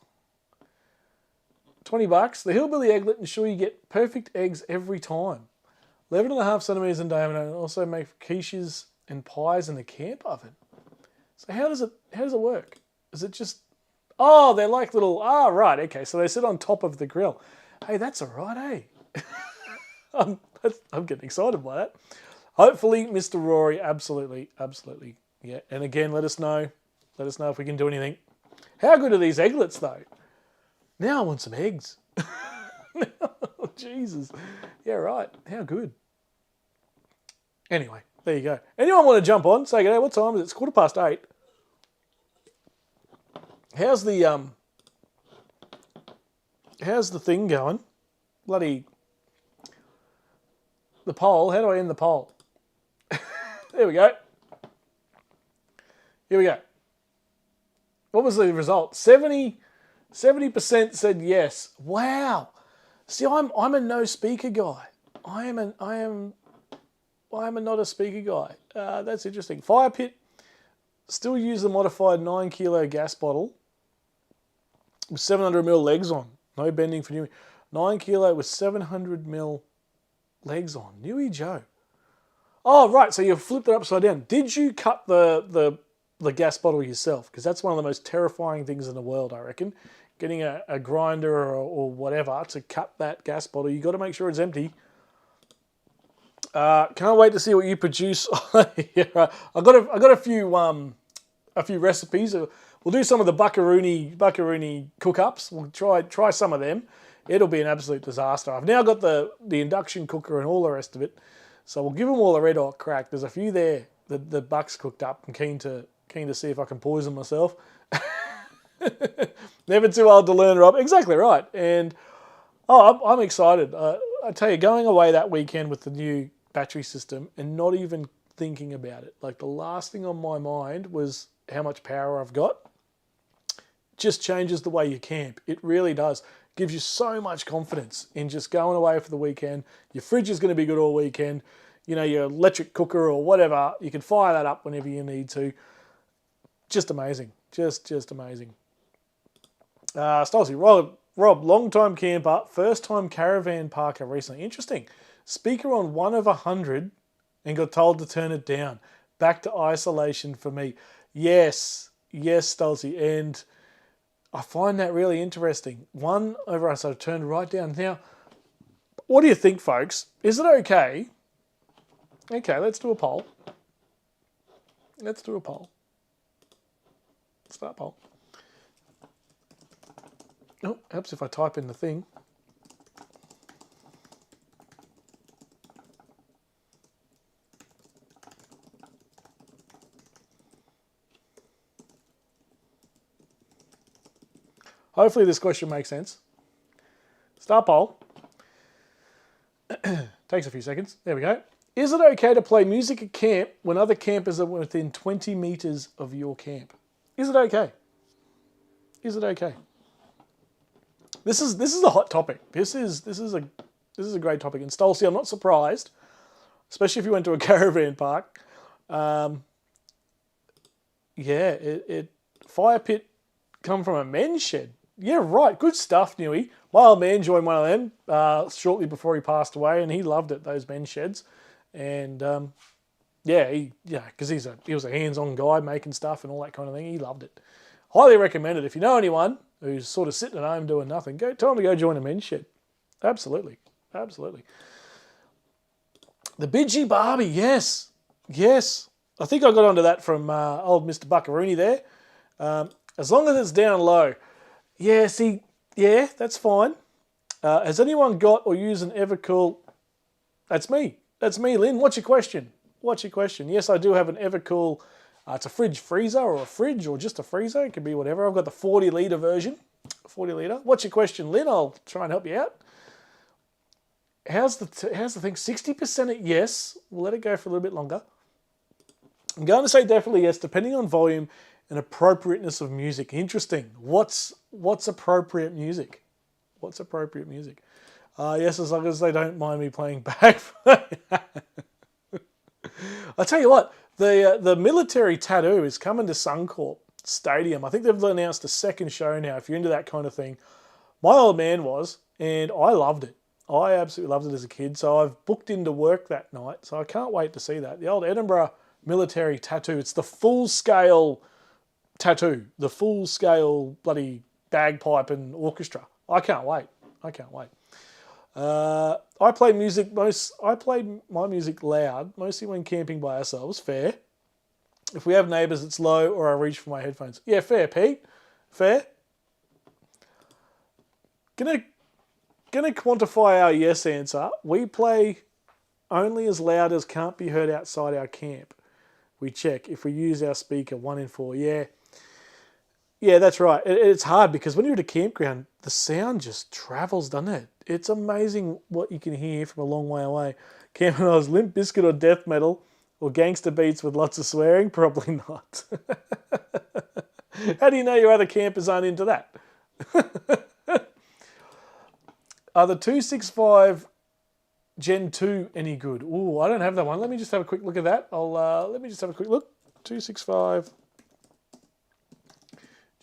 $20. The hillbilly egglet ensure you get perfect eggs every time. 11.5 centimeters in diameter, and also make quiches and pies in the camp oven. So how does it work? Is it just... Oh, they're like little... Ah, right, okay. So they sit on top of the grill. Hey, that's all right, eh? I'm getting excited by that. Hopefully, Mr. Rory, absolutely. Yeah, and again, let us know. Let us know if we can do anything. How good are these egglets, though? Now I want some eggs. Oh, Jesus. Yeah, right. How good. Anyway, there you go. Anyone want to jump on? Say, what time is it? It's 8:15. How's the thing going? The poll. How do I end the poll? There we go. Here we go. What was the result? 70% said yes. Wow. See, I'm a no speaker guy. I am not a speaker guy. That's interesting. Fire pit. Still use the modified 9 kilo gas bottle with 700ml legs on. No bending for Newey. 9 kilo with 700ml legs on. Newey Joe. Oh, right. So you flipped it upside down. Did you cut the gas bottle yourself? Because that's one of the most terrifying things in the world, I reckon. Getting a grinder or whatever to cut that gas bottle. You got to make sure it's empty. Can't wait to see what you produce. Yeah, right. I got a few recipes. We'll do some of the buckaroony cook-ups. We'll try some of them. It'll be an absolute disaster. I've now got the induction cooker and all the rest of it. So we'll give them all a red hot crack. There's a few there that the Buck's cooked up. I'm keen to see if I can poison myself. Never too old to learn, Rob. Exactly right. And I'm excited. I tell you, going away that weekend with the new battery system and not even thinking about it. Like the last thing on my mind was how much power I've got. Just changes the way you camp. It really does. Gives you so much confidence in just going away for the weekend. Your fridge is going to be good all weekend. You know, your electric cooker or whatever, you can fire that up whenever you need to. Just amazing. Just amazing. Stolzy, Rob, long-time camper, first-time caravan parker recently. Interesting. Speaker on 1 of 100 and got told to turn it down. Back to isolation for me. Yes, Stolzy. And I find that really interesting. 1 over us, I turned right down. Now, What do you think, folks? Is it okay? Okay, let's do a poll. Let's do a poll. Start a poll. Oh, helps if I type in the thing. Hopefully this question makes sense. Start poll. Takes a few seconds. There we go. Is it okay to play music at camp when other campers are within 20 metres of your camp? Is it okay? Is it okay? This is a hot topic. This is a great topic. And Stolzy, I'm not surprised, especially if you went to a caravan park. Fire pit come from a men's shed. Yeah, right. Good stuff, Newey. My old man joined one of them shortly before he passed away, and he loved it, those men's sheds. And because he was a hands-on guy making stuff and all that kind of thing. He loved it. Highly recommend it. If you know anyone who's sort of sitting at home doing nothing, tell them to go join a men's shed. Absolutely. Absolutely. The Bidgie Barbie, yes. Yes. I think I got onto that from old Mr. Buckaroony there. As long as it's down low. Yeah, that's fine. Has anyone got or used an Evercool? That's me. That's me, Lynn. What's your question? Yes, I do have an Evercool. It's a fridge freezer or a fridge or just a freezer. It could be whatever. I've got the 40 litre version. 40 litre. What's your question, Lynn? I'll try and help you out. How's the thing? 60% at yes. We'll let it go for a little bit longer. I'm going to say definitely yes, depending on volume and appropriateness of music. Interesting. What's appropriate music? What's appropriate music? Yes, as long as they don't mind me playing back. I tell you what, the military tattoo is coming to Suncorp Stadium. I think they've announced a second show now. If you're into that kind of thing, my old man was, and I loved it. I absolutely loved it as a kid. So I've booked into work that night. So I can't wait to see that. The old Edinburgh military tattoo. It's the full scale tattoo, the full scale bloody bagpipe and orchestra. I can't wait. I play my music loud, mostly when camping by ourselves. Fair. If we have neighbours, it's low, or I reach for my headphones. Yeah, fair, Pete. Fair. Gonna quantify our yes answer. We play only as loud as can't be heard outside our camp. We check if we use our speaker 1 in 4. Yeah, that's right. It's hard because when you're at a campground, the sound just travels, doesn't it? It's amazing what you can hear from a long way away. Camping, I was Limp Bizkit or death metal or gangster beats with lots of swearing? Probably not. How do you know your other campers aren't into that? Are the 265 Gen 2 any good? Ooh, I don't have that one. Let me just have a quick look at that. Let me just have a quick look. 265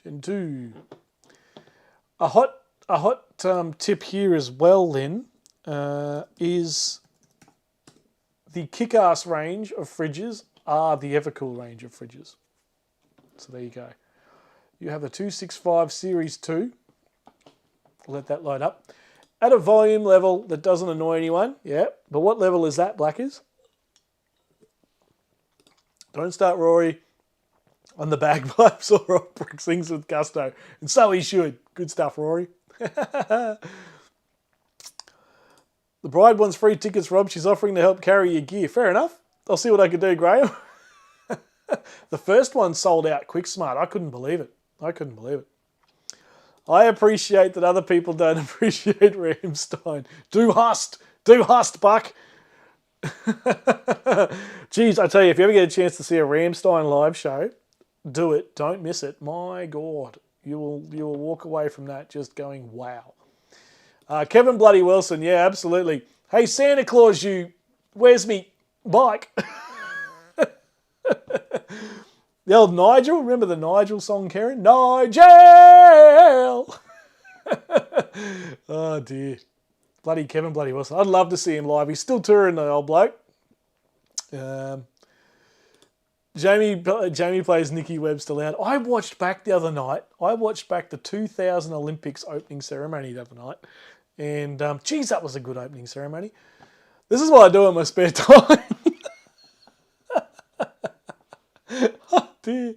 Gen 2. A hot tip here as well, Lynn, is the Kick-Ass range of fridges are the Evercool range of fridges. So there you go. You have the 265 Series 2. Let that load up. At a volume level that doesn't annoy anyone, yeah. But what level is that, Blackers? Don't start Rory on the bagpipes or opera sings with gusto. And so he should. Good stuff, Rory. The bride wants free tickets, Rob. She's offering to help carry your gear. Fair enough. I'll see what I can do, Graham. The first one sold out quick smart. I couldn't believe it. I appreciate that other people don't appreciate Ramstein. Do hust, Buck. Jeez, I tell you, if you ever get a chance to see a Ramstein live show, do it. Don't miss it. My God, you will walk away from that just going, wow. Kevin Bloody Wilson, yeah, absolutely. Hey, Santa Claus, where's me bike? The old Nigel, remember the Nigel song, Karen? Nigel! Oh, dear. Bloody Kevin Bloody Wilson. I'd love to see him live. He's still touring, the old bloke. Jamie plays Nicky Webster loud. I watched back the other night. I watched back the 2000 Olympics opening ceremony the other night. And geez, that was a good opening ceremony. This is what I do in my spare time. Oh dear.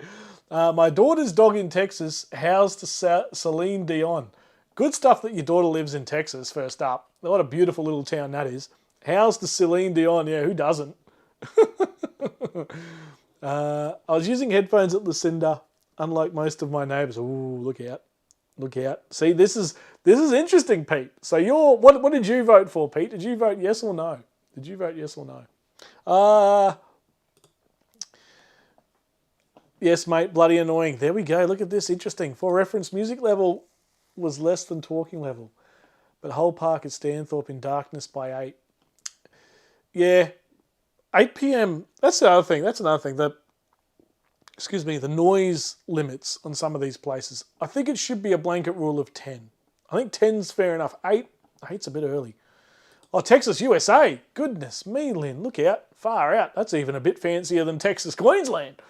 My daughter's dog in Texas housed to Celine Dion. Good stuff that your daughter lives in Texas, first up. What a beautiful little town that is. Housed to Celine Dion. Yeah, who doesn't? I was using headphones at Lucinda, unlike most of my neighbours. Ooh, look out. Look out. See, this is interesting, Pete. So what did you vote for, Pete? Did you vote yes or no? Did you vote yes or no? Yes, mate, bloody annoying. There we go. Look at this. Interesting. For reference, music level was less than talking level. But whole park at Stanthorpe in darkness by 8. Yeah. 8 p.m. That's the other thing. That's another thing. The noise limits on some of these places. I think it should be a blanket rule of 10. I think 10's fair enough. 8's a bit early. Oh, Texas, USA. Goodness me, Lynn. Look out. Far out. That's even a bit fancier than Texas, Queensland.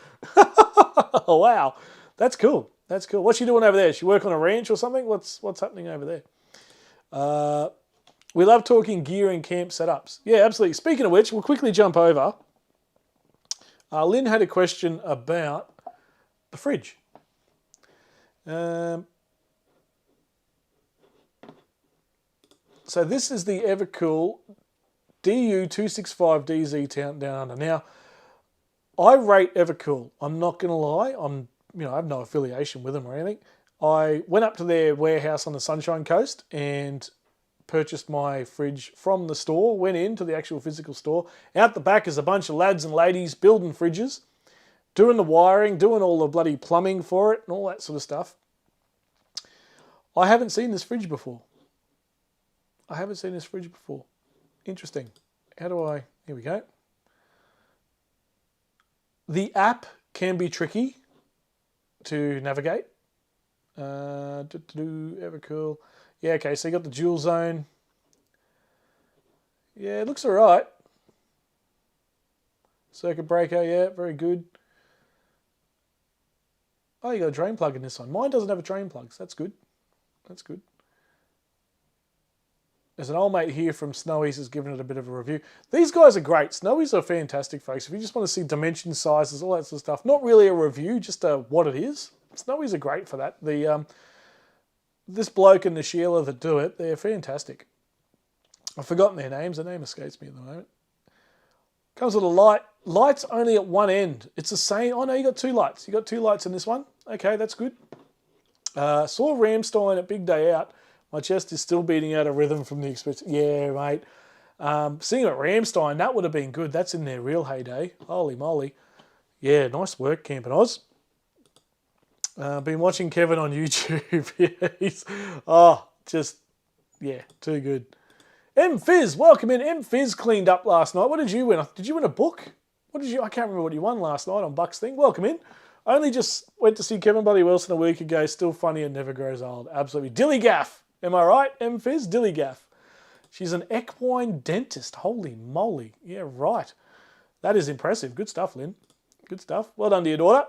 Oh, wow. That's cool. That's cool. What's she doing over there? She work on a ranch or something? What's happening over there? We love talking gear and camp setups. Yeah, absolutely. Speaking of which, we'll quickly jump over. Lynn had a question about the fridge. So this is the Evercool DU265DZ Down Under. Now, I rate Evercool. I'm not going to lie. I have no affiliation with them or anything. I went up to their warehouse on the Sunshine Coast and purchased my fridge from the store, went into the actual physical store. Out the back is a bunch of lads and ladies building fridges, doing the wiring, doing all the bloody plumbing for it and all that sort of stuff. I haven't seen this fridge before. Interesting. Here we go. The app can be tricky to navigate. Evercool. Yeah, okay, so you got the dual zone. Yeah, it looks all right. Circuit breaker, yeah, very good. Oh, you got a drain plug in this one. Mine doesn't have a drain plug, so that's good. That's good. There's an old mate here from Snowy's has given it a bit of a review. These guys are great. Snowy's are fantastic, folks. If you just want to see dimension sizes, all that sort of stuff, not really a review, just what it is. Snowy's are great for that. This bloke and the Sheila that do it, they're fantastic. I've forgotten their names. Their name escapes me at the moment. Comes with a light. Light's only at one end. It's the same. Oh, no, you got two lights. You got two lights in this one. Okay, that's good. Saw Ramstein at Big Day Out. My chest is still beating out a rhythm from the experience. Yeah, mate. Seeing at Ramstein, that would have been good. That's in their real heyday. Holy moly. Yeah, nice work, Camp and Oz. Been watching Kevin on YouTube. Yeah, too good. M Fizz, welcome in. M Fizz cleaned up last night. What did you win? Did you win a book? I can't remember what you won last night on Buck's thing. Welcome in. Only just went to see Kevin Buddy Wilson a week ago. Still funny and never grows old. Absolutely. Dilly Gaff. Am I right, M Fizz? Dilly Gaff. She's an equine dentist. Holy moly. Yeah, right. That is impressive. Good stuff, Lynn. Good stuff. Well done to your daughter.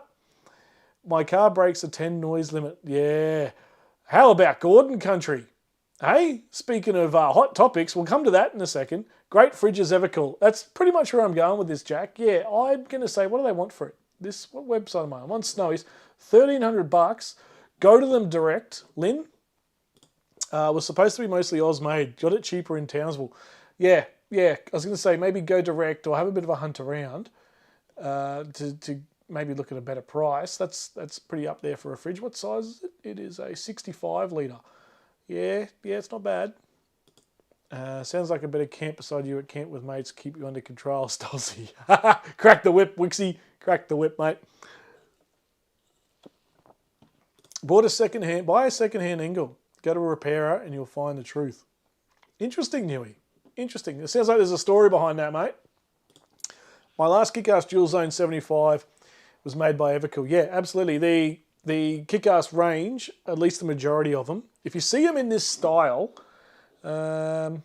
My car breaks a 10 noise limit. Yeah. How about Gordon Country? Hey, speaking of hot topics, we'll come to that in a second. Great fridges Evercool. That's pretty much where I'm going with this, Jack. Yeah, I'm going to say, what do they want for it? What website am I on? I'm on Snowy's. $1,300. Go to them direct. Lynn? Was supposed to be mostly Oz made. Got it cheaper in Townsville. Yeah. I was going to say, maybe go direct or have a bit of a hunt around to maybe look at a better price. That's pretty up there for a fridge. What size is it? It is a 65 litre. Yeah, it's not bad. Sounds like a bit of camp beside you at camp with mates. Keep you under control, Stolzy. Crack the whip, Wixie. Crack the whip, mate. Buy a second-hand Engel. Go to a repairer and you'll find the truth. Interesting, Newy. Interesting. It sounds like there's a story behind that, mate. My last Kick-Ass Dual Zone 75 was made by Evercool. Yeah, absolutely. The Kick-Ass range, at least the majority of them, if you see them in this style, in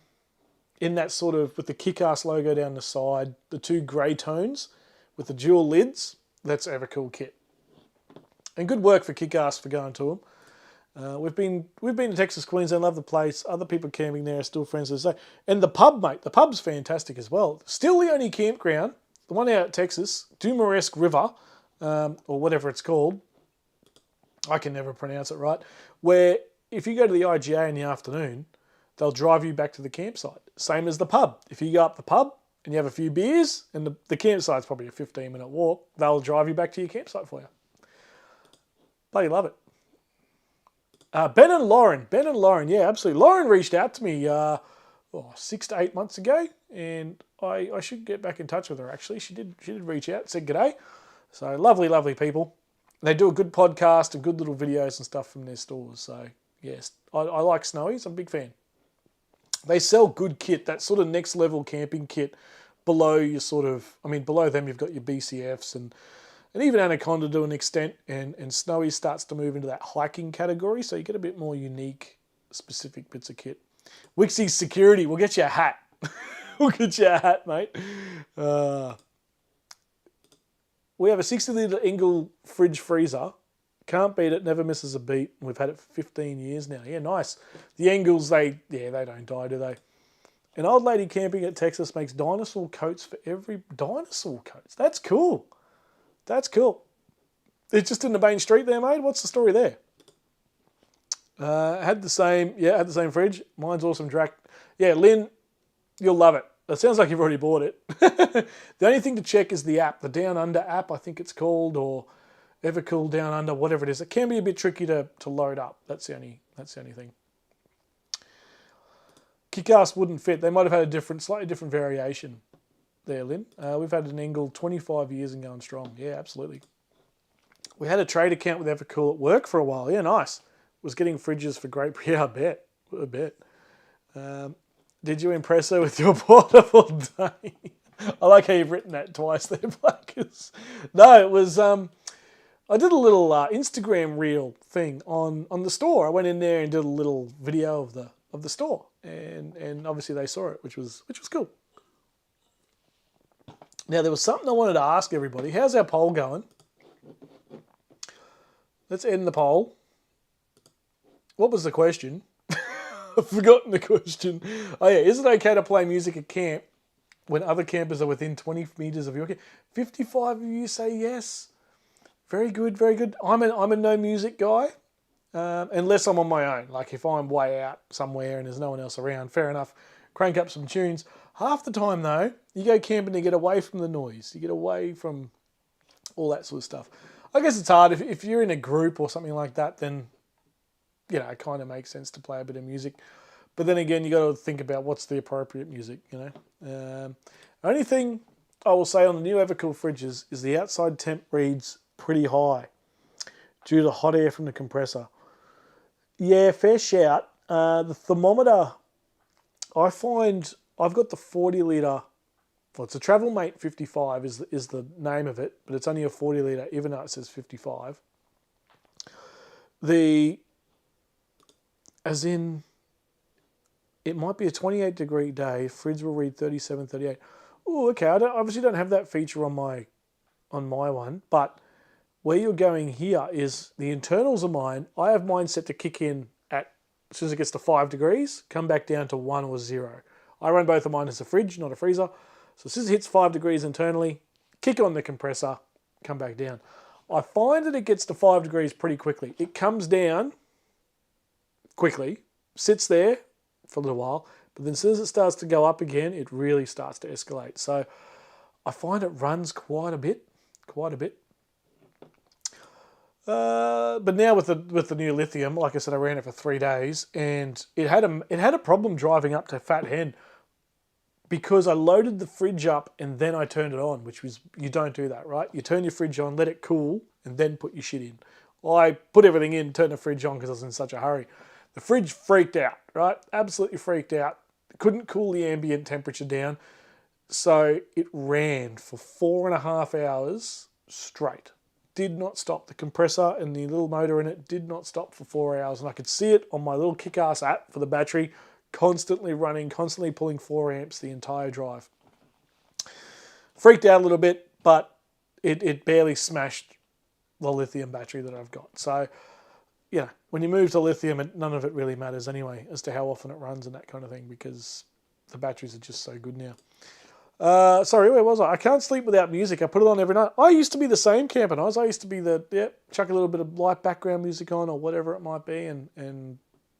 that sort of, with the Kick-Ass logo down the side, the two grey tones with the dual lids, that's Evercool kit. And good work for Kick-Ass for going to them. We've been to Texas, Queensland, love the place. Other people camping there are still friends to say. And the pub, mate, the pub's fantastic as well. Still the only campground, the one out at Texas, Dumaresque River, or whatever it's called. I can never pronounce it right. Where if you go to the IGA in the afternoon, they'll drive you back to the campsite. Same as the pub. If you go up the pub and you have a few beers, and the campsite's probably a 15-minute walk, they'll drive you back to your campsite for you. Bloody love it. Ben and Lauren, yeah, absolutely. Lauren reached out to me 6 to 8 months ago, and I should get back in touch with her. Actually, she did reach out, said g'day. So lovely people. They do a good podcast and good little videos and stuff from their stores. So yes, I like Snowy's. I'm a big fan. They sell good kit, that sort of next level camping kit. Below your below them you've got your BCFs and even Anaconda to an extent, and Snowy starts to move into that hiking category, so you get a bit more unique, specific bits of kit. Wixie's Security, we'll get you a hat. We'll get you a hat, mate. We have a 60-litre Engel fridge freezer. Can't beat it, never misses a beat. We've had it for 15 years now. Yeah, nice. The Engels, they don't die, do they? An old lady camping at Texas makes dinosaur coats for every... Dinosaur coats? That's cool. That's cool. It's just in the main street there, mate. What's the story there? Had the same fridge. Mine's awesome, Drac. Yeah, Lynn, you'll love it. It sounds like you've already bought it. The only thing to check is the app, the Down Under app, I think it's called, or Evercool Down Under, whatever it is. It can be a bit tricky to load up. That's the only thing. Kickass wouldn't fit. They might have had a slightly different variation there, Lynn. We've had an Engel 25 years and going strong. Yeah, absolutely. We had a trade account with Evercool at work for a while. Yeah, nice. Was getting fridges for great... Yeah, I bet. Did you impress her with your portable day? I like how you've written that twice there, Blackers. No, it was... I did a little Instagram reel thing on the store. I went in there and did a little video of the store. And obviously they saw it, which was cool. Now, there was something I wanted to ask everybody. How's our poll going? Let's end the poll. What was the question? I've forgotten the question. Oh, yeah. Is it okay to play music at camp when other campers are within 20 metres of your camp? 55 of you say yes. Very good, very good. I'm a no music guy, unless I'm on my own. Like if I'm way out somewhere and there's no one else around, fair enough. Crank up some tunes. Half the time, though, you go camping to get away from the noise. You get away from all that sort of stuff. I guess it's hard. If you're in a group or something like that, then, it kind of makes sense to play a bit of music. But then again, you got to think about what's the appropriate music, Only thing I will say on the new Evercool fridges is the outside temp reads pretty high due to hot air from the compressor. Yeah, fair shout. The thermometer, I find... I've got the 40 litre, well, it's a Travelmate 55 is the name of it, but it's only a 40 litre, even though it says 55. As in, it might be a 28 degree day, fridge will read 37, 38. Oh, okay, I obviously don't have that feature on my one, but where you're going here is the internals of mine. I have mine set to kick in as soon as it gets to 5 degrees, come back down to 1 or 0. I run both of mine as a fridge, not a freezer. So as soon as it hits 5 degrees internally, kick on the compressor, come back down. I find that it gets to 5 degrees pretty quickly. It comes down quickly, sits there for a little while, but then as soon as it starts to go up again, it really starts to escalate. So I find it runs quite a bit. But now with the new lithium, like I said, I ran it for 3 days, and it had a problem driving up to Fat Hen because I loaded the fridge up and then I turned it on, which was, you don't do that, right? You turn your fridge on, let it cool, and then put your shit in. I put everything in, turned the fridge on because I was in such a hurry. The fridge freaked out, right? Absolutely freaked out. Couldn't cool the ambient temperature down. So it ran for 4.5 hours straight. Did not stop. The compressor and the little motor in it did not stop for 4 hours. And I could see it on my little Kickass app for the battery, constantly running, constantly pulling 4 amps the entire drive. Freaked out a little bit, but it barely smashed the lithium battery that I've got. So when you move to lithium, none of it really matters anyway as to how often it runs and that kind of thing because the batteries are just so good now. Sorry, where was I? I can't sleep without music. I put it on every night. I used to be the same, Camper Nice. I used to be chuck a little bit of light background music on or whatever it might be and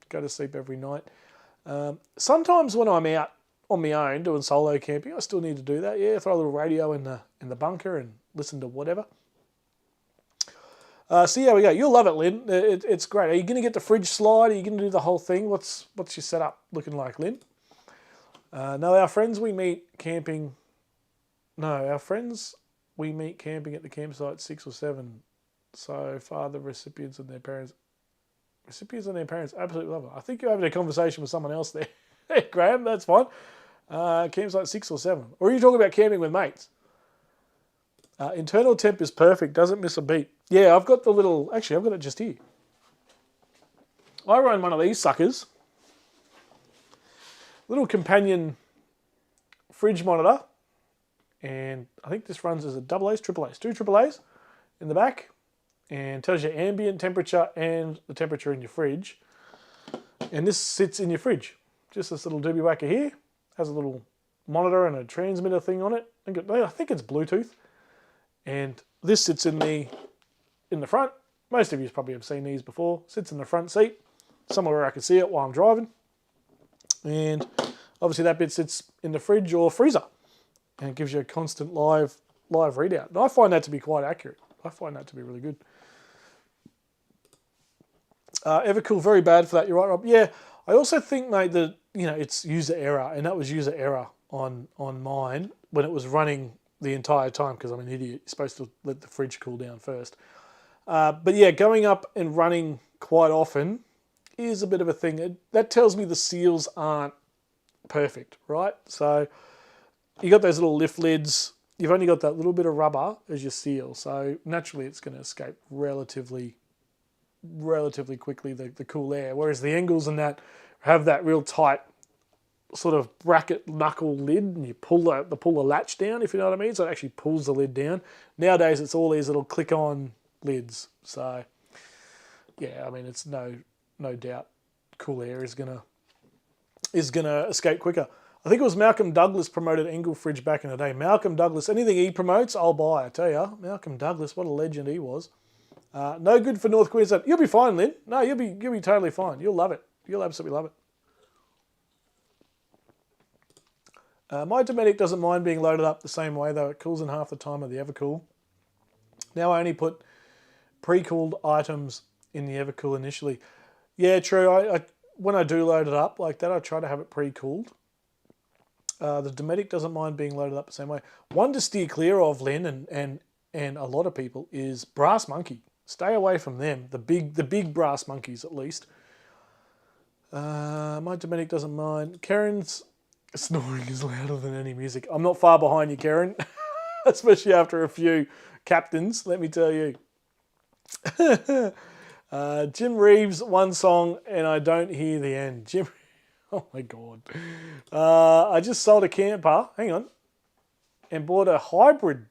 go to sleep every night. Sometimes when I'm out on my own doing solo camping, I still need to do that. Yeah, throw a little radio in the bunker and listen to whatever. So yeah, we go. You'll love it, Lynn. It's great. Are you going to get the fridge slide? Are you going to do the whole thing? What's your setup looking like, Lynn? No, our friends we meet camping at the campsite 6 or 7. So far, the recipients and their parents absolutely love it. I think you're having a conversation with someone else there. Hey, Graham, that's fine. Campsite 6 or 7. Or are you talking about camping with mates? Internal temp is perfect. Doesn't miss a beat. Yeah, I've got actually, I've got it just here. I run one of these suckers. Little companion fridge monitor. And I think this runs as a double A's, triple A's. 2 triple A's in the back. And tells you ambient temperature and the temperature in your fridge. And this sits in your fridge. Just this little doobie whacker here. Has a little monitor and a transmitter thing on it. I think it's Bluetooth. And this sits in the front. Most of you probably have seen these before. Sits in the front seat. Somewhere where I can see it while I'm driving. And obviously that bit sits in the fridge or freezer. And it gives you a constant live readout. And I find that to be quite accurate. I find that to be really good. Evercool, very bad for that. You're right, Rob. Yeah, I also think, mate, that it's user error, and that was user error on mine when it was running the entire time because I'm an idiot. You're supposed to let the fridge cool down first. But yeah, going up and running quite often is a bit of a thing. That tells me the seals aren't perfect, right? So you got those little lift lids. You've only got that little bit of rubber as your seal, so naturally it's going to escape relatively quickly the cool air. Whereas the Engels and that have that real tight sort of bracket knuckle lid, and you pull the latch down, if you know what I mean. So it actually pulls the lid down. Nowadays it's all these little click-on lids. So yeah, I mean it's no doubt cool air is gonna escape quicker. I think it was Malcolm Douglas promoted Engel fridge back in the day. Malcolm Douglas, anything he promotes, I'll buy. I tell you, Malcolm Douglas, what a legend he was. No good for North Queensland. You'll be fine, Lynn. No, you'll be totally fine. You'll love it. You'll absolutely love it. My Dometic doesn't mind being loaded up the same way, though. It cools in half the time of the Evercool. Now I only put pre-cooled items in the Evercool initially. Yeah, true. I when I do load it up like that, I try to have it pre-cooled. The Dometic doesn't mind being loaded up the same way. One to steer clear of, Lynn, and a lot of people, is Brass Monkey. Stay away from them. The big brass monkeys, at least. My Dometic doesn't mind. Karen's snoring is louder than any music. I'm not far behind you, Karen. Especially after a few captains, let me tell you. Jim Reeves, one song, and I don't hear the end. Jim, oh my God. I just sold a camper, hang on, and bought a hybrid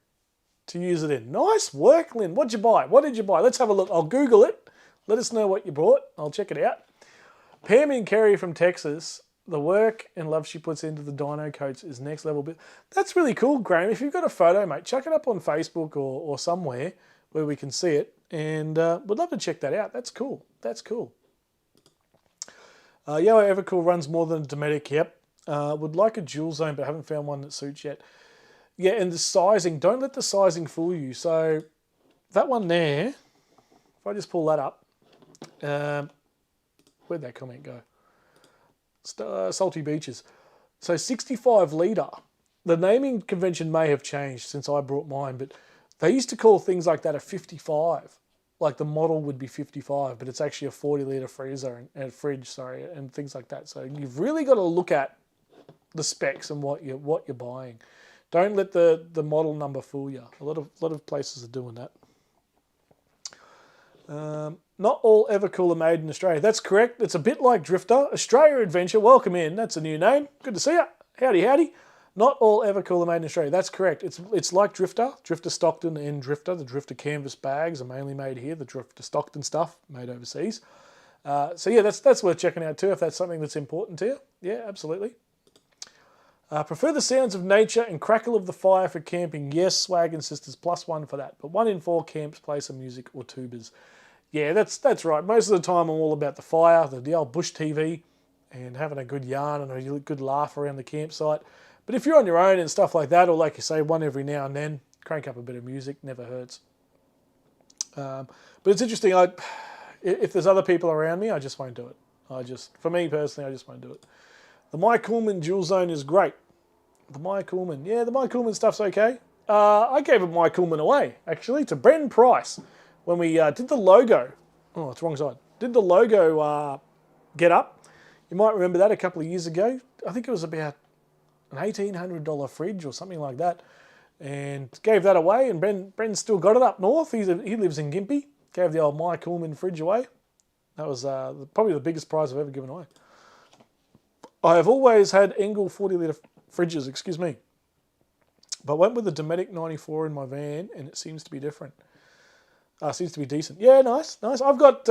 to use it in. Nice work, Lynn. What'd you buy? What did you buy? Let's have a look. I'll Google it. Let us know what you bought. I'll check it out. Pam and Kerry from Texas, the work and love she puts into the dyno coats is next level. That's really cool, Graham. If you've got a photo, mate, chuck it up on Facebook or somewhere where we can see it. And we'd love to check that out. That's cool. That's cool. Yellow Evercool runs more than a Dometic. Yep. Would like a dual zone, but haven't found one that suits yet. Yeah, and the sizing. Don't let the sizing fool you. So that one there, if I just pull that up, where'd that comment go? Salty Beaches. So 65 litre. The naming convention may have changed since I brought mine, but they used to call things like that a 55. Like the model would be 55, but it's actually a 40 litre freezer and fridge, and things like that. So you've really got to look at the specs and what you're buying. Don't let the model number fool you. A lot of places are doing that. Not all Evercool are made in Australia. That's correct. It's a bit like Drifter. Australia Adventure, welcome in. That's a new name. Good to see you. Howdy, howdy. Not all Evercool are made in Australia. That's correct. It's like Drifter, Drifter Stockton and Drifter. The Drifter canvas bags are mainly made here. The Drifter Stockton stuff made overseas. So yeah, that's worth checking out too if that's something that's important to you. Yeah, absolutely. Prefer the sounds of nature and crackle of the fire for camping. Yes, Swag and Sisters, +1 for that. But 1 in 4 camps play some music or tubas. Yeah, that's right. Most of the time I'm all about the fire, the old bush TV, and having a good yarn and a good laugh around the campsite. But if you're on your own and stuff like that, or like you say, one every now and then, crank up a bit of music, never hurts. But it's interesting, if there's other people around me, I just won't do it. For me personally, I just won't do it. The Mike Coolman Dual Zone is great. The Mike Coolman. Yeah, the Mike Coolman stuff's okay. I gave a Mike Coolman away, actually, to Bren Price when we did the logo. Oh, it's wrong side. Did the logo get up. You might remember that a couple of years ago. I think it was about an $1,800 fridge or something like that. And gave that away, and Bren's still got it up north. He lives in Gympie. Gave the old Mike Coolman fridge away. That was probably the biggest prize I've ever given away. I have always had Engel 40-litre fridges, but went with the Dometic 94 in my van, and it seems to be different. Seems to be decent. Yeah, nice. I've got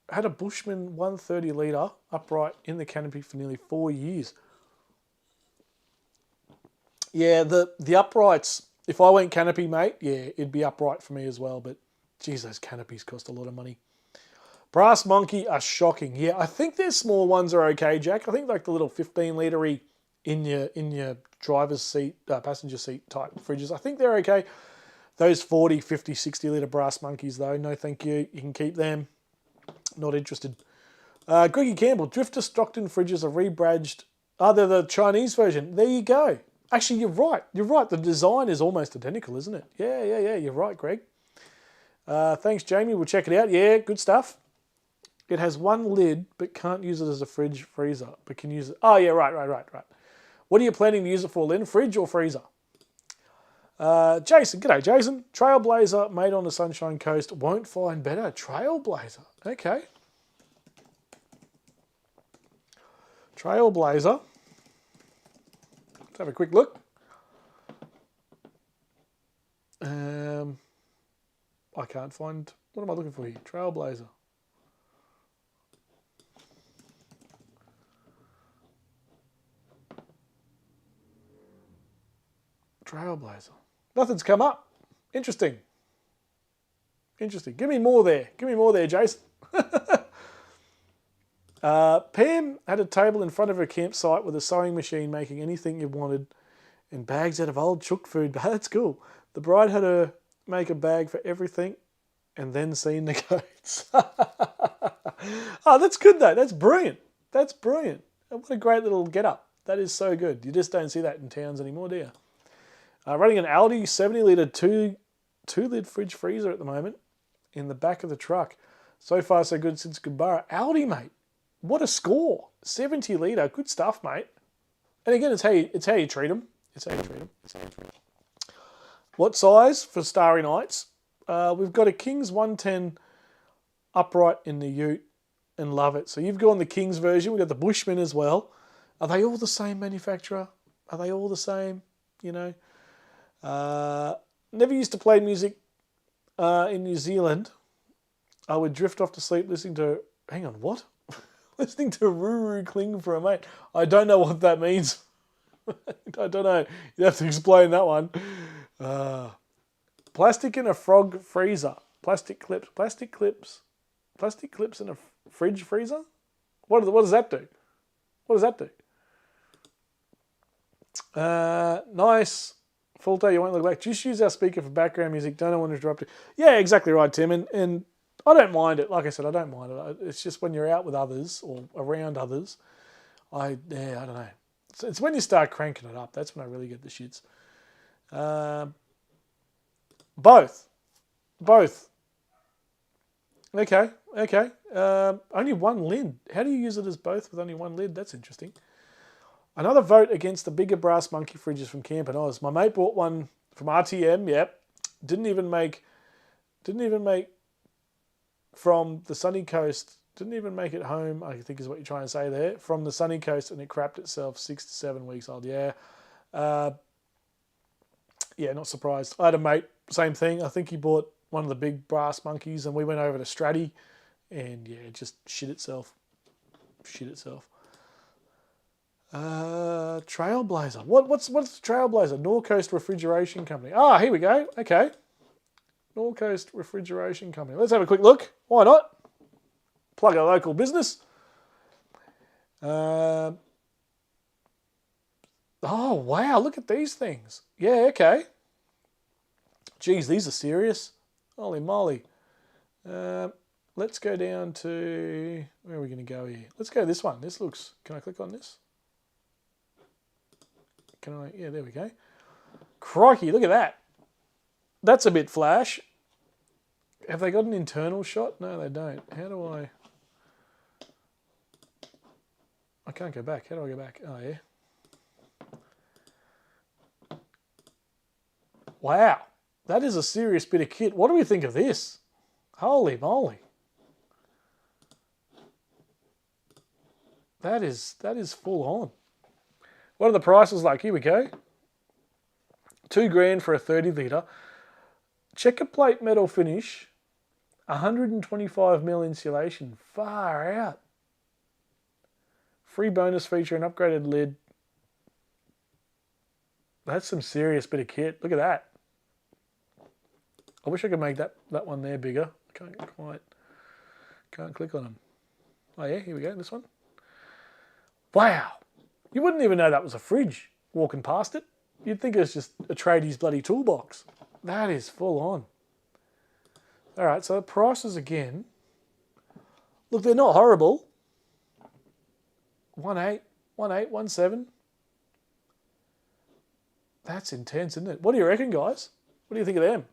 had a Bushman 130-litre upright in the canopy for nearly 4 years. Yeah, the uprights. If I went canopy, mate, yeah, it'd be upright for me as well. But geez, those canopies cost a lot of money. Brass Monkey are shocking. Yeah, I think their small ones are okay, Jack. I think like the little 15-litre in your driver's seat, passenger seat type fridges, I think they're okay. Those 40, 50, 60-litre Brass Monkeys, though, no thank you. You can keep them. Not interested. Greggy Campbell, Drifter Stockton fridges are rebadged. They're the Chinese version. There you go. Actually, you're right. The design is almost identical, isn't it? Yeah. You're right, Greg. Thanks, Jamie. We'll check it out. Yeah, good stuff. It has one lid, but can't use it as a fridge freezer, but can use it. Oh, yeah, right. What are you planning to use it for, Lynn? Fridge or freezer? Jason, g'day, Jason. Trailblazer made on the Sunshine Coast won't find better. Trailblazer. Okay. Trailblazer. Let's have a quick look. I can't find... What am I looking for here? Trailblazer. Trailblazer. Nothing's come up. Interesting. Give me more there. Jason. Pam had a table in front of her campsite with a sewing machine making anything you wanted and bags out of old chook food. That's cool. The bride had her make a bag for everything and then seen the goats. Oh, that's good though. That's brilliant. What a great little get up. That is so good. You just don't see that in towns anymore, do you? Running an Aldi 70-litre two-lid fridge freezer at the moment in the back of the truck. So far, so good since Goodbara. Aldi, mate. What a score. 70-litre. Good stuff, mate. And again, it's how you treat them. What size for Starry Nights? We've got a King's 110 upright in the ute and love it. So you've gone the King's version. We've got the Bushman as well. Are they all the same manufacturer? Are they all the same? You know? Never used to play music in New Zealand. I would drift off to sleep listening to... Hang on, what? Listening to Ruru Cling for a Mate. I don't know what that means. I don't know. You have to explain that one. Plastic in a frog freezer. Plastic clips in a fridge freezer? What does that do? Nice. Full day, you won't look back. Just use our speaker for background music. Don't want to interrupt you. Yeah, exactly right, Tim. And I don't mind it. Like I said, I don't mind it. It's just when you're out with others or around others, I don't know. It's when you start cranking it up. That's when I really get the shits. Both. Okay. Only one lid. How do you use it as both with only one lid? That's interesting. Another vote against the bigger Brass Monkey fridges from Camp and Oz. My mate bought one from RTM. Yep. Didn't even make from the sunny coast Didn't even make it home, I think is what you're trying to say there, from the sunny coast, and it crapped itself 6 to 7 weeks old. Yeah. Yeah, not surprised. I had a mate, same thing. I think he bought one of the big brass monkeys, and we went over to Stratty, and yeah, it just shit itself. Shit itself. Trailblazer. What's Trailblazer? North Coast Refrigeration Company. Ah, here we go. Okay. North Coast Refrigeration Company. Let's have a quick look. Why not? Plug a local business. Oh, wow. Look at these things. Yeah, okay. Geez, these are serious. Holy moly. Let's go down to... Where are we going to go here? Let's go this one. This looks... Can I click on this? Can I... Yeah, there we go. Crikey, look at that. That's a bit flash. Have they got an internal shot? No, they don't. How do I... I can't go back. How do I go back? Oh, yeah. Wow. That is a serious bit of kit. What do we think of this? Holy moly. That is full on. What are the prices like? Here we go. $2,000 for a 30 litre. Checker plate metal finish. 125mm insulation. Far out. Free bonus feature, an upgraded lid. That's some serious bit of kit. Look at that. I wish I could make that one there bigger. Can't click on them. Oh yeah, here we go, this one. Wow. You wouldn't even know that was a fridge walking past it. You'd think it was just a tradie's bloody toolbox. That is full on. All right, so the prices again. Look, they're not horrible. 18, 17. That's intense, isn't it? What do you reckon, guys? What do you think of them?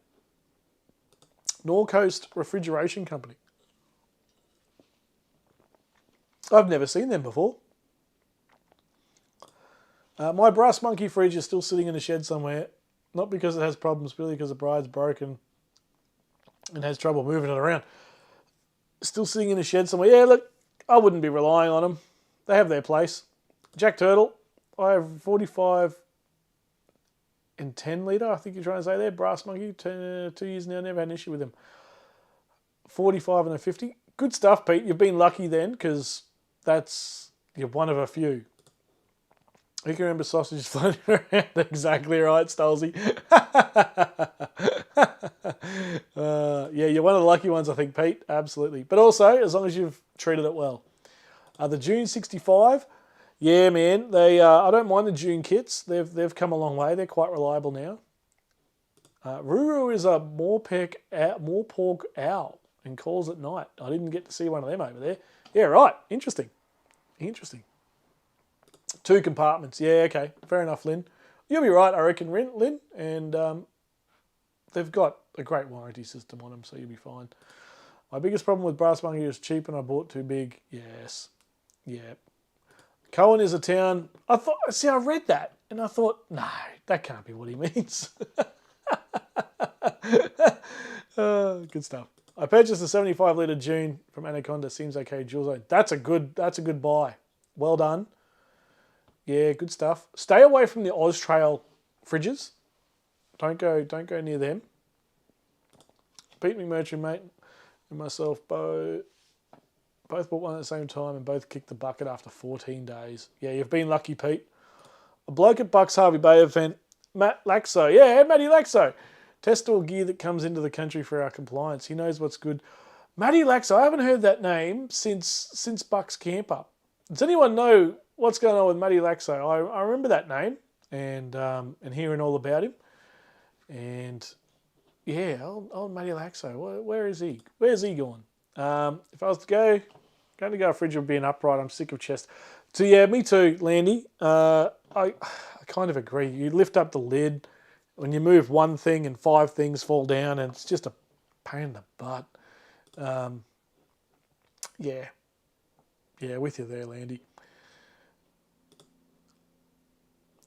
North Coast Refrigeration Company. I've never seen them before. My brass monkey fridge is still sitting in a shed somewhere. Not because it has problems, purely because the bride's broken and has trouble moving it around. Still sitting in a shed somewhere. Yeah, look, I wouldn't be relying on them. They have their place. Jack Turtle, I have 45 and 10 litre, I think you're trying to say there. Brass monkey, 2 years now, never had an issue with them. 45 and a 50. Good stuff, Pete. You've been lucky then, because you're one of a few. You can remember sausages floating around. Exactly right, Stolzy. Yeah, you're one of the lucky ones, I think, Pete. Absolutely. But also, as long as you've treated it well. The June 65, yeah, man. They I don't mind the June kits. They've come a long way. They're quite reliable now. Ruru is a Moorpork owl and calls at night. I didn't get to see one of them over there. Yeah, right. Interesting. 2 compartments. Yeah, okay. Fair enough, Lynn. You'll be right, I reckon, Lynn. And they've got a great warranty system on them, so you'll be fine. My biggest problem with Brass Monkey is cheap and I bought too big. Yes. Yeah. Cohen is a town. I read that and I thought, no, that can't be what he means. Good stuff. I purchased a 75 litre June from Anaconda. Seems okay, Dual Zone. That's a good buy. Well done. Yeah, good stuff. Stay away from the Austrail fridges. Don't go near them. Pete McMurtry, mate, and myself both bought one at the same time and both kicked the bucket after 14 days. Yeah, you've been lucky, Pete. A bloke at Bucks Harvey Bay event, Matt Laxo. Yeah, Matty Laxo. Test all gear that comes into the country for our compliance. He knows what's good. Matty Laxo, I haven't heard that name since Bucks Camp Up. Does anyone know what's going on with Matty Laxo? I remember that name and hearing all about him. And yeah, old Matty Laxo. Where is he? Where's he gone? If I was going to go a fridge would be an upright. I'm sick of chest. So yeah, me too, Landy. I kind of agree. You lift up the lid. When you move one thing and 5 things fall down, and it's just a pain in the butt. Yeah, with you there, Landy.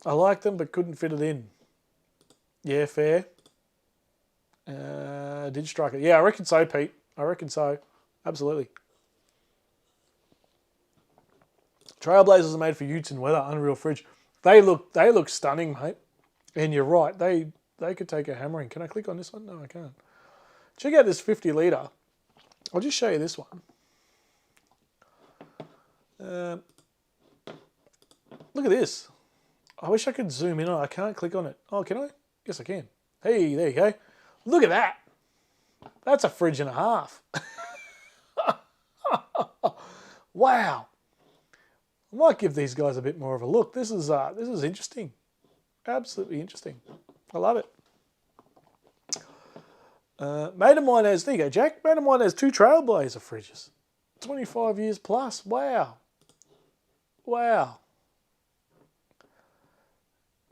I liked them, but couldn't fit it in. Yeah, fair. Did strike it. Yeah, I reckon so, Pete. I reckon so. Absolutely. Trailblazers are made for utes in weather. Unreal fridge. They look stunning, mate. And you're right. They could take a hammering. Can I click on this one? No, I can't. Check out this 50 litre. I'll just show you this one. Look at this. I wish I could zoom in on it. I can't click on it. Oh, can I? Yes, I can. Hey, there you go. Look at that. That's a fridge and a half. Wow. I might give these guys a bit more of a look. This is interesting. Absolutely interesting. I love it. Mate of mine has, there you go, Jack. Mate of mine has 2 Trailblazer fridges. 25 years plus. Wow. Wow.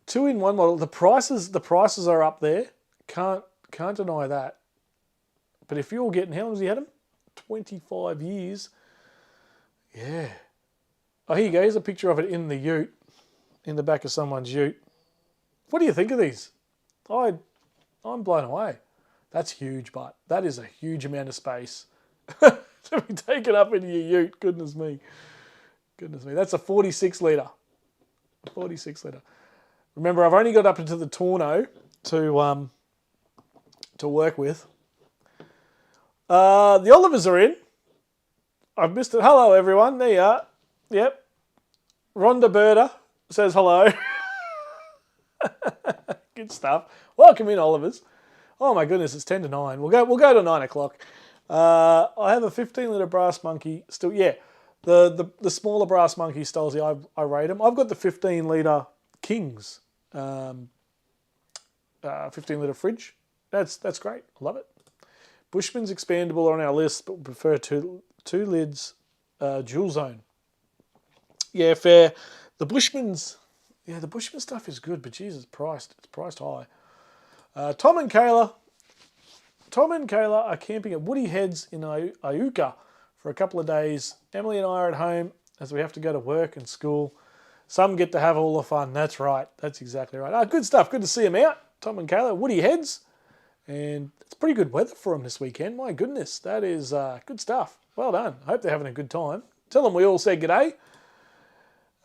2-in-1 model. The prices are up there. Can't deny that. But if you're getting, how long has he had them? 25 years. Yeah. Oh, here you go. Here's a picture of it in the ute, in the back of someone's ute. What do you think of these? I'm blown away. That's huge, but that is a huge amount of space to be taken up into your ute. Goodness me. Goodness me. That's a 46 litre. 46 litre. Remember, I've only got up into the tonneau to work with. The Olivers are in. I've missed it. Hello, everyone. There you are. Yep. Rhonda Berta says hello. Good stuff. Welcome in, Olivers. Oh my goodness, it's 10 to 9. We'll go to 9 o'clock. I have a 15 litre brass monkey still. Yeah, the smaller brass monkey Stolzy, I rate them. I've got the 15 litre Kings, 15 litre fridge. That's great. I love it. Bushman's expandable on our list, but we prefer two lids, dual zone. Yeah, fair. The Bushman stuff is good, but Jesus, it's priced high. Tom and Kayla are camping at Woody Heads in Iuka for a couple of days. Emily and I are at home as we have to go to work and school. Some get to have all the fun. That's right. That's exactly right. Good stuff. Good to see them out. Tom and Kayla, Woody Heads. And it's pretty good weather for them this weekend. My goodness, that is good stuff. Well done. I hope they're having a good time. Tell them we all said g'day.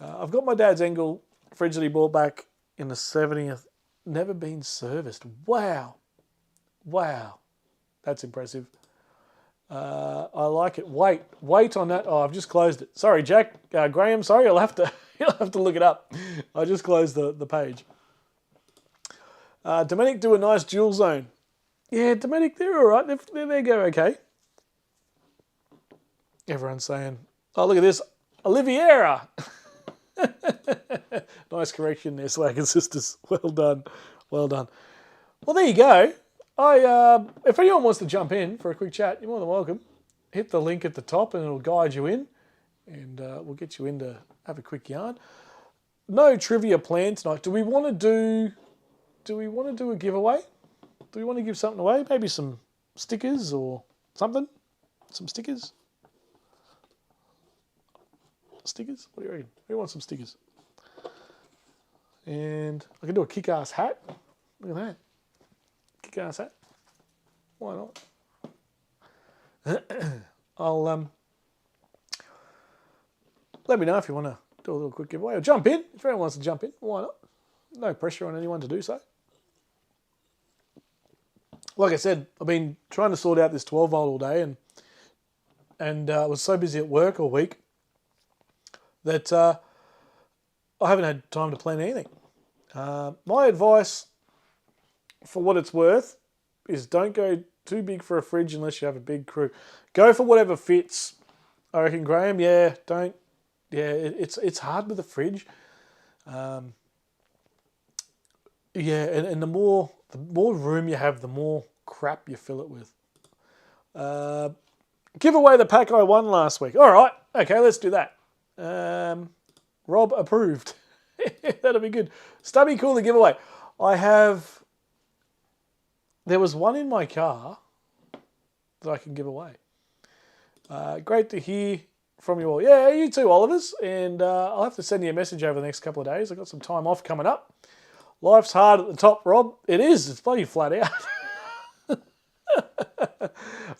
I've got my dad's Engel fridge that he bought back in the 70th. Never been serviced. Wow. That's impressive. I like it. Wait on that. Oh, I've just closed it. Sorry, Jack. Graham, sorry. You'll have to look it up. I just closed the page. Dominic do a nice dual zone. Yeah, Dominic, they're all right. They go okay. Everyone's saying, oh, look at this. Oliviera. Nice correction there, Swag and Sisters. Well done. Well, there you go. If anyone wants to jump in for a quick chat, you're more than welcome. Hit the link at the top and it'll guide you in. And we'll get you in to have a quick yarn. No trivia planned tonight. Do we want to do a giveaway? Do we want to give something away? Maybe some stickers or something? Some stickers? Stickers? What do you reckon? We want some stickers. And I can do a kick-ass hat. Look at that. Kick-ass hat. Why not? I'll let me know if you want to do a little quick giveaway or jump in. If anyone wants to jump in, why not? No pressure on anyone to do so. Like I said, I've been trying to sort out this 12 volt all day and I was so busy at work all week that I haven't had time to plan anything. My advice, for what it's worth, is don't go too big for a fridge unless you have a big crew. Go for whatever fits. I reckon, Graham, it's hard with a fridge. And the more room you have, the more crap you fill it with. Give away the pack I won last week. All right, okay, let's do that. Rob approved. That'll be good. Stubby Cooler giveaway. There was one in my car that I can give away. Great to hear from you all. Yeah, you too, Olivers. And I'll have to send you a message over the next couple of days. I've got some time off coming up. Life's hard at the top, Rob. It is. It's bloody flat out.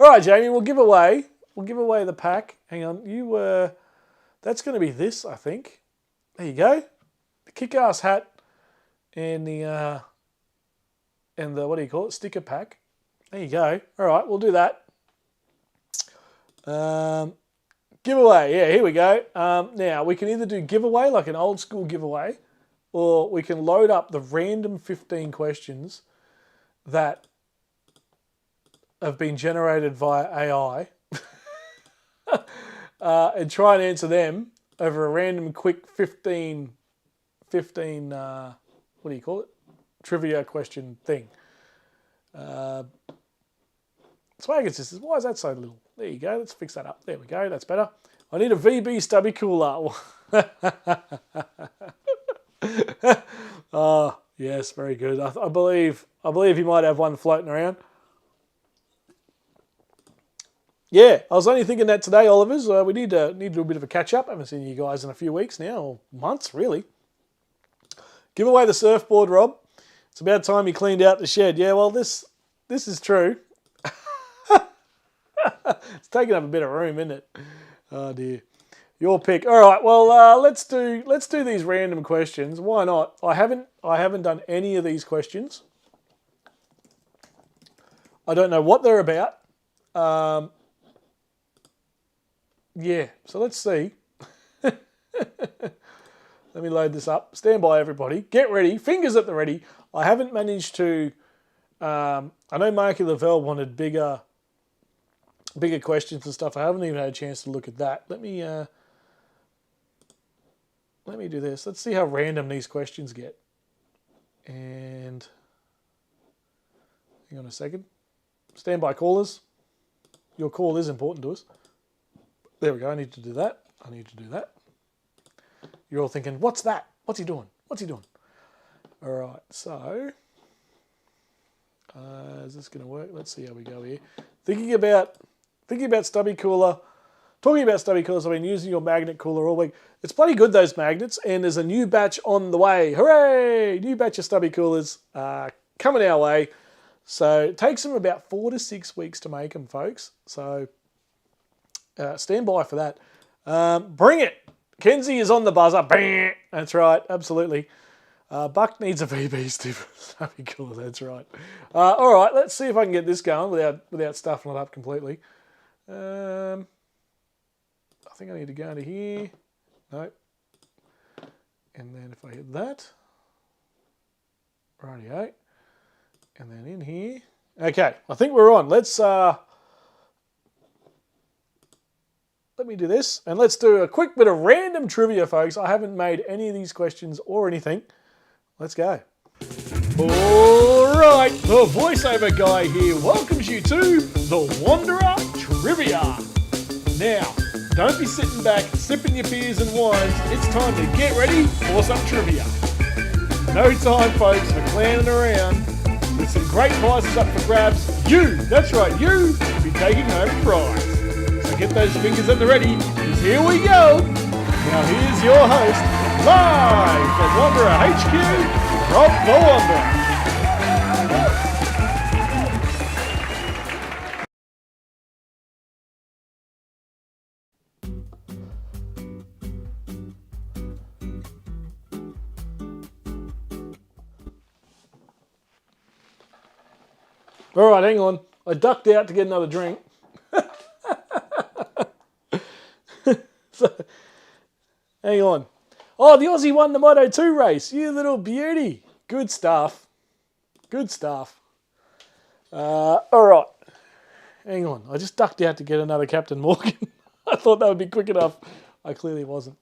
All right, Jamie, we'll give away the pack. Hang on. You were That's going to be this, I think. There you go. The kick-ass hat and the what do you call it? Sticker pack. There you go. All right, we'll do that. Giveaway. Yeah, here we go. Now, we can either do giveaway, like an old school giveaway, or we can load up the random 15 questions that have been generated via AI and try and answer them over a random quick 15 what do you call it? Trivia question thing. Swagger says, why is that so little? There you go. Let's fix that up. There we go. That's better. I need a VB stubby cooler. Oh, yes, very good. I believe you might have one floating around. Yeah, I was only thinking that today, Olivers. We need to do a bit of a catch up. I haven't seen you guys in a few weeks now, or months really. Give away the surfboard, Rob. It's about time you cleaned out the shed. Yeah, well, this is true. It's taking up a bit of room, isn't it? Oh dear. Your pick. All right. Well, let's do these random questions. Why not? I haven't done any of these questions. I don't know what they're about. Yeah. So let's see. Let me load this up. Stand by, everybody. Get ready. Fingers at the ready. I haven't managed to. I know Marky Lavelle wanted bigger questions and stuff. I haven't even had a chance to look at that. Let me do this. Let's see how random these questions get. And hang on a second. Stand by, callers. Your call is important to us. There we go. I need to do that. You're all thinking, what's that? What's he doing? All right. So, is this going to work? Let's see how we go here. Thinking about stubby cooler. Talking about stubby coolers, I've been using your magnet cooler all week. It's bloody good, those magnets, and there's a new batch on the way. Hooray! New batch of stubby coolers coming our way. So it takes them about 4 to 6 weeks to make them, folks. So stand by for that. Bring it. Kenzie is on the buzzer. Bang! That's right, absolutely. Buck needs a VB stubby cooler, that's right. All right, let's see if I can get this going without stuffing it up completely. I think I need to go into here. Nope. And then if I hit that. Rightio. And then in here. Okay, I think we're on. Let's let me do this. And let's do a quick bit of random trivia, folks. I haven't made any of these questions or anything. Let's go. All right, the voiceover guy here welcomes you to the Wanderer Trivia. Now, don't be sitting back, sipping your beers and wines. It's time to get ready for some trivia. No time, folks, for clowning around. With some great prizes up for grabs, that's right, you could be taking home a prize. So get those fingers at the ready, because here we go. Now here's your host, live from Wanderer HQ, Rob the Wanderer. All right, hang on. I ducked out to get another drink. So, hang on. Oh, the Aussie won the Moto 2 race. You little beauty. Good stuff. All right. Hang on. I just ducked out to get another Captain Morgan. I thought that would be quick enough. I clearly wasn't.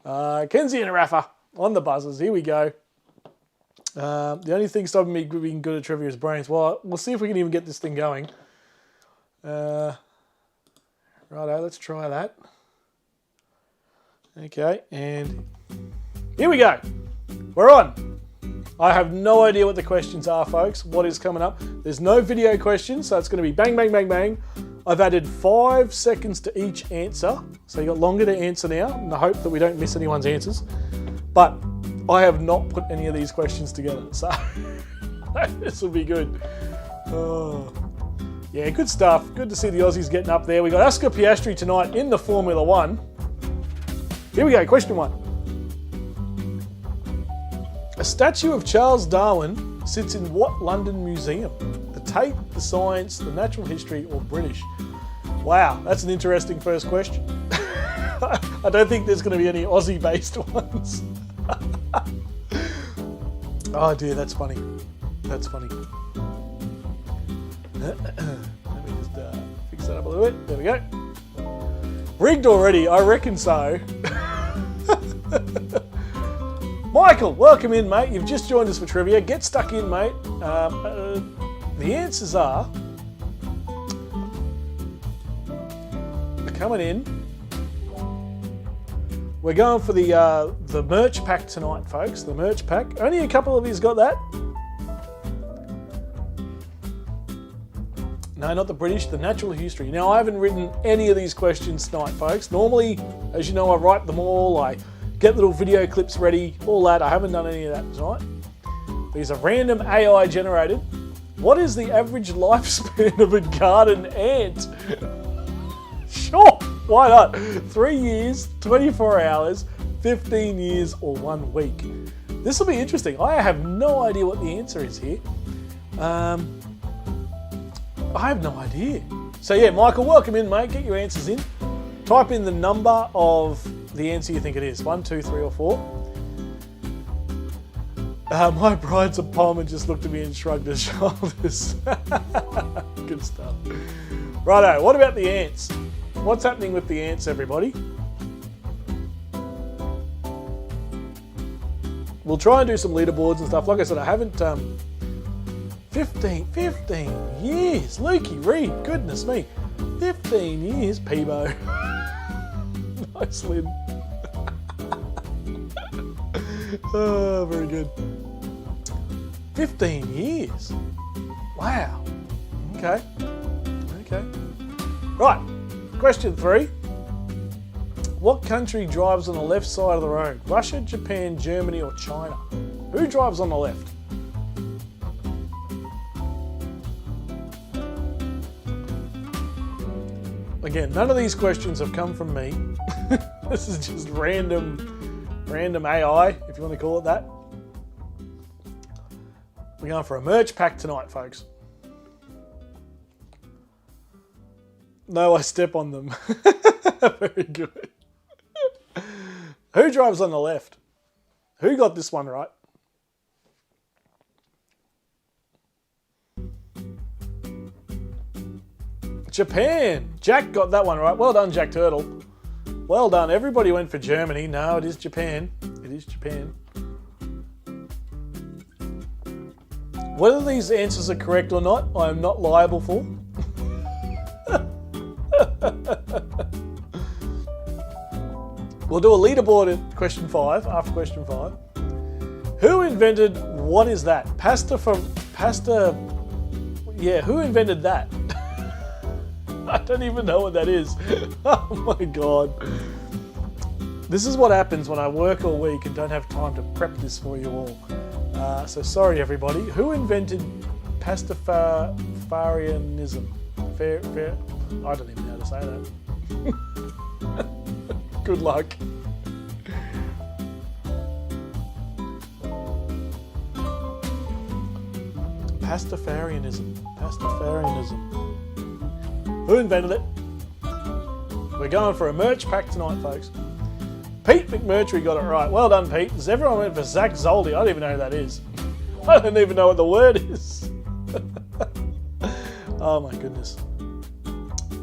Kenzie and Rafa on the buzzers. Here we go. The only thing stopping me being good at trivia is brains. Well, we'll see if we can even get this thing going. Righto, let's try that. Okay, and here we go. We're on. I have no idea what the questions are, folks. What is coming up? There's no video questions, so it's going to be bang, bang, bang, bang. I've added 5 seconds to each answer, so you've got longer to answer now, in the hope that we don't miss anyone's answers. But I have not put any of these questions together, so this will be good. Oh. Yeah, good stuff. Good to see the Aussies getting up there. We got Oscar Piastri tonight in the Formula One. Here we go, question 1. A statue of Charles Darwin sits in what London museum? The Tate, the Science, the Natural History, or British? Wow, that's an interesting first question. I don't think there's going to be any Aussie-based ones. Oh dear, that's funny. That's funny. Let me just fix that up a little bit. There we go. Rigged already? I reckon so. Michael, welcome in, mate. You've just joined us for trivia. Get stuck in, mate. The answers are coming in. We're going for the merch pack tonight, folks. The merch pack. Only a couple of you's got that. No, not the British, the Natural History. Now, I haven't written any of these questions tonight, folks. Normally, as you know, I write them all. I get little video clips ready, all that. I haven't done any of that tonight. These are random AI generated. What is the average lifespan of a garden ant? Sure, why not? 3 years, 24 hours, 15 years, or 1 week. This will be interesting. I have no idea what the answer is here. I have no idea. So yeah, Michael, welcome in, mate. Get your answers in. Type in the number of the answer you think it is. 1, 2, 3, or 4. My bride's a palm and just looked at me and shrugged her shoulders. Good stuff. Righto, what about the ants? What's happening with the ants, everybody? We'll try and do some leaderboards and stuff. Like I said, I haven't... 15 years. Lukey Reed, goodness me. 15 years, Peebo. Nice, Lynn. Oh, very good. 15 years. Wow. Okay. Right. Question 3. What country drives on the left side of the road? Russia, Japan, Germany, or China? Who drives on the left? Again, none of these questions have come from me. This is just random AI, if you want to call it that. We're going for a merch pack tonight, folks. No, I step on them. Very good. Who drives on the left? Who got this one right? Japan. Jack got that one right. Well done, Jack Turtle. Well done. Everybody went for Germany. No, it is Japan. It is Japan. Whether these answers are correct or not, I am not liable for. We'll do a leaderboard at question 5, after question 5. Who invented, what is that? Yeah, who invented that? I don't even know what that is. Oh my God. This is what happens when I work all week and don't have time to prep this for you all. So sorry everybody. Who invented Pastafarianism? Fair. I don't even know how to say that. Good luck. Pastafarianism. Who invented it? We're going for a merch pack tonight, folks. Pete McMurtry got it right. Well done, Pete. As everyone went for Zach Zoldi. I don't even know who that is. I don't even know what the word is. Oh my goodness.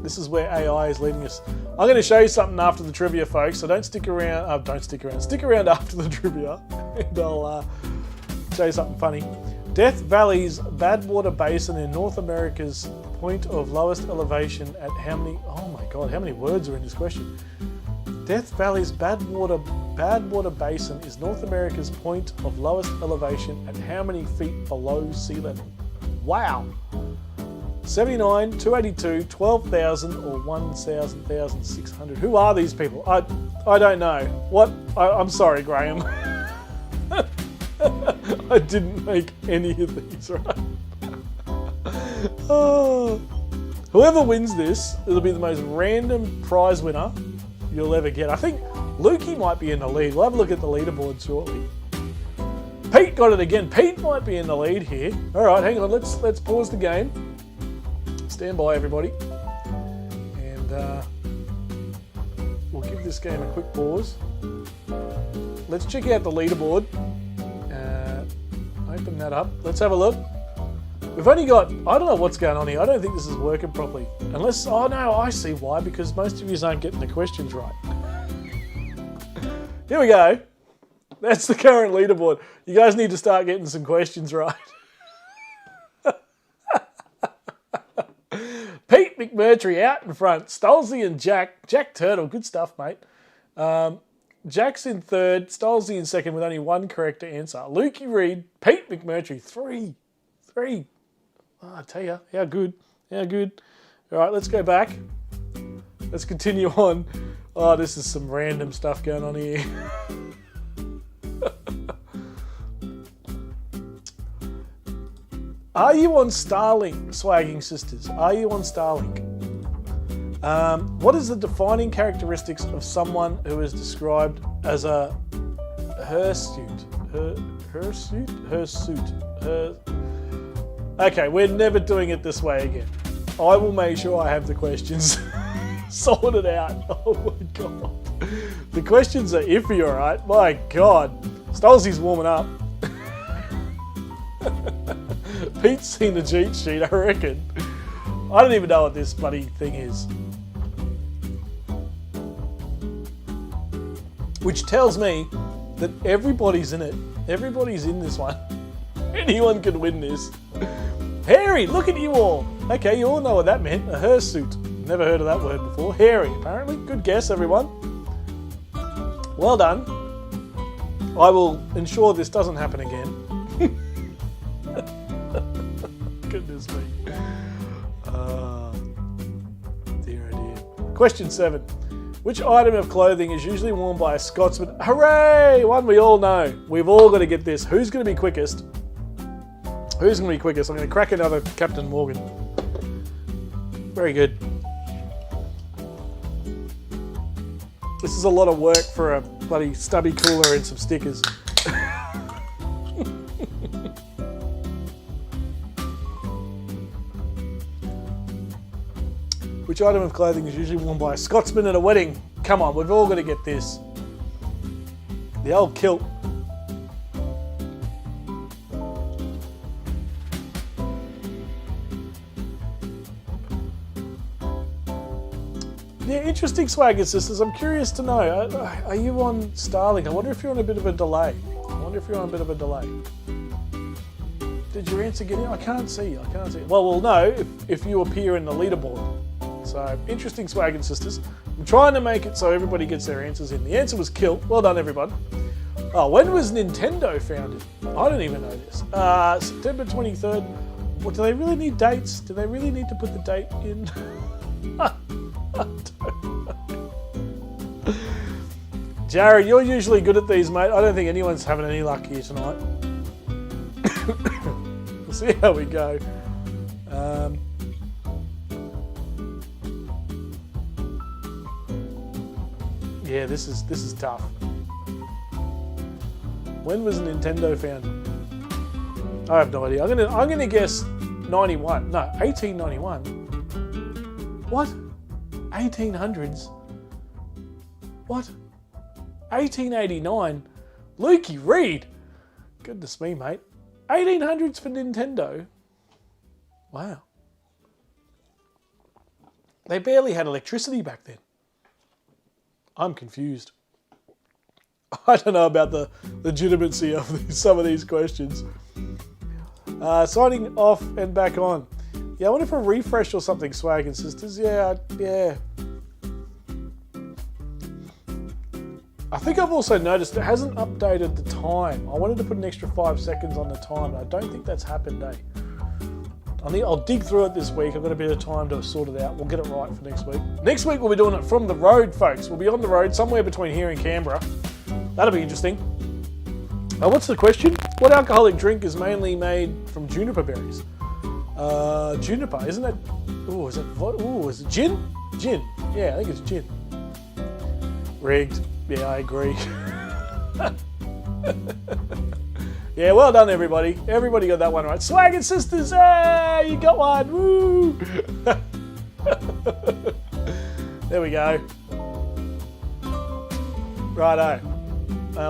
This is where AI is leading us. I'm going to show you something after the trivia, folks. So don't stick around. Stick around after the trivia, and I'll show you something funny. Death Valley's Badwater Basin in North America's point of lowest elevation at how many? Oh my God! How many words are in this question? Death Valley's Badwater Basin is North America's point of lowest elevation at how many feet below sea level? Wow. 79, 282, 12,000, or 1,600. Who are these people? I don't know. What? I'm sorry, Graham. I didn't make any of these right. Oh. Whoever wins this, it'll be the most random prize winner you'll ever get. I think Lukey might be in the lead. We'll have a look at the leaderboard shortly. Pete got it again. Pete might be in the lead here. All right, hang on. Let's pause the game. Stand by, everybody. And we'll give this game a quick pause. Let's check out the leaderboard. Open that up. Let's have a look. We've only got, I don't know what's going on here. I don't think this is working properly. Unless, oh no, I see why, because most of you aren't getting the questions right. Here we go. That's the current leaderboard. You guys need to start getting some questions right. Pete McMurtry out in front. Stolzy and Jack Turtle. Good stuff, mate. Jack's in third. Stolzy in second with only one correct answer. Lukey Reed, Pete McMurtry, three. Oh, I tell you, how good. All right, let's go back. Let's continue on. Oh, this is some random stuff going on here. Are you on Starlink, Swagging Sisters? Are you on Starlink? What is the defining characteristics of someone who is described as a hirsute? Okay, we're never doing it this way again. I will make sure I have the questions sorted out. Oh my god. The questions are iffy, alright? My god. Stolzy's warming up. Pete's seen the cheat sheet, I reckon. I don't even know what this bloody thing is. Which tells me that everybody's in it. Everybody's in this one. Anyone can win this. Hairy, look at you all. Okay, you all know what that meant. A hirsute. Never heard of that word before. Hairy, apparently. Good guess, everyone. Well done. I will ensure this doesn't happen again. Goodness me. Dear oh dear. Question 7. Which item of clothing is usually worn by a Scotsman? Hooray! One we all know. We've all got to get this. Who's going to be quickest? Who's going to be quickest? I'm going to crack another Captain Morgan. Very good. This is a lot of work for a bloody stubby cooler and some stickers. Which item of clothing is usually worn by a Scotsman at a wedding? Come on, we've all got to get this. The old kilt. Yeah, interesting, Swagger Sisters. I'm curious to know, are you on Starlink? I wonder if you're on a bit of a delay. Did your answer get in? I can't see. Well, we'll know if you appear in the leaderboard. So, interesting, Swagger Sisters. I'm trying to make it so everybody gets their answers in. The answer was kilt. Well done, everyone. Oh, when was Nintendo founded? I don't even know this. September 23rd. What, do they really need dates? Do they really need to put the date in? Jared, you're usually good at these, mate. I don't think anyone's having any luck here tonight. We'll see how we go. Yeah, this is tough. When was Nintendo founded? I have no idea. I'm gonna guess 91. No, 1891. What? 1800s? What? 1889? Lukey Reed? Goodness me, mate. 1800s for Nintendo? Wow. They barely had electricity back then. I'm confused. I don't know about the legitimacy of some of these questions. Signing off and back on. Yeah, I wonder if a refresh or something, Swag and Sisters. Yeah. I think I've also noticed it hasn't updated the time. I wanted to put an extra 5 seconds on the time, and I don't think that's happened, I'll dig through it this week. I've got a bit of time to sort it out. We'll get it right for next week. Next week, we'll be doing it from the road, folks. We'll be on the road somewhere between here and Canberra. That'll be interesting. What's the question? What alcoholic drink is mainly made from juniper berries? Juniper, isn't it? Is it gin? Gin. Yeah, I think it's gin. Rigged. Yeah, I agree. Yeah, well done, everybody. Everybody got that one right. Swag and Sisters, hey, you got one. Woo! There we go. Righto.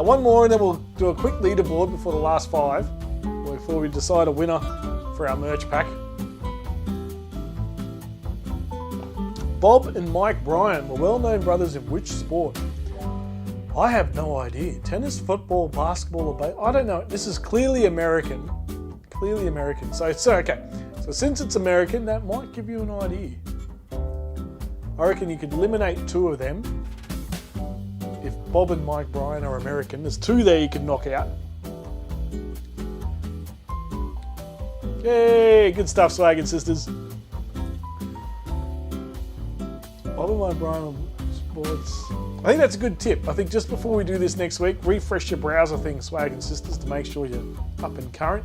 One more and then we'll do a quick leaderboard before the last 5, before we decide a winner for our merch pack. Bob and Mike Bryan were well-known brothers in which sport? I have no idea. Tennis, football, basketball, or baseball? I don't know. This is clearly American. Clearly American. So okay. So since it's American, that might give you an idea. I reckon you could eliminate 2 of them. If Bob and Mike Bryan are American, there's 2 there you can knock out. Yay! Good stuff, Swag and Sisters. Bob and Mike Bryan sports. I think that's a good tip. I think just before we do this next week, refresh your browser thing, Swag and Sisters, to make sure you're up and current.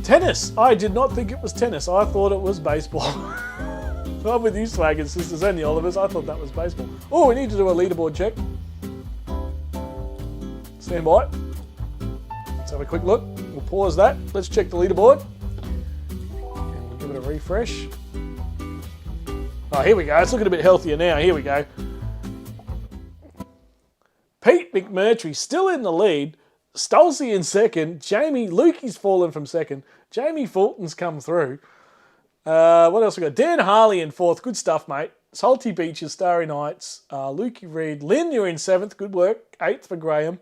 Tennis. I did not think it was tennis. I thought it was baseball. I'm with you, Swag and Sisters, and the Olivers. I thought that was baseball. Oh, we need to do a leaderboard check. Stand by. Let's have a quick look. We'll pause that. Let's check the leaderboard. And we'll give it a refresh. Oh, here we go. It's looking a bit healthier now. Here we go. Pete McMurtry still in the lead. Stolzy in second. Lukey's fallen from second. Jamie Fulton's come through. What else we got? Dan Harley in 4th. Good stuff, mate. Salty Beaches, Starry Nights. Lukey Reed. Lynn, you're in 7th. Good work. 8th for Graham.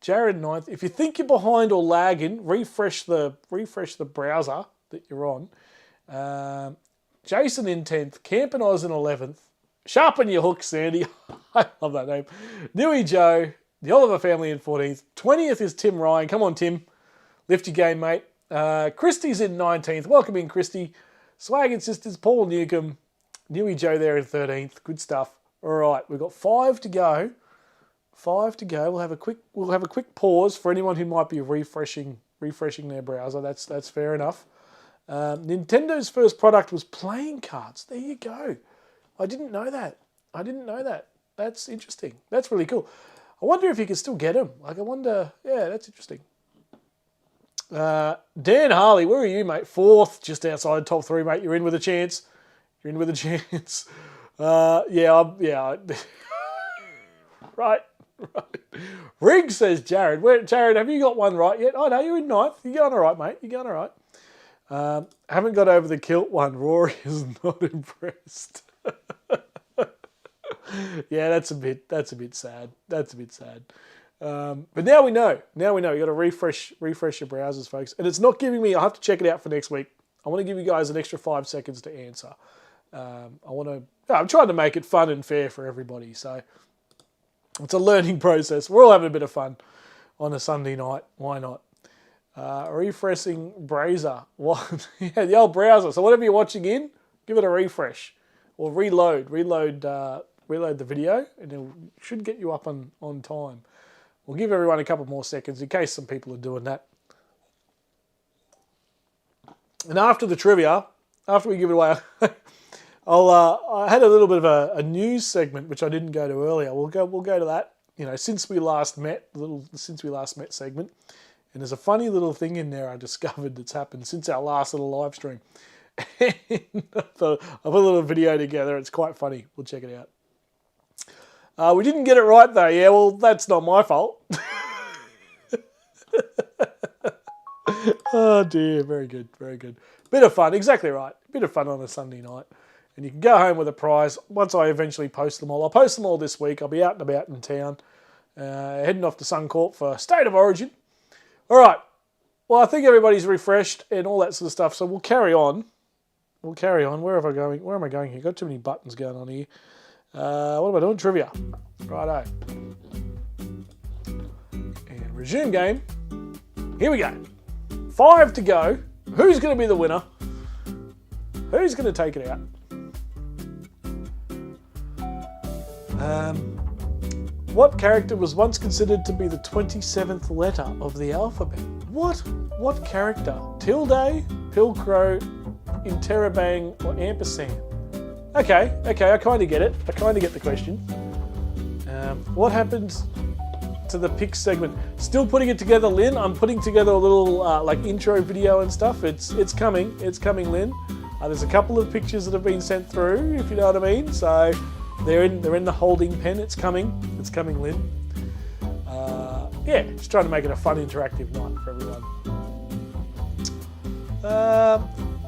Jared 9th. If you think you're behind or lagging, refresh the browser that you're on. Jason in 10th, Camp and Oz in 11th. Sharpen your hook, Sandy. I love that name. Newey Joe, the Oliver family in 14th. 20th is Tim Ryan. Come on, Tim. Lift your game, mate. Christy's in 19th. Welcome in, Christy. Swag and Sisters, Paul Newcomb. Newey Joe there in 13th. Good stuff. All right, we've got 5 to go. 5 to go. We'll have a quick pause for anyone who might be refreshing their browser. That's fair enough. Nintendo's first product was playing cards. There you go. I didn't know that. That's interesting. That's really cool. I wonder if you can still get them. Yeah, that's interesting. Dan Harley, where are you, mate? 4th, just outside top 3, mate. You're in with a chance. Right. Rig says Jared. Jared, have you got one right yet? Oh, no, you're in 9th. You're going all right, mate. You're going all right. Haven't got over the kilt one. Rory is not impressed. Yeah, that's a bit sad. But now we know. You got to refresh your browsers, folks. And it's not giving me. I'll have to check it out for next week. I want to give you guys an extra 5 seconds to answer. I'm trying to make it fun and fair for everybody. So it's a learning process. We're all having a bit of fun on a Sunday night. Why not? Refreshing browser. What? Yeah, the old browser. So whatever you're watching in, give it a refresh or reload the video, and it should get you up on time. We'll give everyone a couple more seconds in case some people are doing that. And after the trivia, after we give it away, I had a little bit of a news segment which I didn't go to earlier. We'll go to that. Since we last met segment. And there's a funny little thing in there I discovered that's happened since our last little live stream. And I put a little video together. It's quite funny. We'll check it out. We didn't get it right though. Yeah, well, that's not my fault. Oh dear, very good. Bit of fun, exactly right. Bit of fun on a Sunday night. And you can go home with a prize once I eventually post them all. I'll post them all this week. I'll be out and about in town. Heading off to Suncorp for State of Origin. All right. Well, I think everybody's refreshed and all that sort of stuff. So we'll carry on. Where am I going? Where am I going here? Got too many buttons going on here. What am I doing? Trivia. Righto. And resume game. Here we go. 5 to go. Who's going to be the winner? Who's going to take it out? What character was once considered to be the 27th letter of the alphabet? What character? Tilde, Pilcrow, Interrobang, or ampersand? Okay, I kind of get it. I kind of get the question. What happened to the pick segment? Still putting it together, Lynn. I'm putting together a little like intro video and stuff. It's coming. It's coming, Lynn. There's a couple of pictures that have been sent through, if you know what I mean. So they're in the holding pen. It's coming. It's coming, Lynn. Yeah, just trying to make it a fun, interactive night for everyone.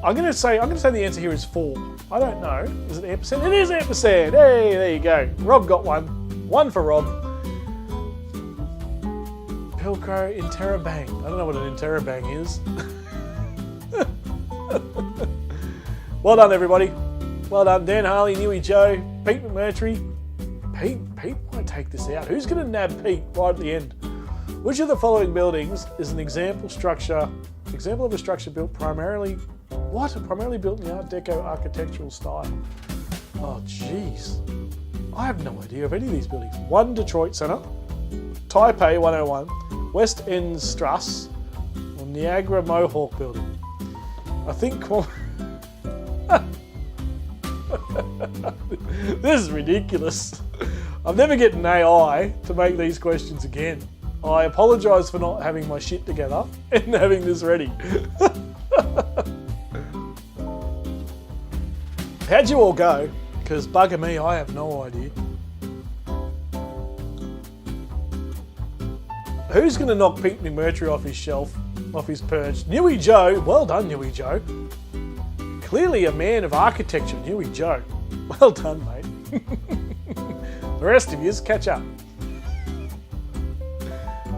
I'm gonna say the answer here is 4. I don't know. Is it ampersand? It is ampersand. Hey, there you go. Rob got one. One for Rob. Pilcrow interrobang. I don't know what an interrobang is. Well done, everybody. Well done. Dan Harley, Newey Joe, Pete McMurtry. Pete might take this out. Who's going to nab Pete right at the end? Which of the following buildings is an example of a structure built primarily built in the Art Deco architectural style? Oh, jeez. I have no idea of any of these buildings. 1 Detroit Centre, Taipei 101, West End Struss, or Niagara Mohawk Building. I think... This is ridiculous. I'm never getting AI to make these questions again. I apologise for not having my shit together and having this ready. How'd you all go? Because bugger me, I have no idea. Who's going to knock Pete McMurtry off his shelf, off his perch? Newey Joe. Well done, Newey Joe. Clearly a man of architecture, Newey Joe. Well done, mate. The rest of yous, catch up.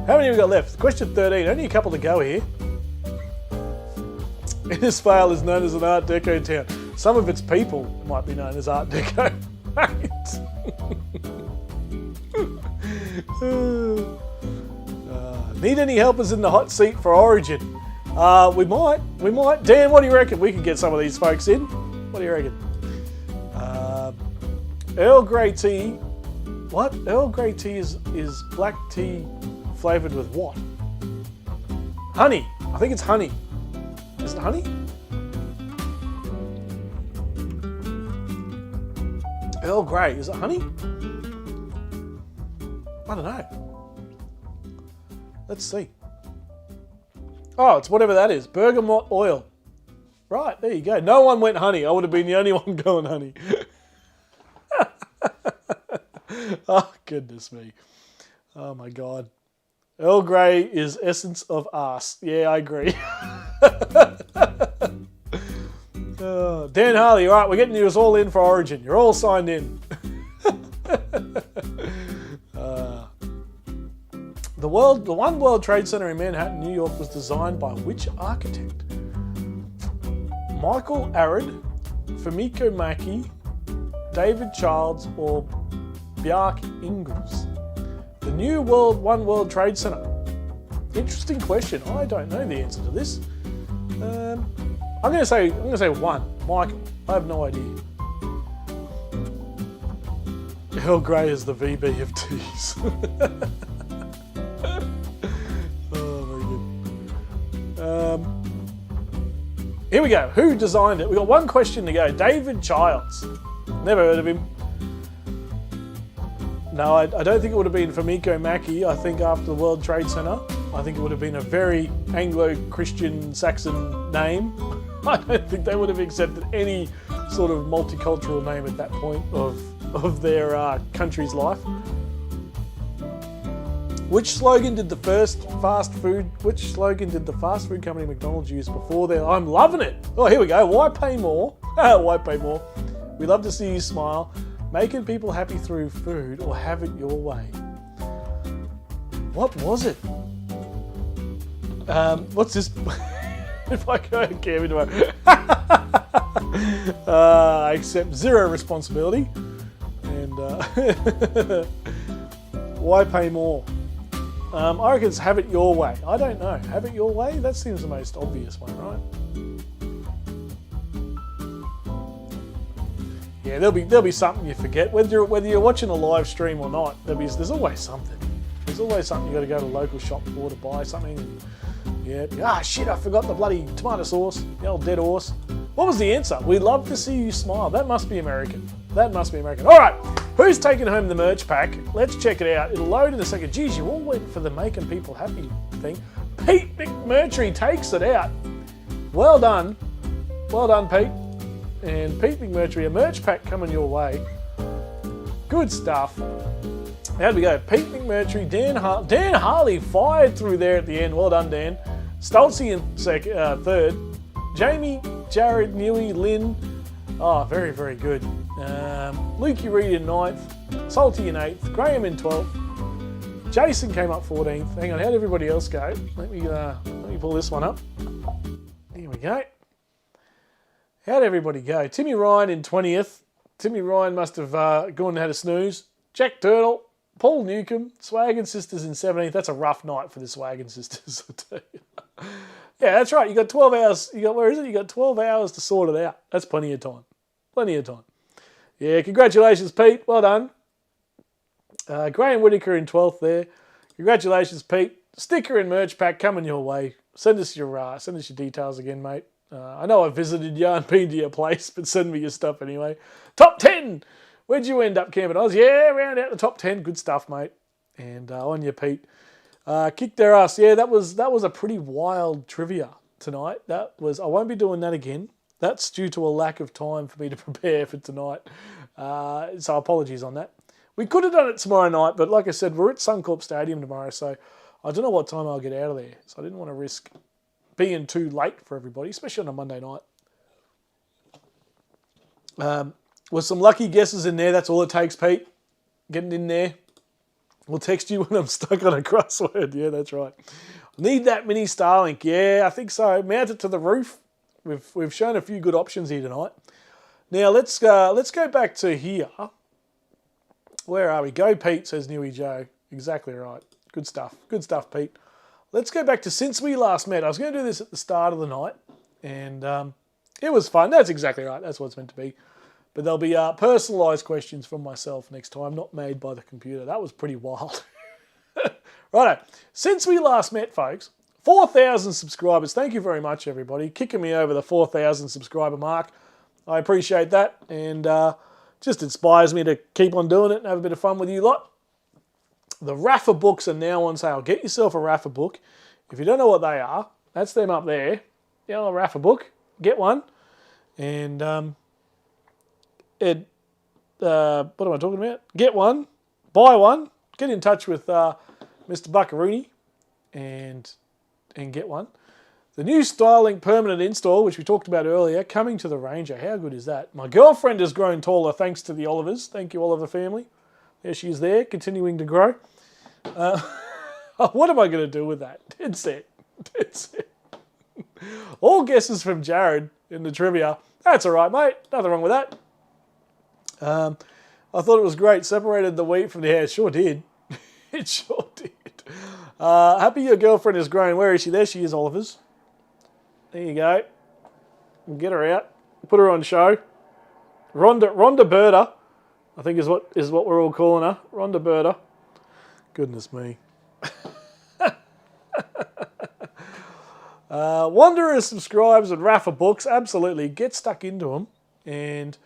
How many have we got left? Question 13. Only a couple to go here. Innisfail is known as an Art Deco town. Some of its people might be known as Art Deco. Need any helpers in the hot seat for Origin? We might. Dan, what do you reckon? We could get some of these folks in. What do you reckon? Earl Grey tea. What? Earl Grey tea is black tea flavoured with what? Honey. I think it's honey. Is it honey? Earl Grey. Is it honey? I don't know. Let's see. Oh, it's whatever that is. Bergamot oil. Right, there you go. No one went honey. I would have been the only one going honey. Oh, goodness me. Oh, my God. Earl Grey is essence of arse. Yeah, I agree. Dan Harley, all right, we're getting you all in for Origin. You're all signed in. The One World Trade Center in Manhattan, New York, was designed by which architect? Michael Arad, Fumiko Maki, David Childs, or Bjarke Ingels? The new One World Trade Center. Interesting question. I don't know the answer to this. I'm going to say 1. Michael. I have no idea. Earl Grey is the VB of teas. Oh, very good. Here we go. Who designed it? We got one question to go. David Childs. Never heard of him. No, I don't think it would have been Fumiko Maki. I think after the World Trade Center, I think it would have been a very Anglo-Christian Saxon name. I don't think they would have accepted any sort of multicultural name at that point of their country's life. Which slogan did the fast food company McDonald's use before their... I'm loving it. Oh, here we go. Why pay more? Why pay more? We love to see you smile. Making people happy through food, or have it your way. What was it? What's this? If I go care into it. I accept zero responsibility. And why pay more? I reckon it's have it your way. I don't know. Have it your way? That seems the most obvious one, right? Yeah, there'll be something you forget. Whether you're watching a live stream or not, there's always something. There's always something you got to go to a local shop for to buy something. And, yeah. Shit, I forgot the bloody tomato sauce. The old dead horse. What was the answer? We love to see you smile. That must be American. All right. Who's taking home the merch pack? Let's check it out. It'll load in a second. Geez, you all went for the making people happy thing. Pete McMurtry takes it out. Well done. Well done, Pete. And Pete McMurtry, a merch pack coming your way. Good stuff. How'd we go? Pete McMurtry, Dan Harley fired through there at the end. Well done, Dan. Stolzy in third. Jamie, Jared, Newey, Lynn. Oh, very, very good. Lukey Reed in 9th. Salty in 8th. Graham in 12th. Jason came up 14th. Hang on, how'd everybody else go? Let me pull this one up. Here we go. How'd everybody go? Timmy Ryan in 20th. Timmy Ryan must have gone and had a snooze. Jack Turtle, Paul Newcomb, Swaggin Sisters in 17th. That's a rough night for the Swaggin Sisters, I tell you. Yeah, that's right. You got 12 hours. Where is it? You got 12 hours to sort it out. That's plenty of time. Plenty of time. Yeah, congratulations, Pete. Well done. Graham Whitaker in 12th there. Congratulations, Pete. Sticker and merch pack coming your way. Send us your details again, mate. I know I visited you and been to your place, but send me your stuff anyway. Top 10. Where'd you end up, Campbell Oz? Yeah, round out the top 10. Good stuff, mate. And on you, Pete. Kick their ass. Yeah, that was a pretty wild trivia tonight. I won't be doing that again. That's due to a lack of time for me to prepare for tonight. So apologies on that. We could have done it tomorrow night, but like I said, we're at Suncorp Stadium tomorrow, so I don't know what time I'll get out of there. So I didn't want to risk being too late for everybody, especially on a Monday night. With some lucky guesses in there, that's all it takes, Pete. Getting in there. We'll text you when I'm stuck on a crossword. Yeah, that's right. Need that mini Starlink. Yeah, I think so. Mount it to the roof. We've shown a few good options here tonight. Now let's go back to here. Where are we? Go Pete, says Newy Joe. Exactly right. Good stuff. Good stuff, Pete. Let's go back to since we last met. I was going to do this at the start of the night, and it was fun. That's exactly right. That's what it's meant to be. But there'll be personalised questions from myself next time, not made by the computer. That was pretty wild. Righto. Since we last met, folks, 4,000 subscribers. Thank you very much, everybody. Kicking me over the 4,000 subscriber mark. I appreciate that, and just inspires me to keep on doing it and have a bit of fun with you lot. The Rafa books are now on sale. Get yourself a Rafa book. If you don't know what they are, that's them up there. Yeah, a Rafa book. Get one. And what am I talking about? Get one. Buy one. Get in touch with Mr. Buckaroony and get one. The new Starlink permanent install, which we talked about earlier, coming to the Ranger. How good is that? My girlfriend has grown taller thanks to the Olivers. Thank you, Oliver family. There she is there, continuing to grow. What am I going to do with that? Dead set. Dead set. All guesses from Jared in the trivia. That's all right, mate. Nothing wrong with that. I thought it was great. Separated the wheat from the hair. It sure did. It sure did. Happy your girlfriend is growing. Where is she? There she is, Oliver's. There you go. We'll get her out. Put her on show. Rhonda Berta, I think is what we're all calling her. Rhonda Berta. Goodness me. Wanderer subscribes and Rafa books. Absolutely. Get stuck into them. And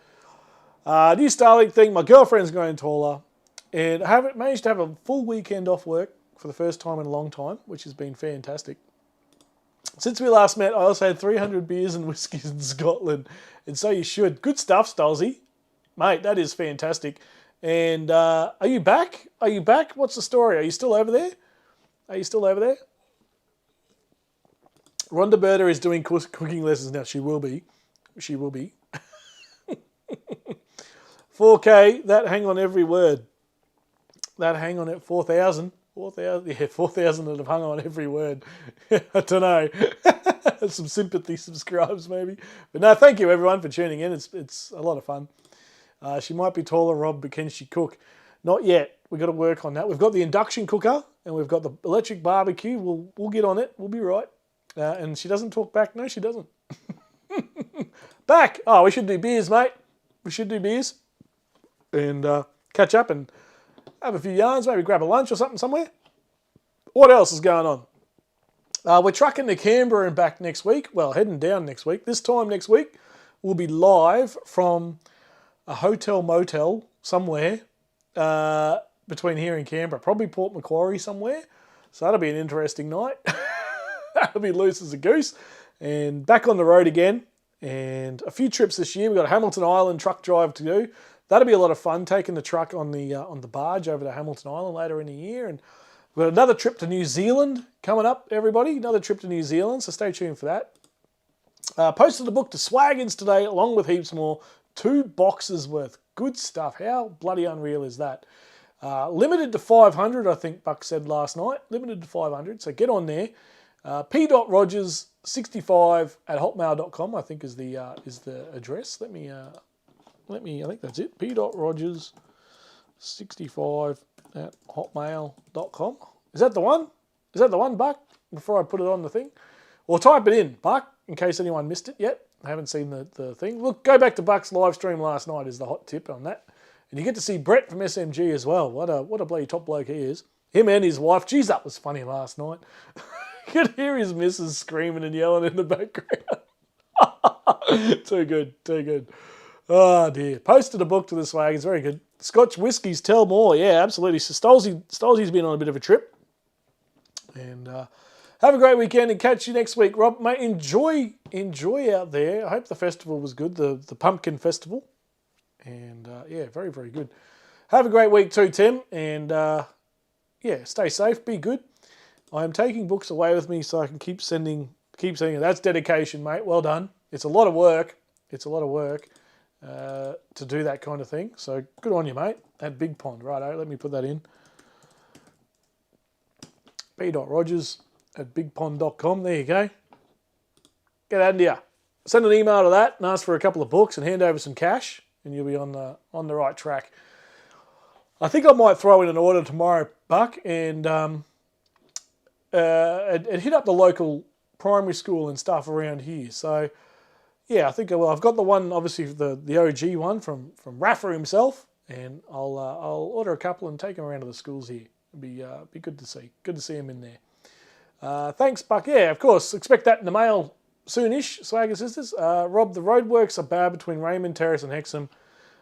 new Starlink thing. My girlfriend's growing taller. And I haven't managed to have a full weekend off work for the first time in a long time, which has been fantastic. Since we last met, I also had 300 beers and whiskies in Scotland. And so you should. Good stuff, Stolzy. Mate, that is fantastic. And are you back? Are you back? What's the story? Are you still over there? Are you still over there? Rhonda Berta is doing cooking lessons now. She will be. She will be. 4K, that hang on every word. That hang on at 4,000. 4,000, yeah, 4,000 that have hung on every word. I don't know. Some sympathy subscribes maybe. But no, thank you everyone for tuning in. It's a lot of fun. She might be taller, Rob, but can she cook? Not yet. We've got to work on that. We've got the induction cooker and we've got the electric barbecue. We'll get on it. We'll be right. And she doesn't talk back. No, she doesn't. Back. Oh, we should do beers, mate. We should do beers. And catch up and have a few yarns, maybe grab a lunch or something somewhere. What else is going on? We're trucking to Canberra and back next week. Well, heading down next week. This time next week, we'll be live from a hotel motel somewhere between here and Canberra. Probably Port Macquarie somewhere. So that'll be an interesting night. That'll be loose as a goose. And back on the road again. And a few trips this year. We've got a Hamilton Island truck drive to do. That'll be a lot of fun, taking the truck on the barge over to Hamilton Island later in the year. And we've got another trip to New Zealand coming up, everybody. Another trip to New Zealand, so stay tuned for that. Posted a book to Swaggins today, along with heaps more. 2 boxes worth. Good stuff. How bloody unreal is that? Limited to 500, I think Buck said last night. Limited to 500, so get on there. p.rogers65@hotmail.com, I think is the address. Let me, I think that's it. p.rogers65@hotmail.com. Is that the one? Is that the one, Buck? Before I put it on the thing? Or type it in, Buck, in case anyone missed it yet. I haven't seen the thing. Look, go back to Buck's live stream last night is the hot tip on that. And you get to see Brett from SMG as well. What a bloody top bloke he is. Him and his wife. Geez, that was funny last night. You could hear his missus screaming and yelling in the background. Too good, too good. Oh dear. Posted a book to the swag. It's very good. Scotch whiskies tell more. Yeah, absolutely. So Stolzy's been on a bit of a trip. And have a great weekend and catch you next week. Rob, mate, enjoy out there. I hope the festival was good, the Pumpkin Festival. And yeah, very, very good. Have a great week too, Tim. And yeah, stay safe, be good. I am taking books away with me so I can keep sending it. That's dedication, mate. Well done. It's a lot of work. It's a lot of work to do that kind of thing. So good on you, mate. At Big Pond. Righto, let me put that in. p.rogers@bigpond.com. There you go. Get out of here. Send an email to that and ask for a couple of books and hand over some cash, and you'll be on the right track. I think I might throw in an order tomorrow, Buck, and hit up the local primary school and stuff around here. So yeah, I think I will. I've got the one, obviously the OG one from Rafa himself, and I'll order a couple and take them around to the schools here. It'd be good to see. Good to see him in there. Thanks, Buck. Yeah, of course. Expect that in the mail soonish, Swagger Sisters. Rob, the roadworks are bad between Raymond Terrace and Hexham.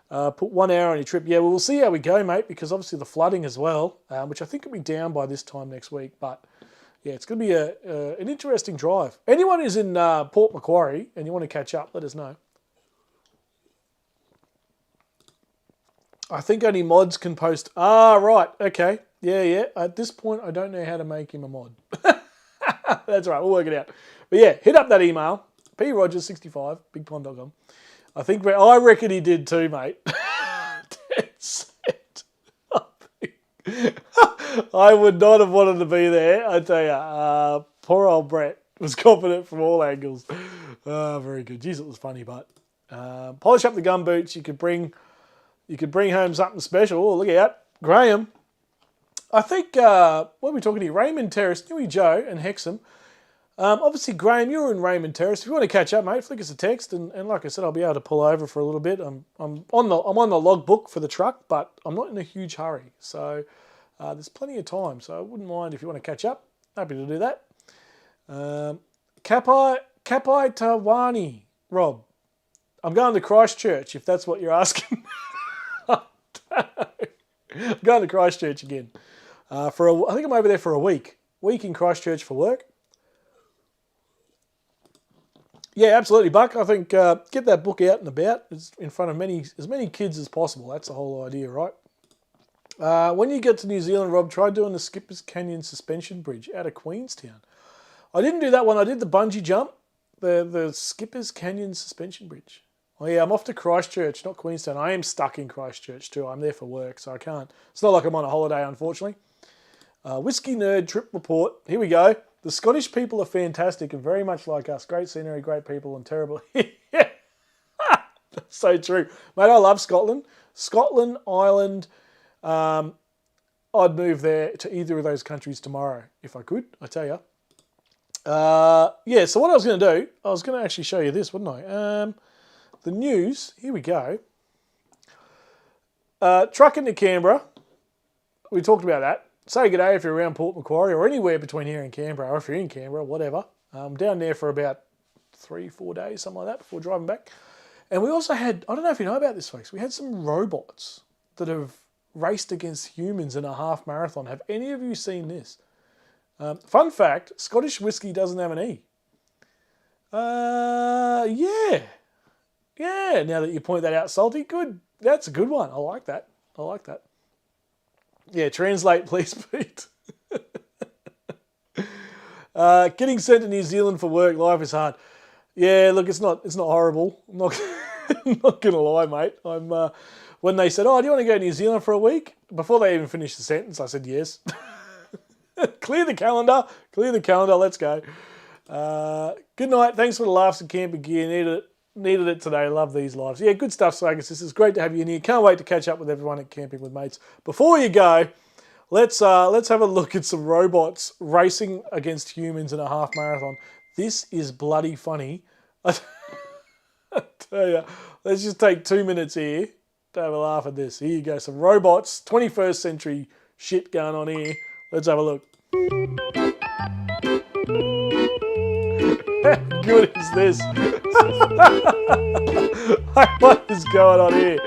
Put 1 hour on your trip. Yeah, well, we'll see how we go, mate, because obviously the flooding as well, which I think will be down by this time next week. But yeah, it's going to be an interesting drive. Anyone who's in Port Macquarie and you want to catch up, let us know. I think only mods can post. Ah, right. Okay. Yeah. At this point, I don't know how to make him a mod. That's right. We'll work it out. But yeah, hit up that email. progers65, bigpond.com. I reckon he did too, mate. Dead set. I would not have wanted to be there. I tell you, poor old Brett was confident from all angles. Very good. Jeez, it was funny, but polish up the gum boots. You could bring home something special. Oh, look out, Graham. I think what are we talking here? Raymond Terrace, Newey Joe, and Hexham. Obviously, Graham, you were in Raymond Terrace. If you want to catch up, mate, flick us a text, and like I said, I'll be able to pull over for a little bit. I'm on the logbook for the truck, but I'm not in a huge hurry, so there's plenty of time. So I wouldn't mind if you want to catch up. Happy to do that. Kapai Tawani, Rob. I'm going to Christchurch if that's what you're asking. I'm going to Christchurch again. I think I'm over there for a week. Week in Christchurch for work. Yeah, absolutely, Buck. I think get that book out and about. It's in front of as many kids as possible. That's the whole idea, right? When you get to New Zealand, Rob, try doing the Skippers Canyon Suspension Bridge out of Queenstown. I didn't do that one. I did the bungee jump, the Skippers Canyon Suspension Bridge. Oh yeah, I'm off to Christchurch, not Queenstown. I am stuck in Christchurch too. I'm there for work, so I can't. It's not like I'm on a holiday, unfortunately. Whiskey Nerd Trip Report. Here we go. The Scottish people are fantastic and very much like us. Great scenery, great people, and terrible. Yeah, that's so true. Mate, I love Scotland. Scotland, Ireland. I'd move there to either of those countries tomorrow if I could, I tell you. Yeah, so what I was going to do, I was going to actually show you this, wouldn't I? The news, here we go. Truck into Canberra. We talked about that. Say good day if you're around Port Macquarie or anywhere between here and Canberra, or if you're in Canberra, whatever. Down there for about 3-4 days, something like that, before driving back. And we also had, I don't know if you know about this, folks, we had some robots that have raced against humans in a half marathon. Have any of you seen this? Fun fact, Scottish whiskey doesn't have an E. Yeah. Yeah, now that you point that out, Salty, good. That's a good one. I like that. I like that. Yeah, translate, please, Pete. Getting sent to New Zealand for work, life is hard. Yeah, look, it's not horrible. I'm not, I'm not gonna lie, mate. When they said, "Oh, do you want to go to New Zealand for a week?" Before they even finished the sentence, I said yes. Clear the calendar. Let's go. Good night. Thanks for the laughs and camping gear. Needed it today. Love these lives. Yeah, good stuff, Swaggers. This is great to have you in here. Can't wait to catch up with everyone at Camping with Mates. Before you go, let's have a look at some robots racing against humans in a half marathon. This is bloody funny. I tell you, let's just take 2 minutes here to have a laugh at this. Here you go. Some robots, 21st century shit going on here. Let's have a look. How good is this? What is going on here?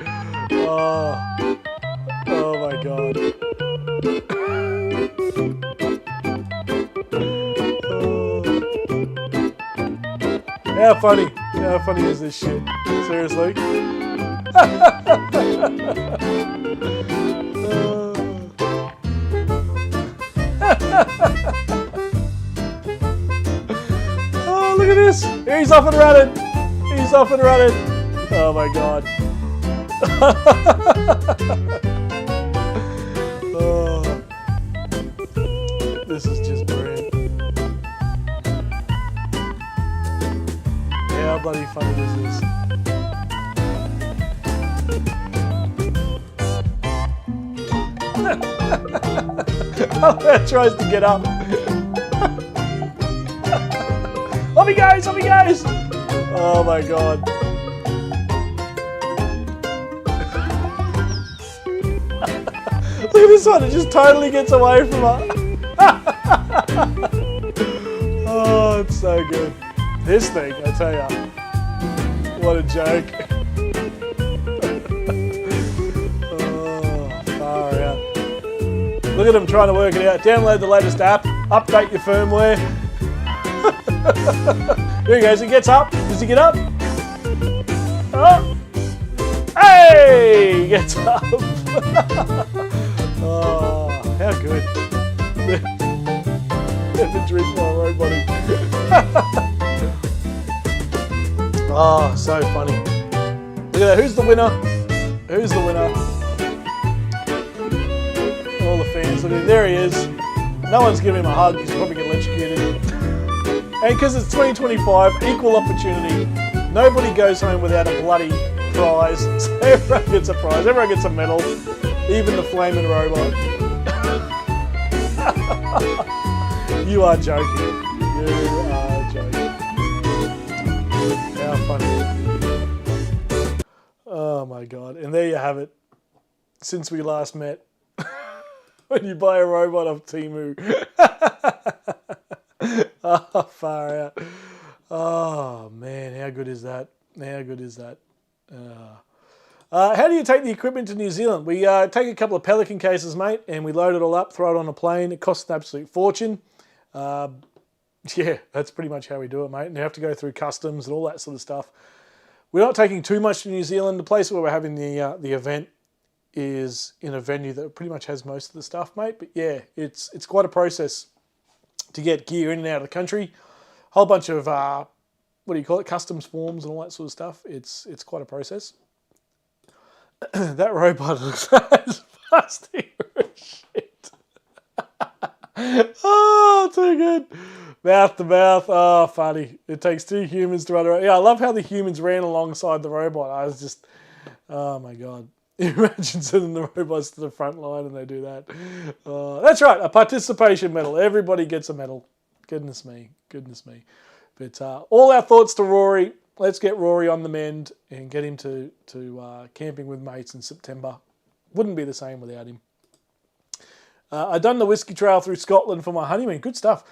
Oh my God. How funny is this shit? Seriously? Oh, look at this. He's off and running. Oh my God. Oh, this is just brilliant. How bloody funny is this? That tries to get up. Off he goes! Oh my God. Look at this one, it just totally gets away from her. Oh, it's so good. This thing, I tell ya. What a joke. Oh, far out. Look at him trying to work it out. Download the latest app, update your firmware. Here he goes, he gets up. Does he get up? Oh. Hey! He gets up. Oh, how good. Never drink while roboting. Oh, so funny. Look at that. Who's the winner? All the fans. Look at him. There he is. No one's giving him a hug. He's probably getting electrocuted. And because it's 2025, equal opportunity. Nobody goes home without a bloody prize. So everyone gets a prize. Everyone gets a medal. Even the flaming robot. You are joking. How funny. Oh my God. And there you have it. Since we last met. When you buy a robot off Temu. Oh, far out. Oh man, how good is that? How do you take the equipment to New Zealand? We take a couple of Pelican cases, mate, and we load it all up, throw it on a plane. It costs an absolute fortune. Yeah, that's pretty much how we do it, mate. And you have to go through customs and all that sort of stuff. We're not taking too much to New Zealand. The place where we're having the event is in a venue that pretty much has most of the stuff, mate. But yeah, it's quite a process to get gear in and out of the country. Whole bunch of customs forms and all that sort of stuff. It's quite a process. That robot looks fasting as shit. Oh, too good. Mouth to mouth. Oh, funny. It takes 2 humans to run around. Yeah, I love how the humans ran alongside the robot. I was just, oh my God. Imagine sending the robots to the front line and they do that. That's right, a participation medal. Everybody gets a medal. Goodness me. But all our thoughts to Rory. Let's get Rory on the mend and get him to Camping with Mates in September. Wouldn't be the same without him. I done the whiskey trail through Scotland for my honeymoon. Good stuff.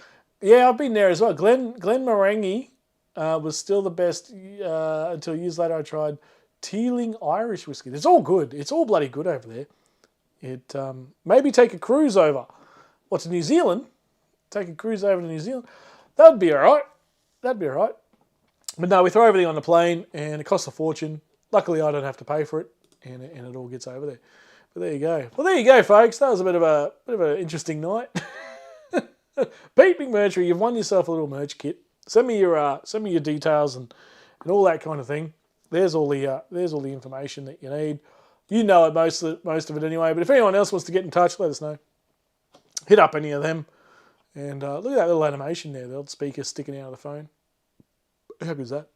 Yeah, I've been there as well. Glenmorangie was still the best until years later I tried Teeling Irish whiskey. It's all good. It's all bloody good over there. It maybe take a cruise over. To New Zealand? Take a cruise over to New Zealand? That'd be all right. That'd be all right. But no, we throw everything on the plane, and it costs a fortune. Luckily, I don't have to pay for it, and it all gets over there. But there you go. Well, there you go, folks. That was a bit of an interesting night. Pete McMurtry, you've won yourself a little merch kit. Send me your details and all that kind of thing. There's all the information that you need. You know it, most of it anyway. But if anyone else wants to get in touch, let us know. Hit up any of them. And look at that little animation there, the old speaker sticking out of the phone. How good is that?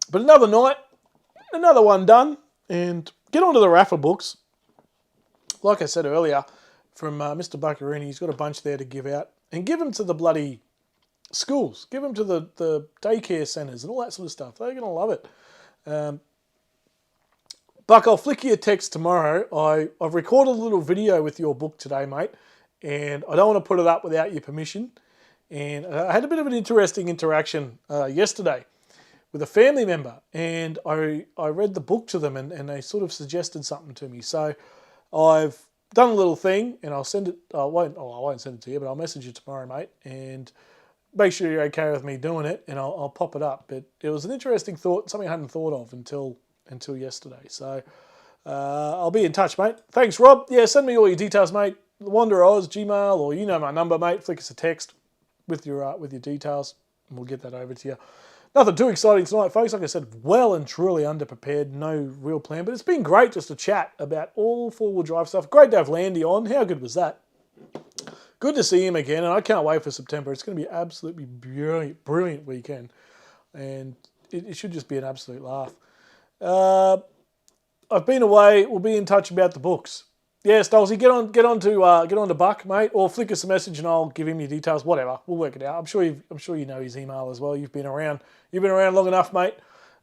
But another night, another one done, and get onto the Rafa books. Like I said earlier, from Mr. Buccarini, he's got a bunch there to give out. And give them to the bloody schools. Give them to the daycare centres and all that sort of stuff. They're going to love it. Buck, I'll flick you a text tomorrow. I've recorded a little video with your book today, mate, and I don't want to put it up without your permission. And I had a bit of an interesting interaction yesterday with a family member, and I read the book to them, and they sort of suggested something to me. So I've done a little thing, and I'll send it. I won't send it to you, but I'll message you tomorrow, mate, and make sure you're okay with me doing it, and I'll pop it up. But it was an interesting thought, something I hadn't thought of until yesterday. So I'll be in touch, mate. Thanks, Rob. Yeah, send me all your details, mate. Wanderer Oz, Gmail, or you know my number, mate. Flick us a text with your details, and we'll get that over to you. Nothing too exciting tonight, folks. Like I said, well and truly underprepared, no real plan. But it's been great just to chat about all four-wheel drive stuff. Great to have Landy on. How good was that? Good to see him again, and I can't wait for September. It's going to be absolutely brilliant weekend, and it should just be an absolute laugh. I've been away. We'll be in touch about the books. Yeah, Stolzy, get on to Buck, mate, or flick us a message and I'll give him your details. Whatever, we'll work it out. I'm sure you know his email as well. You've been around long enough, mate,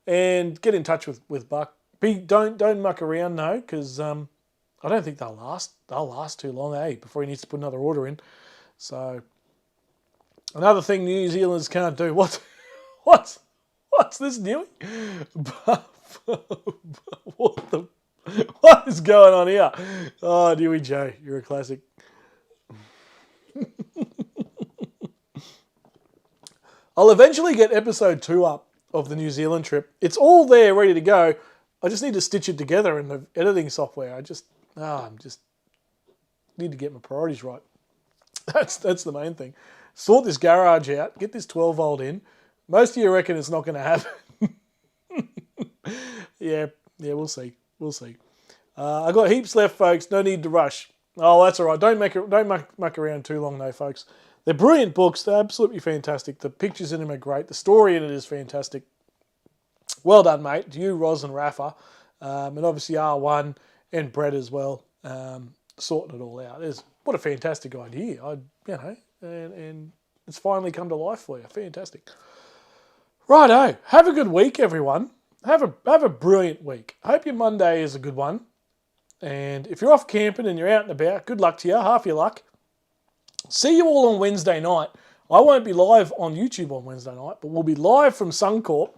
and get in touch with Buck. Don't muck around, no, because I don't think they'll last. They'll last too long, before he needs to put another order in. So another thing New Zealanders can't do. What's this doing? What is going on here? Oh, Dewey Joe, you're a classic. I'll eventually get episode 2 up of the New Zealand trip. It's all there, ready to go. I just need to stitch it together in the editing software. I just need to get my priorities right. That's the main thing. Sort this garage out. Get this 12-volt in. Most of you reckon it's not going to happen. Yeah, we'll see. I got heaps left, folks. No need to rush. Oh, that's all right. Don't muck around too long, though, folks. They're brilliant books. They're absolutely fantastic. The pictures in them are great. The story in it is fantastic. Well done, mate. To you, Roz and Rafa, and obviously R1 and Brett as well, sorting it all out. What a fantastic idea. And it's finally come to life for you. Fantastic. Righto. Have a good week, everyone. Have a brilliant week. I hope your Monday is a good one. And if you're off camping and you're out and about, good luck to you. Half your luck. See you all on Wednesday night. I won't be live on YouTube on Wednesday night, but we'll be live from Suncorp.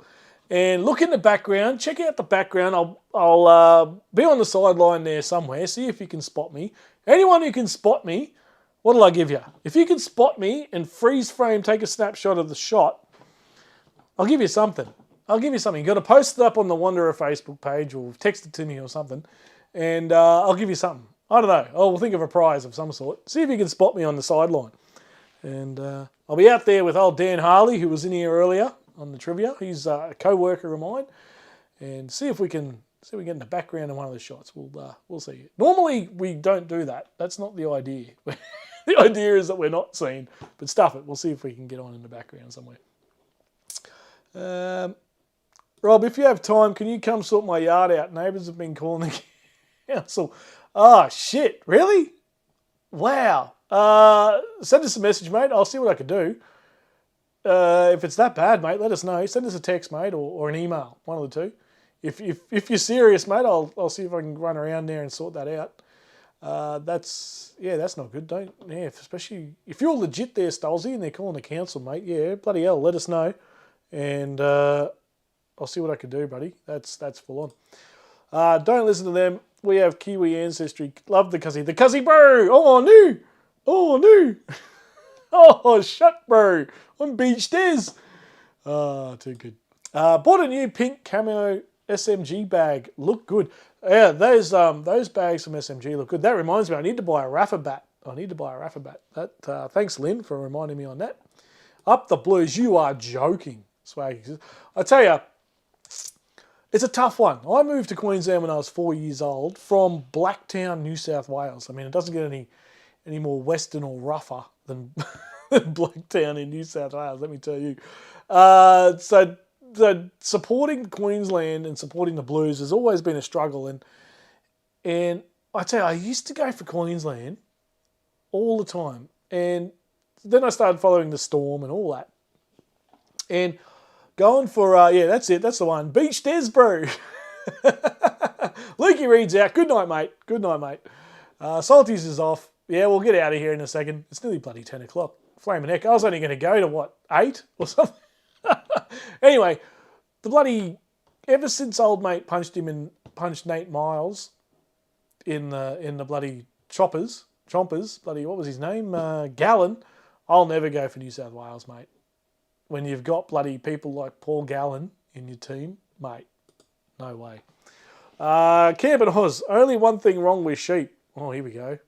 And look in the background. Check out the background. I'll be on the sideline there somewhere. See if you can spot me. Anyone who can spot me, what'll I give you? If you can spot me and freeze frame, take a snapshot of the shot, I'll give you something. You've got to post it up on the Wanderer Facebook page or text it to me or something, and I'll give you something. I don't know. We'll think of a prize of some sort. See if you can spot me on the sideline. And I'll be out there with old Dan Harley, who was in here earlier on the trivia. He's a co-worker of mine. And see if we can get in the background in one of the shots. We'll see. Normally, we don't do that. That's not the idea. The idea is that we're not seen. But stuff it. We'll see if we can get on in the background somewhere. Rob, if you have time, can you come sort my yard out? Neighbours have been calling the council. Oh, shit. Really? Wow. Send us a message, mate. I'll see what I can do. If it's that bad, mate, let us know. Send us a text, mate, or an email. One of the two. If you're serious, mate, I'll see if I can run around there and sort that out. That's not good. Especially if you're legit there, Stolzy, and they're calling the council, mate. Yeah, bloody hell, let us know. And I'll see what I can do, buddy. That's full on. Don't listen to them. we have Kiwi ancestry. Love the Cuzzy. The Cuzzy bro. Oh, no. Oh, no. Oh, shut, bro. On Beach Des. Oh, too good. Bought a new pink camo SMG bag. Look good. Yeah, those bags from SMG look good. That reminds me, I need to buy a Rafa bat. That, thanks, Lynn, for reminding me on that. Up the Blues. You are joking, Swaggy. I tell you, it's a tough one. I moved to Queensland when I was 4 years old from Blacktown, New South Wales. I mean, it doesn't get any more western or rougher than Blacktown in New South Wales, let me tell you. So supporting Queensland and supporting the Blues has always been a struggle. And I tell you, I used to go for Queensland all the time. And then I started following the Storm and all that. And going for, that's it. That's the one. Beach Des, bro. Lukey Reed's out. Good night, mate. Salties is off. Yeah, we'll get out of here in a second. It's nearly bloody 10 o'clock. Flaming heck. I was only going to go to, what, 8 or something? Anyway, ever since old mate punched Nate Miles in the bloody chompers, bloody, what was his name? Gallen. I'll never go for New South Wales, mate. When you've got bloody people like Paul Gallen in your team, mate, no way. Camp and Oz, only one thing wrong with sheep. Oh, here we go.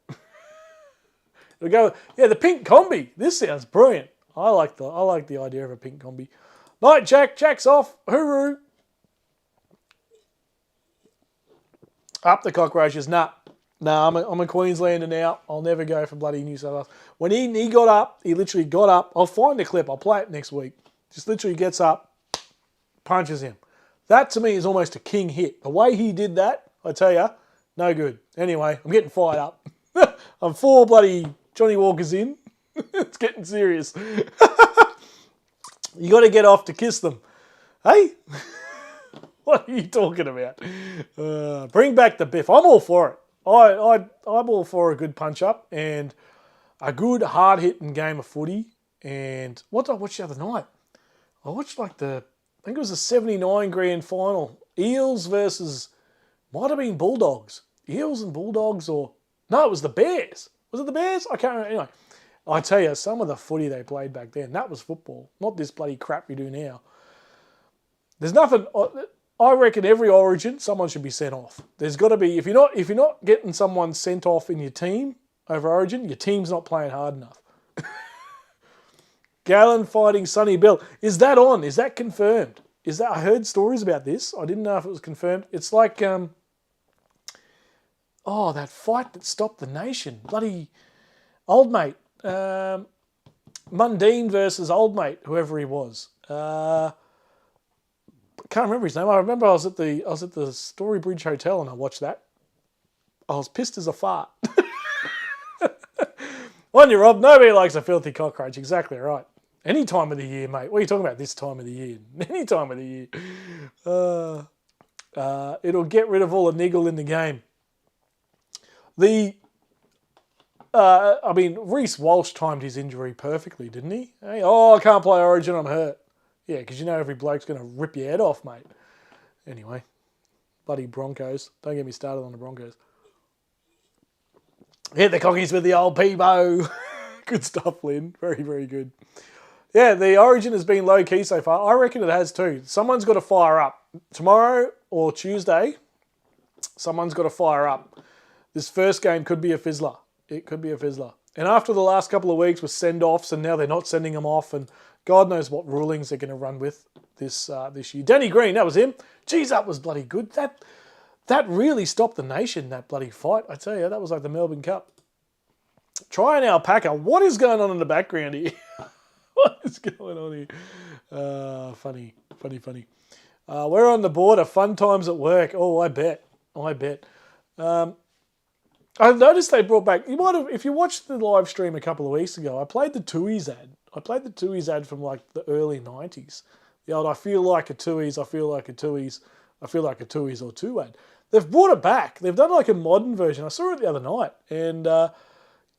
We go. Yeah, the pink combi. This sounds brilliant. I like the idea of a pink combi. Night, Jack. Jack's off. Hooroo. Up the cockroaches. Nah, I'm a Queenslander now. I'll never go for bloody New South Wales. When he got up, he literally got up. I'll find the clip. I'll play it next week. Just literally gets up, punches him. That to me is almost a king hit. The way he did that, I tell you, no good. Anyway, I'm getting fired up. I'm 4 bloody Johnny Walkers in. It's getting serious. You got to get off to kiss them. Hey? What are you talking about? Bring back the biff. I'm all for it. I'm all for a good punch-up and a good hard-hitting game of footy. And what did I watch the other night? I watched I think it was a 79 grand final. Eels versus, might have been Bulldogs. Eels and Bulldogs no, it was the Bears. Was it the Bears? I can't remember. Anyway, I tell you, some of the footy they played back then, that was football. Not this bloody crap we do now. There's nothing... I reckon every Origin, someone should be sent off. There's got to be... If you're not getting someone sent off in your team over Origin, your team's not playing hard enough. Gallen fighting Sonny Bill. Is that on? Is that confirmed? I heard stories about this. I didn't know if it was confirmed. It's like... that fight that stopped the nation. Bloody old mate. Mundine versus old mate, whoever he was. Can't remember his name. I remember I was at the Storybridge Hotel and I watched that. I was pissed as a fart. On you, Rob. Nobody likes a filthy cockroach. Exactly right. Any time of the year, mate. What are you talking about this time of the year? Any time of the year. It'll get rid of all the niggle in the game. Reece Walsh timed his injury perfectly, didn't he? Hey, I can't play Origin, I'm hurt. Yeah, because you know every bloke's going to rip your head off, mate. Anyway, bloody Broncos. Don't get me started on the Broncos. Hit the cockies with the old Peebo. Good stuff, Lynn. Very, very good. Yeah, the Origin has been low-key so far. I reckon it has too. Someone's got to fire up. Tomorrow or Tuesday, someone's got to fire up. This first game could be a fizzler. It could be a fizzler. And after the last couple of weeks with send-offs, and now they're not sending them off, and God knows what rulings they're going to run with this year. Danny Green, that was him. Geez, that was bloody good. That really stopped the nation, that bloody fight. I tell you, that was like the Melbourne Cup. Try an alpaca. What is going on in the background here? What is going on here? Funny. We're on the board of fun times at work. Oh, I bet. I've noticed they brought back... You might have, if you watched the live stream a couple of weeks ago, I played the Tui's ad. I played the Tui's ad from like the early 90s. The old, I feel like a Tui's or two ad. They've brought it back. They've done like a modern version. I saw it the other night. And,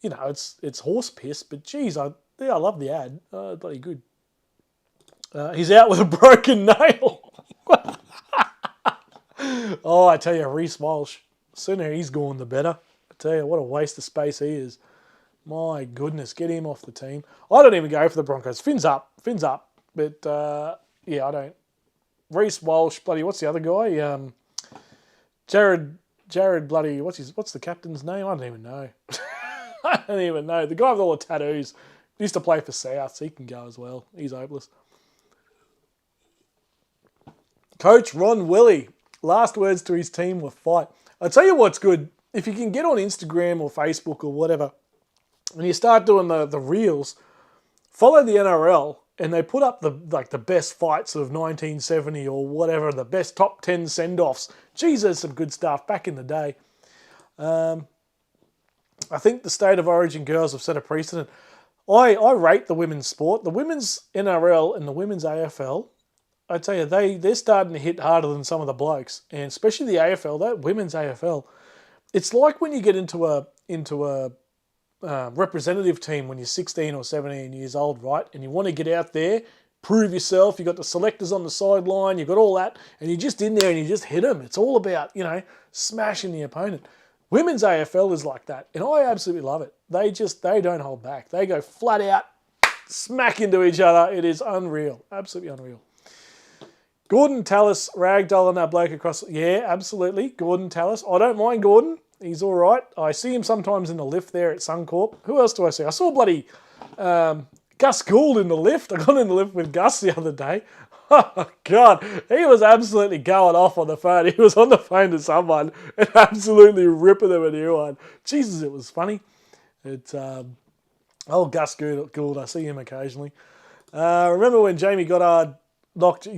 it's horse piss, but geez, I love the ad. Bloody good. He's out with a broken nail. Oh, I tell you, Reece Walsh. Sooner he's gone, the better. I tell you, what a waste of space he is. My goodness, get him off the team. I don't even go for the Broncos. Finn's up. But, yeah, I don't. Reece Walsh, bloody, what's the other guy? Jared bloody, what's the captain's name? I don't even know. I don't even know. The guy with all the tattoos used to play for South, so he can go as well. He's hopeless. Coach Ron Willie. Last words to his team were fight. I'll tell you what's good. If you can get on Instagram or Facebook or whatever, and you start doing the reels, follow the NRL, and they put up the best fights of 1970 or whatever, the best top 10 send-offs. Geez, there's some good stuff back in the day. I think the State of Origin girls have set a precedent. I rate the women's sport. The women's NRL and the women's AFL, I tell you, they're starting to hit harder than some of the blokes, and especially the AFL, that women's AFL. It's like when you get into a representative team when you're 16 or 17 years old, right? And you want to get out there, prove yourself. You've got the selectors on the sideline. You've got all that, and you're just in there and you just hit them. It's all about, smashing the opponent. Women's AFL is like that, and I absolutely love it. They don't hold back. They go flat out, smack into each other. It is unreal, absolutely unreal. Gordon Tallis ragdolling that bloke across. Yeah, absolutely, Gordon Tallis. I don't mind Gordon. He's all right. I see him sometimes in the lift there at Suncorp. Who else do I see? I saw bloody Gus Gould in the lift. I got in the lift with Gus the other day. Oh, God. He was absolutely going off on the phone. He was on the phone to someone and absolutely ripping them a new one. Jesus, it was funny. It's Gus Gould. I see him occasionally. Remember when Jamie Goddard knocked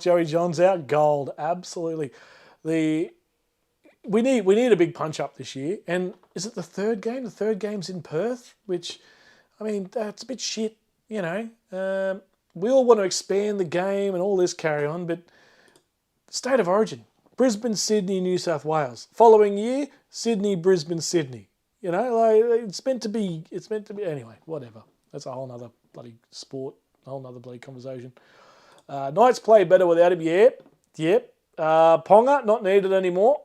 Joey Johns out? Gold. Absolutely. We need a big punch up this year. And is it the third game? The third game's in Perth, which, I mean, that's a bit shit, we all want to expand the game and all this carry on, but State of Origin, Brisbane, Sydney, New South Wales. Following year, Sydney, Brisbane, Sydney. It's meant to be, anyway, whatever. That's a whole nother bloody sport, a whole nother bloody conversation. Knights play better without him, yep. Ponga, not needed anymore.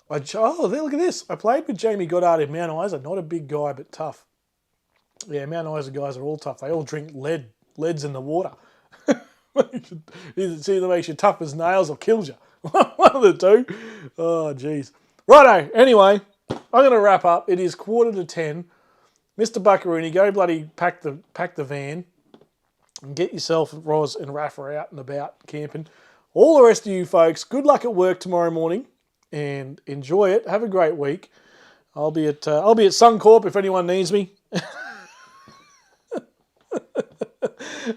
Look at this. I played with Jamie Goddard in Mount Isa. Not a big guy, but tough. Yeah, Mount Isa guys are all tough. They all drink lead. Lead's in the water. It either makes you tough as nails or kills you. One of the two. Oh, jeez. Righto. Anyway, I'm going to wrap up. It is 9:45. Mr. Buckaroony, go bloody pack the van and get yourself, Roz and Rafa out and about camping. All the rest of you folks, good luck at work tomorrow morning. And enjoy it. Have a great week. I'll be at Suncorp if anyone needs me.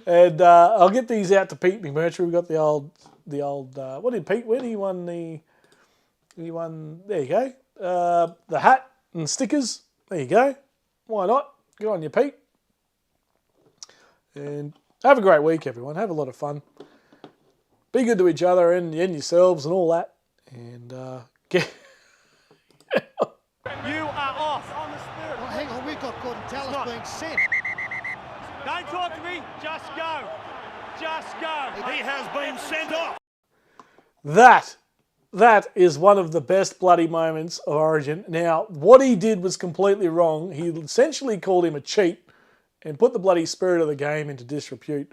And I'll get these out to Pete McMurtry. We've got the old. What did Pete win? He won. There you go. The hat and stickers. There you go. Why not? Good on you, Pete. And have a great week, everyone. Have a lot of fun. Be good to each other and yourselves and all that. And get. You are off. On the spirit. Well, hang on, we've got Gordon Tallis being sent. Don't talk to me. Just go. Just go. He has been sent off. That is one of the best bloody moments of Origin. Now, what he did was completely wrong. He essentially called him a cheat and put the bloody spirit of the game into disrepute.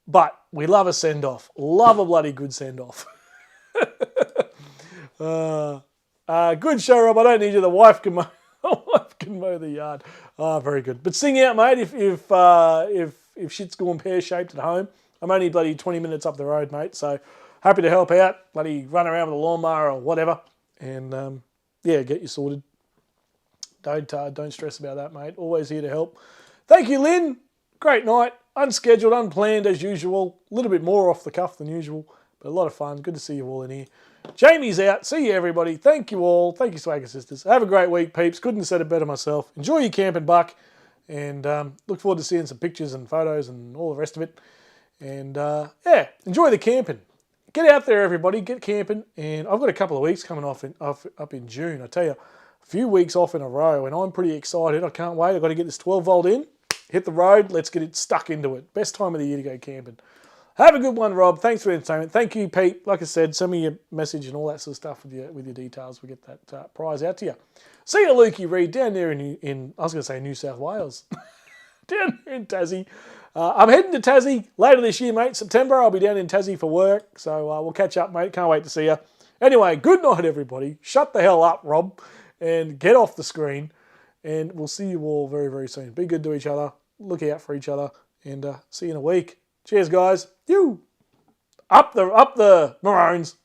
But we love a send-off. Love a bloody good send-off. Good show, Rob. I don't need you. The wife can mow the yard. Very good. But sing out, mate. If shit's gone pear-shaped at home, I'm only bloody 20 minutes up the road, mate. So happy to help out. Bloody run around with a lawnmower or whatever, and get you sorted. Don't stress about that, mate. Always here to help. Thank you, Lynn. Great night. Unscheduled, unplanned as usual. A little bit more off the cuff than usual, but a lot of fun. Good to see you all in here. Jamie's out. See you, everybody. Thank you all. Thank you, Swagger Sisters. Have a great week, peeps. Couldn't have said it better myself. Enjoy your camping, Buck. And look forward to seeing some pictures and photos and all the rest of it. And, enjoy the camping. Get out there, everybody. Get camping. And I've got a couple of weeks coming up in June. I tell you, a few weeks off in a row. And I'm pretty excited. I can't wait. I've got to get this 12 volt in. Hit the road. Let's get it stuck into it. Best time of the year to go camping. Have a good one, Rob. Thanks for the entertainment. Thank you, Pete. Like I said, send me your message and all that sort of stuff with your details. We get that prize out to you. See you, Lukey Reed, down there in I was going to say New South Wales. Down there in Tassie. I'm heading to Tassie later this year, mate. September, I'll be down in Tassie for work. So we'll catch up, mate. Can't wait to see you. Anyway, good night, everybody. Shut the hell up, Rob, and get off the screen. And we'll see you all very, very soon. Be good to each other. Look out for each other. And see you in a week. Cheers, guys. You up the Maroons.